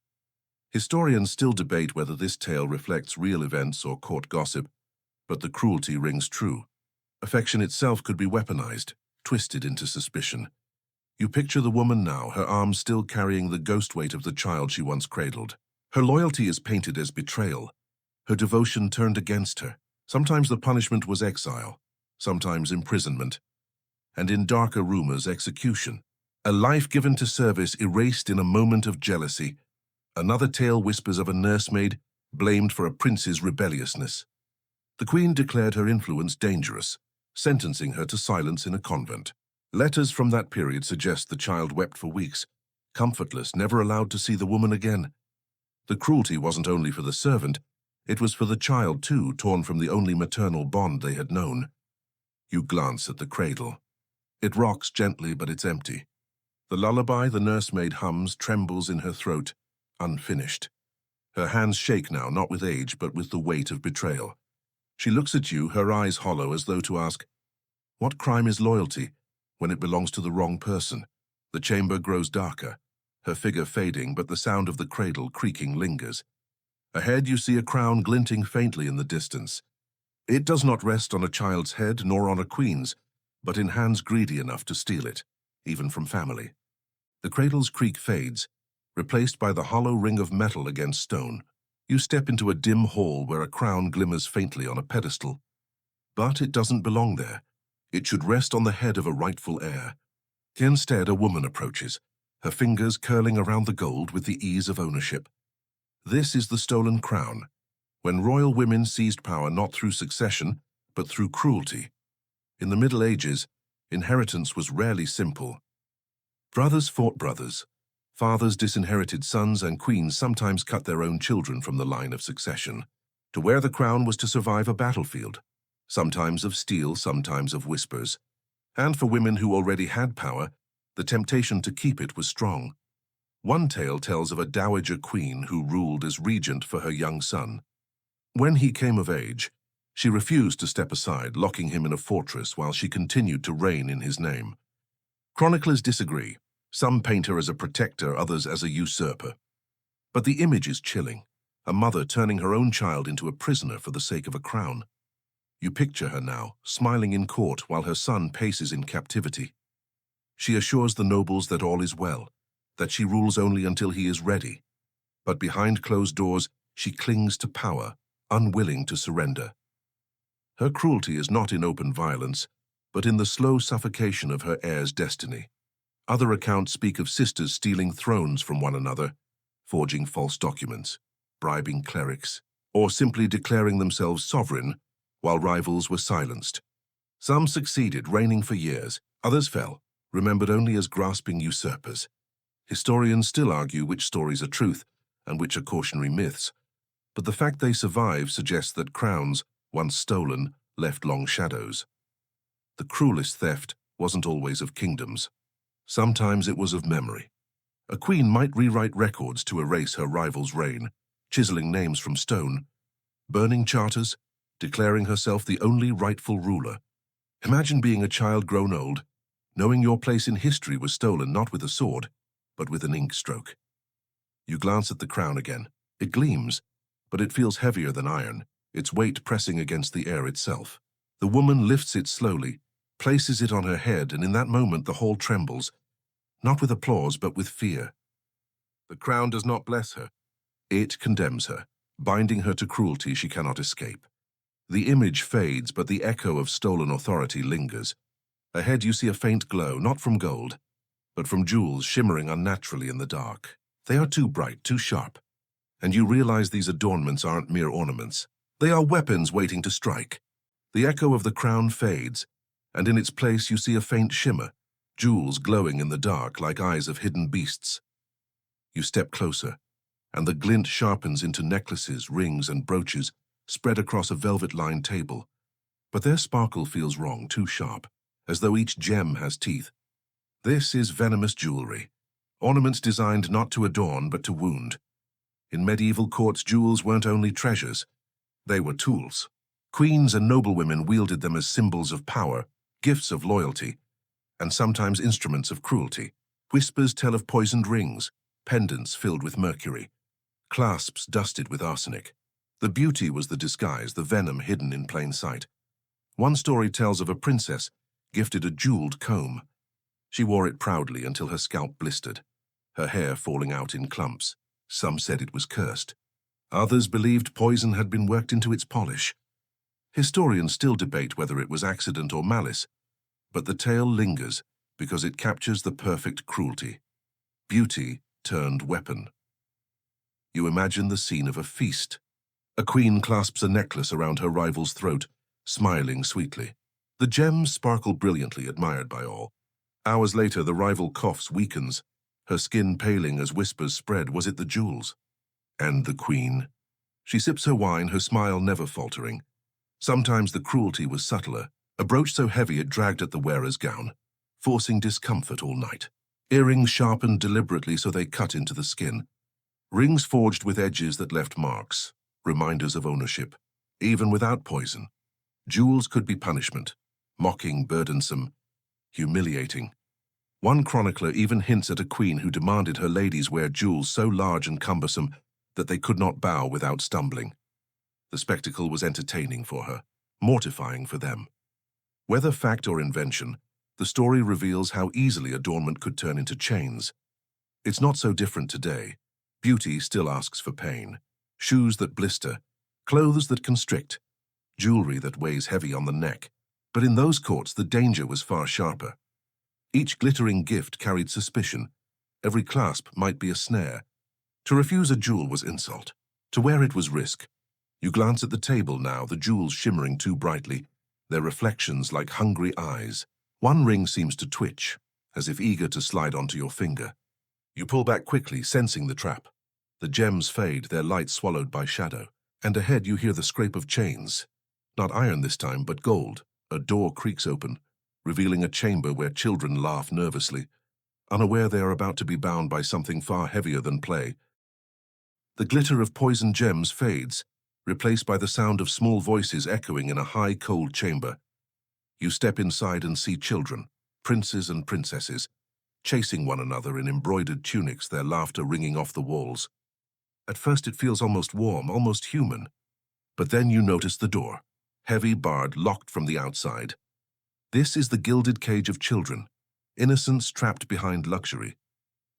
Historians still debate whether this tale reflects real events or court gossip, but the cruelty rings true. Affection itself could be weaponized, twisted into suspicion. You picture the woman now, her arms still carrying the ghost weight of the child she once cradled. Her loyalty is painted as betrayal, her devotion turned against her. Sometimes the punishment was exile, sometimes imprisonment, and in darker rumors, execution. A life given to service erased in a moment of jealousy. Another tale whispers of a nursemaid blamed for a prince's rebelliousness. The queen declared her influence dangerous, sentencing her to silence in a convent. Letters from that period suggest the child wept for weeks, comfortless, never allowed to see the woman again. The cruelty wasn't only for the servant, it was for the child too, torn from the only maternal bond they had known. You glance at the cradle. It rocks gently, but it's empty. The lullaby the nursemaid hums trembles in her throat, unfinished. Her hands shake now, not with age, but with the weight of betrayal. She looks at you, her eyes hollow, as though to ask, what crime is loyalty when it belongs to the wrong person? The chamber grows darker, her figure fading, but the sound of the cradle creaking lingers. Ahead you see a crown glinting faintly in the distance. It does not rest on a child's head nor on a queen's, but in hands greedy enough to steal it, even from family. The cradle's creak fades, replaced by the hollow ring of metal against stone. You step into a dim hall where a crown glimmers faintly on a pedestal. But it doesn't belong there. It should rest on the head of a rightful heir. Instead, a woman approaches, her fingers curling around the gold with the ease of ownership. This is the stolen crown, when royal women seized power not through succession, but through cruelty. In the Middle Ages, inheritance was rarely simple. Brothers fought brothers. Fathers disinherited sons, and queens sometimes cut their own children from the line of succession. To wear the crown was to survive a battlefield, sometimes of steel, sometimes of whispers. And for women who already had power, the temptation to keep it was strong. One tale tells of a dowager queen who ruled as regent for her young son. When he came of age, she refused to step aside, locking him in a fortress while she continued to reign in his name. Chroniclers disagree. Some paint her as a protector, others as a usurper. But the image is chilling, a mother turning her own child into a prisoner for the sake of a crown. You picture her now, smiling in court while her son paces in captivity. She assures the nobles that all is well, that she rules only until he is ready. But behind closed doors, she clings to power, unwilling to surrender. Her cruelty is not in open violence, but in the slow suffocation of her heir's destiny. Other accounts speak of sisters stealing thrones from one another, forging false documents, bribing clerics, or simply declaring themselves sovereign while rivals were silenced. Some succeeded, reigning for years. Others fell, remembered only as grasping usurpers. Historians still argue which stories are truth and which are cautionary myths, but the fact they survive suggests that crowns, once stolen, left long shadows. The cruelest theft wasn't always of kingdoms. Sometimes it was of memory. A queen might rewrite records to erase her rival's reign, chiseling names from stone, burning charters, declaring herself the only rightful ruler. Imagine being a child grown old, knowing your place in history was stolen not with a sword, but with an ink stroke. You glance at the crown again. It gleams, but it feels heavier than iron, its weight pressing against the air itself. The woman lifts it slowly, places it on her head, and in that moment the hall trembles, not with applause but with fear. The crown does not bless her. It condemns her, binding her to cruelty she cannot escape. The image fades, but the echo of stolen authority lingers. Ahead you see a faint glow, not from gold, but from jewels shimmering unnaturally in the dark. They are too bright, too sharp, and you realize these adornments aren't mere ornaments. They are weapons waiting to strike. The echo of the crown fades, and in its place you see a faint shimmer, jewels glowing in the dark like eyes of hidden beasts. You step closer, and the glint sharpens into necklaces, rings, and brooches spread across a velvet-lined table. But their sparkle feels wrong, too sharp, as though each gem has teeth. This is venomous jewelry, ornaments designed not to adorn but to wound. In medieval courts, jewels weren't only treasures, they were tools. Queens and noblewomen wielded them as symbols of power, gifts of loyalty, and sometimes instruments of cruelty. Whispers tell of poisoned rings, pendants filled with mercury, clasps dusted with arsenic. The beauty was the disguise, the venom hidden in plain sight. One story tells of a princess gifted a jeweled comb. She wore it proudly until her scalp blistered, her hair falling out in clumps. Some said it was cursed. Others believed poison had been worked into its polish. Historians still debate whether it was accident or malice, but the tale lingers because it captures the perfect cruelty. Beauty turned weapon. You imagine the scene of a feast. A queen clasps a necklace around her rival's throat, smiling sweetly. The gems sparkle brilliantly, admired by all. Hours later, the rival coughs, weakens, her skin paling as whispers spread. Was it the jewels? And the queen? She sips her wine, her smile never faltering. Sometimes the cruelty was subtler, a brooch so heavy it dragged at the wearer's gown, forcing discomfort all night. Earrings sharpened deliberately so they cut into the skin. Rings forged with edges that left marks, reminders of ownership. Even without poison, jewels could be punishment, mocking, burdensome, humiliating. One chronicler even hints at a queen who demanded her ladies wear jewels so large and cumbersome that they could not bow without stumbling. The spectacle was entertaining for her, mortifying for them. Whether fact or invention, the story reveals how easily adornment could turn into chains. It's not so different today. Beauty still asks for pain. Shoes that blister, clothes that constrict, jewelry that weighs heavy on the neck. But in those courts, the danger was far sharper. Each glittering gift carried suspicion. Every clasp might be a snare. To refuse a jewel was insult. To wear it was risk. You glance at the table now, the jewels shimmering too brightly, their reflections like hungry eyes. One ring seems to twitch, as if eager to slide onto your finger. You pull back quickly, sensing the trap. The gems fade, their light swallowed by shadow. And ahead you hear the scrape of chains. Not iron this time, but gold. A door creaks open, revealing a chamber where children laugh nervously, unaware they are about to be bound by something far heavier than play. The glitter of poisoned gems fades, replaced by the sound of small voices echoing in a high, cold chamber. You step inside and see children, princes and princesses, chasing one another in embroidered tunics, their laughter ringing off the walls. At first it feels almost warm, almost human. But then you notice the door, heavy, barred, locked from the outside. This is the gilded cage of children, innocence trapped behind luxury.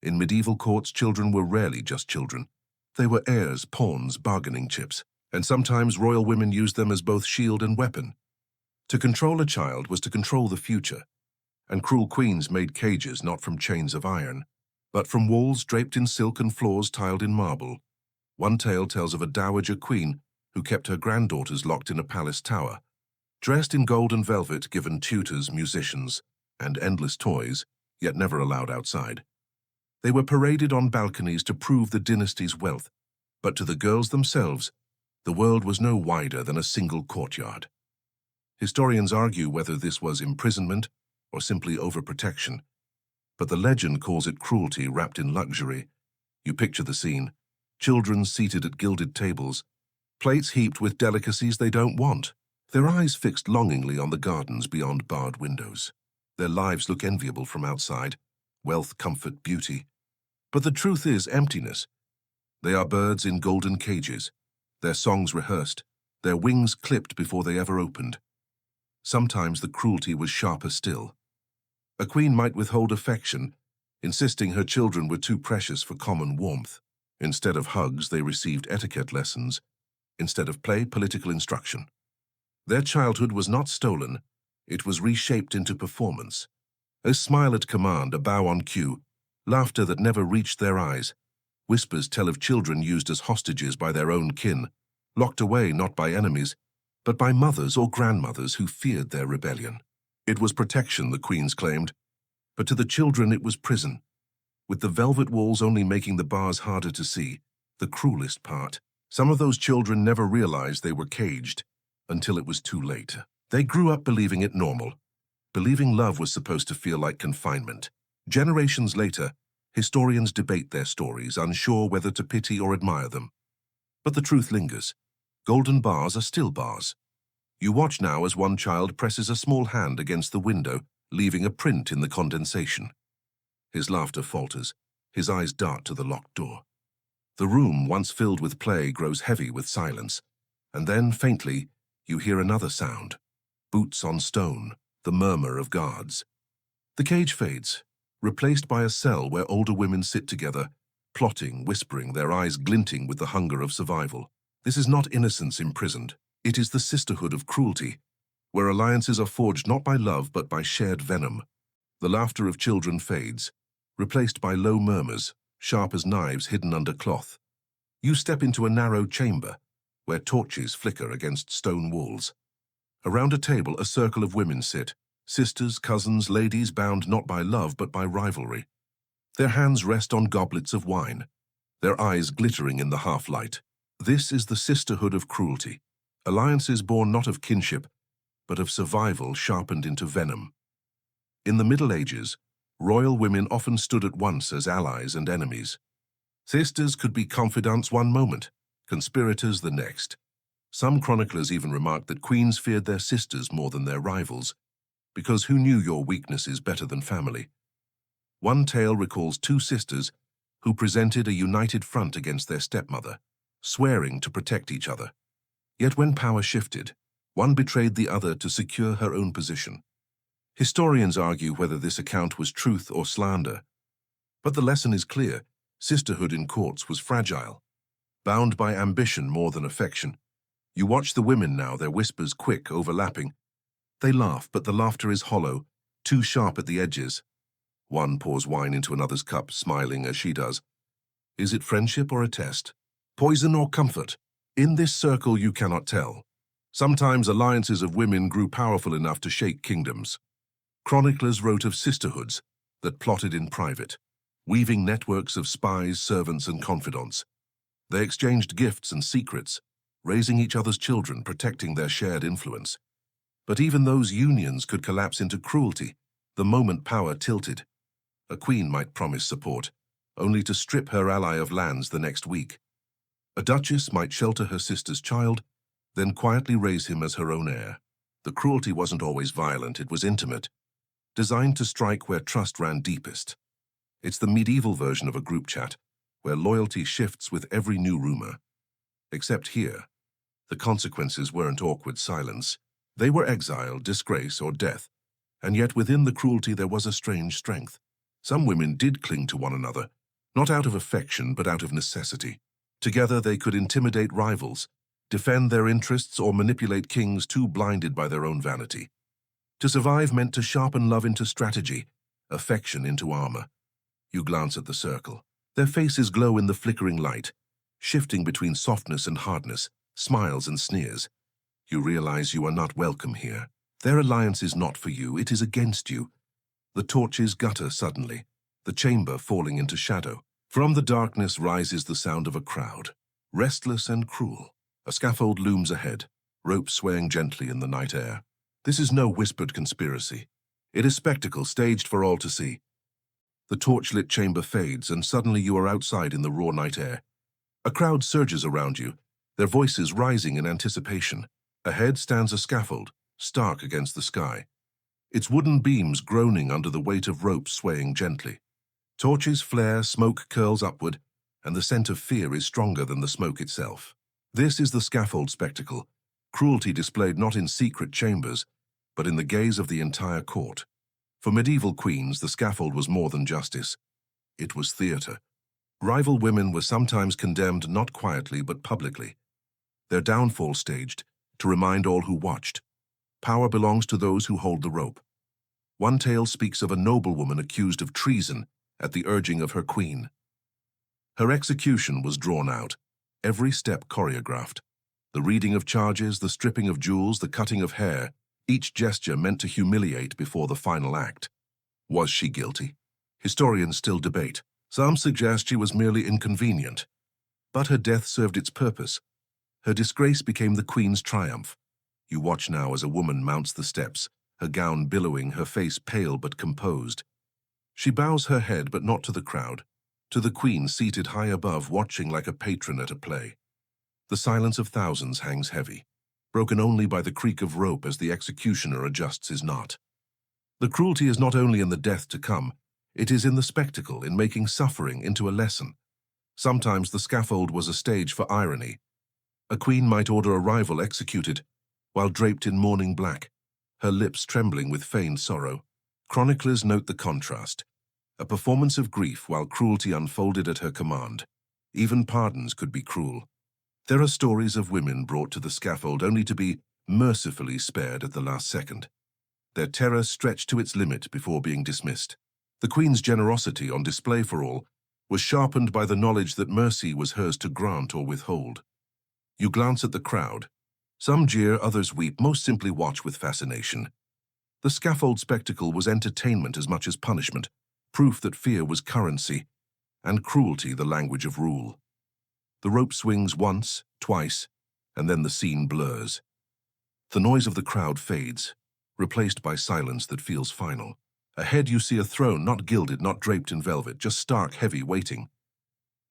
In medieval courts, children were rarely just children. They were heirs, pawns, bargaining chips, and sometimes royal women used them as both shield and weapon. To control a child was to control the future, and cruel queens made cages not from chains of iron, but from walls draped in silk and floors tiled in marble. One tale tells of a dowager queen who kept her granddaughters locked in a palace tower. Dressed in gold and velvet, given tutors, musicians, and endless toys, yet never allowed outside. They were paraded on balconies to prove the dynasty's wealth, but to the girls themselves, the world was no wider than a single courtyard. Historians argue whether this was imprisonment or simply overprotection, but the legend calls it cruelty wrapped in luxury. You picture the scene, children seated at gilded tables, plates heaped with delicacies they don't want, their eyes fixed longingly on the gardens beyond barred windows. Their lives look enviable from outside, wealth, comfort, beauty. But the truth is emptiness. They are birds in golden cages, their songs rehearsed, their wings clipped before they ever opened. Sometimes the cruelty was sharper still. A queen might withhold affection, insisting her children were too precious for common warmth. Instead of hugs, they received etiquette lessons. Instead of play, political instruction. Their childhood was not stolen, it was reshaped into performance. A smile at command, a bow on cue, laughter that never reached their eyes. Whispers tell of children used as hostages by their own kin, locked away not by enemies, but by mothers or grandmothers who feared their rebellion. It was protection, the queens claimed, but to the children it was prison, with the velvet walls only making the bars harder to see, the cruelest part. Some of those children never realized they were caged until it was too late. They grew up believing it normal, believing love was supposed to feel like confinement. Generations later, historians debate their stories, unsure whether to pity or admire them. But the truth lingers. Golden bars are still bars. You watch now as one child presses a small hand against the window, leaving a print in the condensation. His laughter falters, his eyes dart to the locked door. The room, once filled with play, grows heavy with silence, and then, faintly, you hear another sound. Boots on stone, the murmur of guards. The cage fades, replaced by a cell where older women sit together, plotting, whispering, their eyes glinting with the hunger of survival. This is not innocence imprisoned. It is the sisterhood of cruelty, where alliances are forged not by love but by shared venom. The laughter of children fades, replaced by low murmurs, sharp as knives hidden under cloth. You step into a narrow chamber, where torches flicker against stone walls. Around a table, a circle of women sit, sisters, cousins, ladies bound not by love but by rivalry. Their hands rest on goblets of wine, their eyes glittering in the half-light. This is the sisterhood of cruelty, alliances born not of kinship, but of survival sharpened into venom. In the Middle Ages, royal women often stood at once as allies and enemies. Sisters could be confidants one moment, conspirators the next. Some chroniclers even remarked that queens feared their sisters more than their rivals, because who knew your weaknesses better than family? One tale recalls two sisters who presented a united front against their stepmother, swearing to protect each other. Yet when power shifted, one betrayed the other to secure her own position. Historians argue whether this account was truth or slander. But the lesson is clear. Sisterhood in courts was fragile, bound by ambition more than affection. You watch the women now, their whispers quick, overlapping. They laugh, but the laughter is hollow, too sharp at the edges. One pours wine into another's cup, smiling as she does. Is it friendship or a test? Poison or comfort? In this circle you cannot tell. Sometimes alliances of women grew powerful enough to shake kingdoms. Chroniclers wrote of sisterhoods that plotted in private, weaving networks of spies, servants, and confidants. They exchanged gifts and secrets, raising each other's children, protecting their shared influence. But even those unions could collapse into cruelty the moment power tilted. A queen might promise support, only to strip her ally of lands the next week. A duchess might shelter her sister's child, then quietly raise him as her own heir. The cruelty wasn't always violent, it was intimate, designed to strike where trust ran deepest. It's the medieval version of a group chat, where loyalty shifts with every new rumor. Except here, the consequences weren't awkward silence. They were exile, disgrace, or death, and yet within the cruelty there was a strange strength. Some women did cling to one another, not out of affection but out of necessity. Together they could intimidate rivals, defend their interests, or manipulate kings too blinded by their own vanity. To survive meant to sharpen love into strategy, affection into armor. You glance at the circle. Their faces glow in the flickering light, shifting between softness and hardness, smiles and sneers. You realize you are not welcome here. Their alliance is not for you, it is against you. The torches gutter suddenly, the chamber falling into shadow. From the darkness rises the sound of a crowd, restless and cruel. A scaffold looms ahead, ropes swaying gently in the night air. This is no whispered conspiracy. It is spectacle staged for all to see. The torch-lit chamber fades, and suddenly you are outside in the raw night air. A crowd surges around you, their voices rising in anticipation. Ahead stands a scaffold, stark against the sky, its wooden beams groaning under the weight of ropes swaying gently. Torches flare, smoke curls upward, and the scent of fear is stronger than the smoke itself. This is the scaffold spectacle, cruelty displayed not in secret chambers, but in the gaze of the entire court. For medieval queens, the scaffold was more than justice. It was theater. Rival women were sometimes condemned not quietly but publicly, their downfall staged, to remind all who watched. Power belongs to those who hold the rope. One tale speaks of a noblewoman accused of treason at the urging of her queen. Her execution was drawn out, every step choreographed. The reading of charges, the stripping of jewels, the cutting of hair, each gesture meant to humiliate before the final act. Was she guilty? Historians still debate. Some suggest she was merely inconvenient. But her death served its purpose. Her disgrace became the queen's triumph. You watch now as a woman mounts the steps, her gown billowing, her face pale but composed. She bows her head, but not to the crowd, to the queen seated high above, watching like a patron at a play. The silence of thousands hangs heavy, broken only by the creak of rope as the executioner adjusts his knot. The cruelty is not only in the death to come, it is in the spectacle, in making suffering into a lesson. Sometimes the scaffold was a stage for irony. A queen might order a rival executed, while draped in mourning black, her lips trembling with feigned sorrow. Chroniclers note the contrast, a performance of grief while cruelty unfolded at her command. Even pardons could be cruel. There are stories of women brought to the scaffold only to be mercifully spared at the last second, their terror stretched to its limit before being dismissed. The queen's generosity, on display for all, was sharpened by the knowledge that mercy was hers to grant or withhold. You glance at the crowd. Some jeer, others weep, most simply watch with fascination. The scaffold spectacle was entertainment as much as punishment, proof that fear was currency, and cruelty the language of rule. The rope swings once, twice, and then the scene blurs. The noise of the crowd fades, replaced by silence that feels final. Ahead you see a throne, not gilded, not draped in velvet, just stark, heavy, waiting.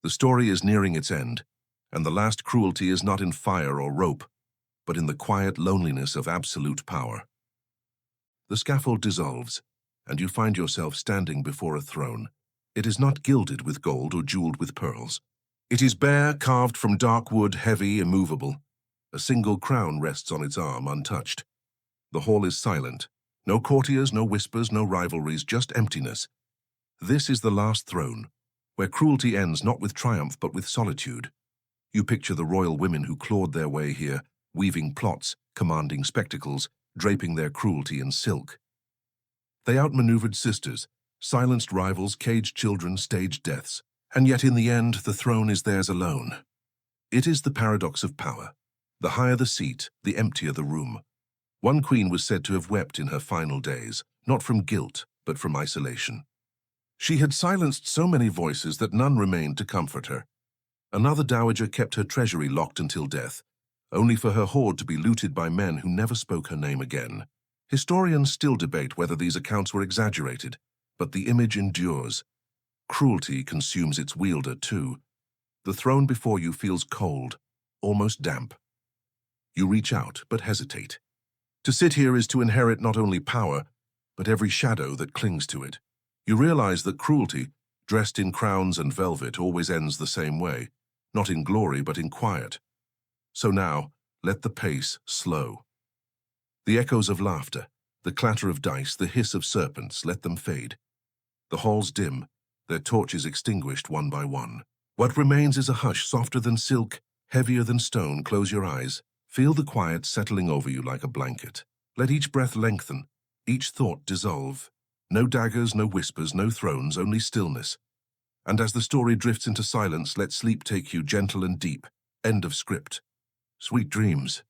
The story is nearing its end, and the last cruelty is not in fire or rope, but in the quiet loneliness of absolute power. The scaffold dissolves, and you find yourself standing before a throne. It is not gilded with gold or jeweled with pearls. It is bare, carved from dark wood, heavy, immovable. A single crown rests on its arm, untouched. The hall is silent. No courtiers, no whispers, no rivalries, just emptiness. This is the last throne, where cruelty ends not with triumph but with solitude. You picture the royal women who clawed their way here, weaving plots, commanding spectacles, draping their cruelty in silk. They outmaneuvered sisters, silenced rivals, caged children, staged deaths, and yet in the end the throne is theirs alone. It is the paradox of power. The higher the seat, the emptier the room. One queen was said to have wept in her final days, not from guilt, but from isolation. She had silenced so many voices that none remained to comfort her. Another dowager kept her treasury locked until death, only for her hoard to be looted by men who never spoke her name again. Historians still debate whether these accounts were exaggerated, but the image endures. Cruelty consumes its wielder too. The throne before you feels cold, almost damp. You reach out, but hesitate. To sit here is to inherit not only power, but every shadow that clings to it. You realize that cruelty, dressed in crowns and velvet, always ends the same way, not in glory but in quiet. So now, let the pace slow. The echoes of laughter, the clatter of dice, the hiss of serpents, let them fade. The halls dim, their torches extinguished one by one. What remains is a hush softer than silk, heavier than stone. Close your eyes. Feel the quiet settling over you like a blanket. Let each breath lengthen, each thought dissolve. No daggers, no whispers, no thrones, only stillness. And as the story drifts into silence, let sleep take you gentle and deep. End of script. Sweet dreams.